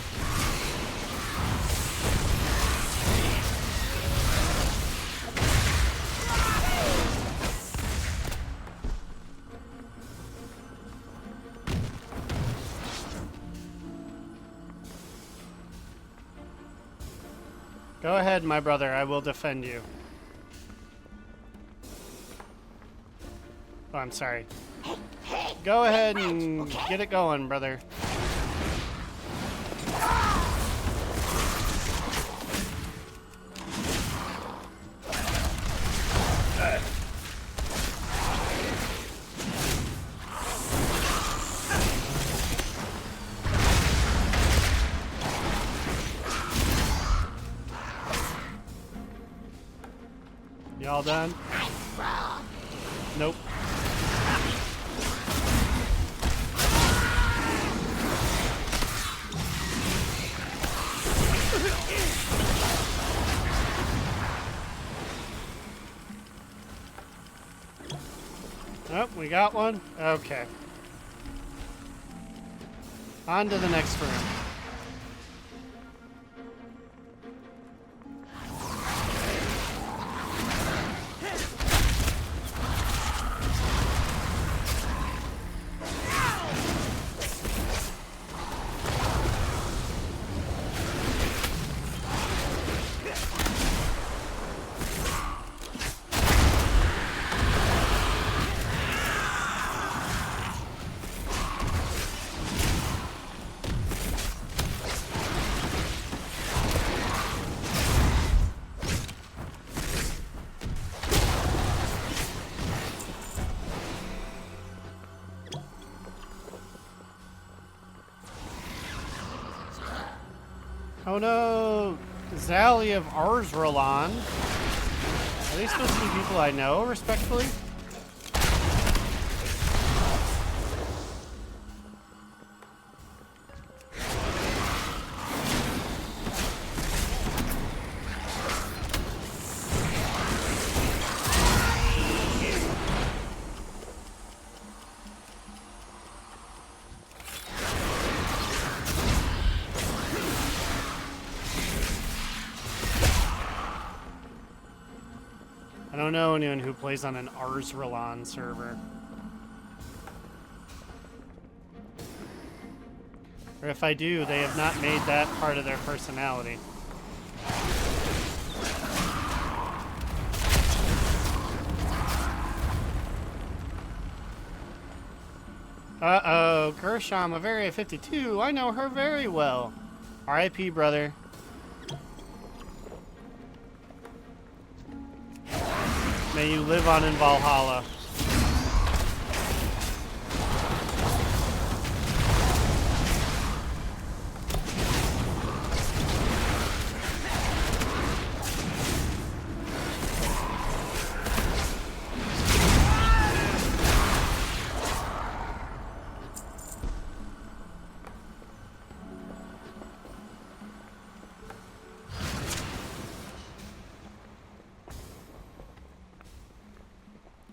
Go ahead, my brother. I will defend you. Oh, I'm sorry. Go ahead and get it going, brother. Y'all done? Nope. Oh, we got one? Okay. On to the next room. Oh no! Zally of Arzralon. Are they supposed to be people I know, respectfully? I don't know anyone who plays on an Arzralon server. Or if I do, they have not made that part of their personality. Uh-oh, Gershom of Area 52. I know her very well. R.I.P., brother. May you live on in Valhalla.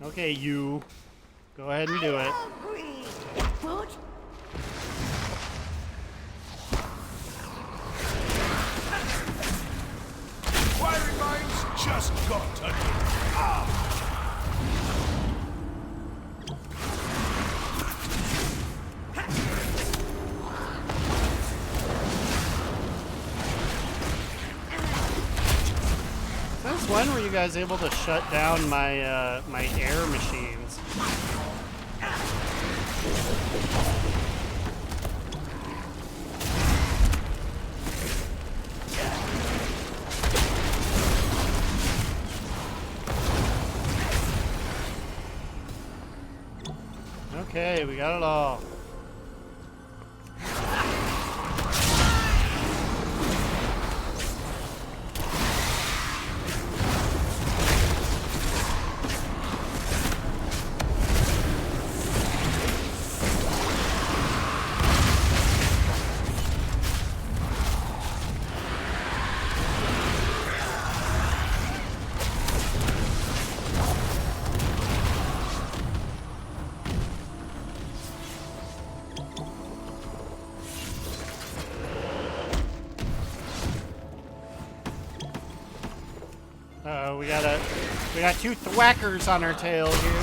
Okay, you. Go ahead and do it. Food? Inquiring minds just got to Since when were you guys able to shut down my my air machines? Okay, we got it all. Uh-oh, we got two thwackers on our tail here.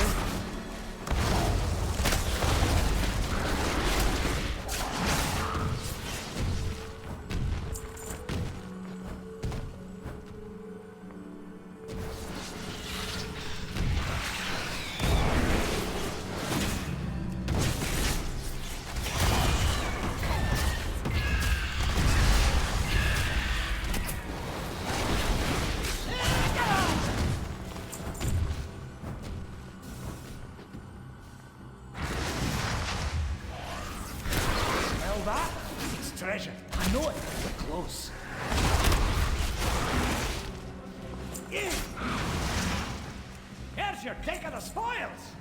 Treasure. I know it. We're close. Here's your take of the spoils.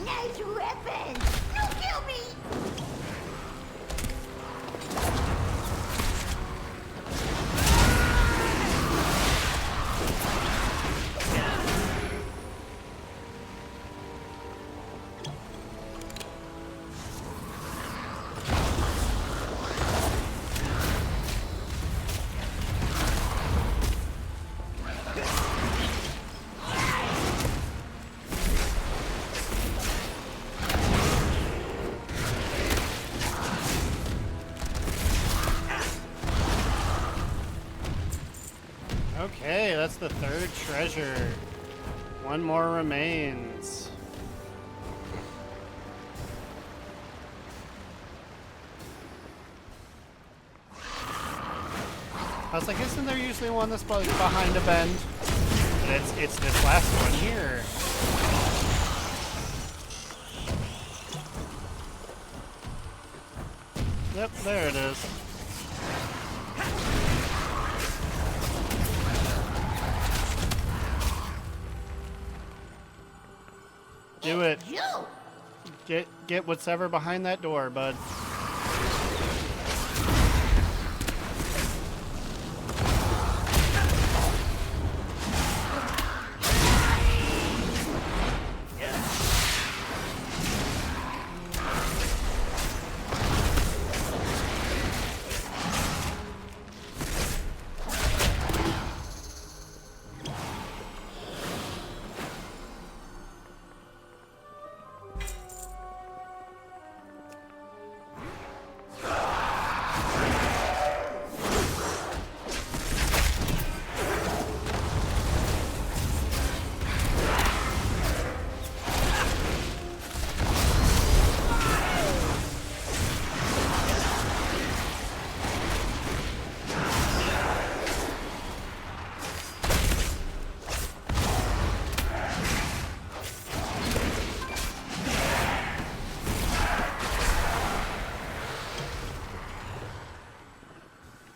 Nice weapon! No, kill me! Okay, that's the third treasure. One more remains. I was like, isn't there usually one that's like behind a bend? But it's this last one here. Yep, there it is. Do it. Get what's ever behind that door, bud.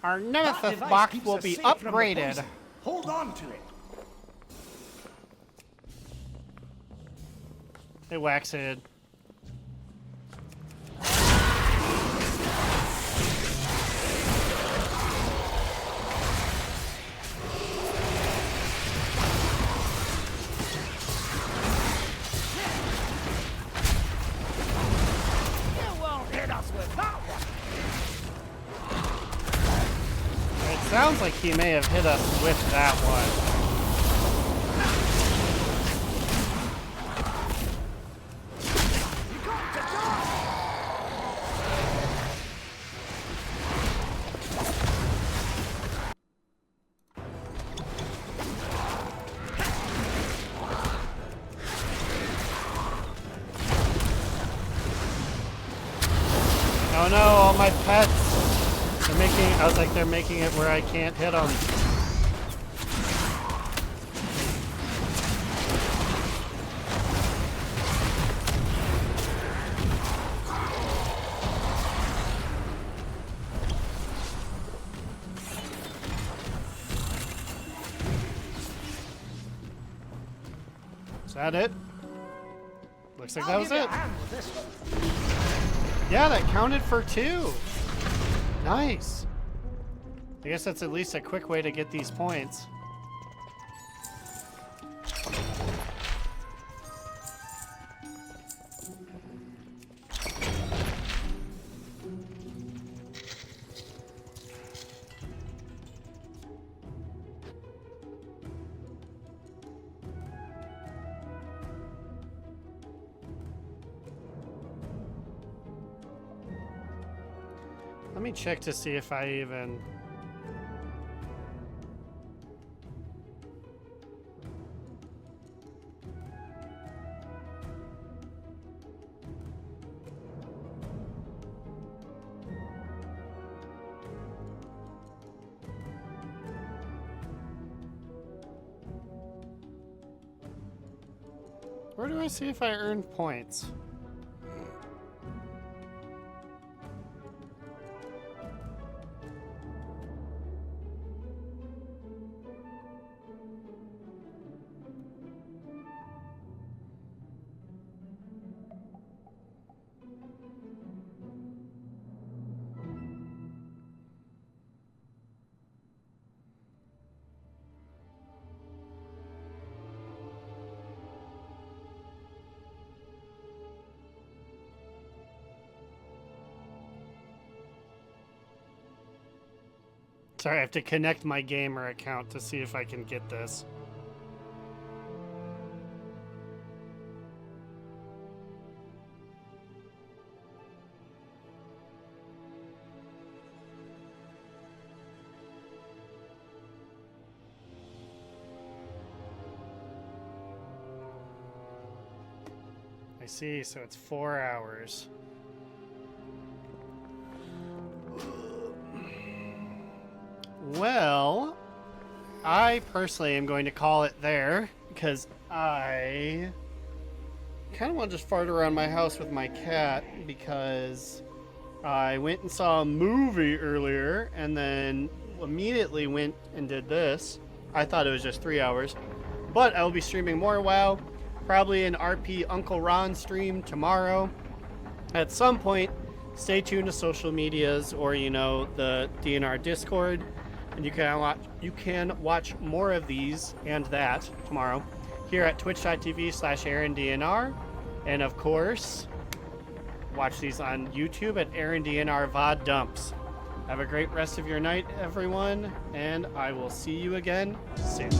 Our Nemesis box will be upgraded. Hold on to it. Hey, Waxhead. sounds like he may have hit us with that one. Oh no, all my pets! They're making, I was like, they're making it where I can't hit them. Is that it? Looks like that was it. Yeah, that counted for 2. Nice. I guess that's at least a quick way to get these points. Let me check to see if I even... Where do I see if I earned points? Sorry, I have to connect my gamer account to see if I can get this. I see, so it's 4 hours. Well, I personally am going to call it there because I kind of want to just fart around my house with my cat because I went and saw a movie earlier and then immediately went and did this. I thought it was just 3 hours, but I will be streaming more WoW, probably an RP Uncle Ron stream tomorrow. At some point, stay tuned to social medias or, you know, the DNR Discord. And you can watch more of these and that tomorrow here at twitch.tv/AaronDNR. And of course, watch these on YouTube at AaronDNR VOD Dumps. Have a great rest of your night, everyone, and I will see you again soon.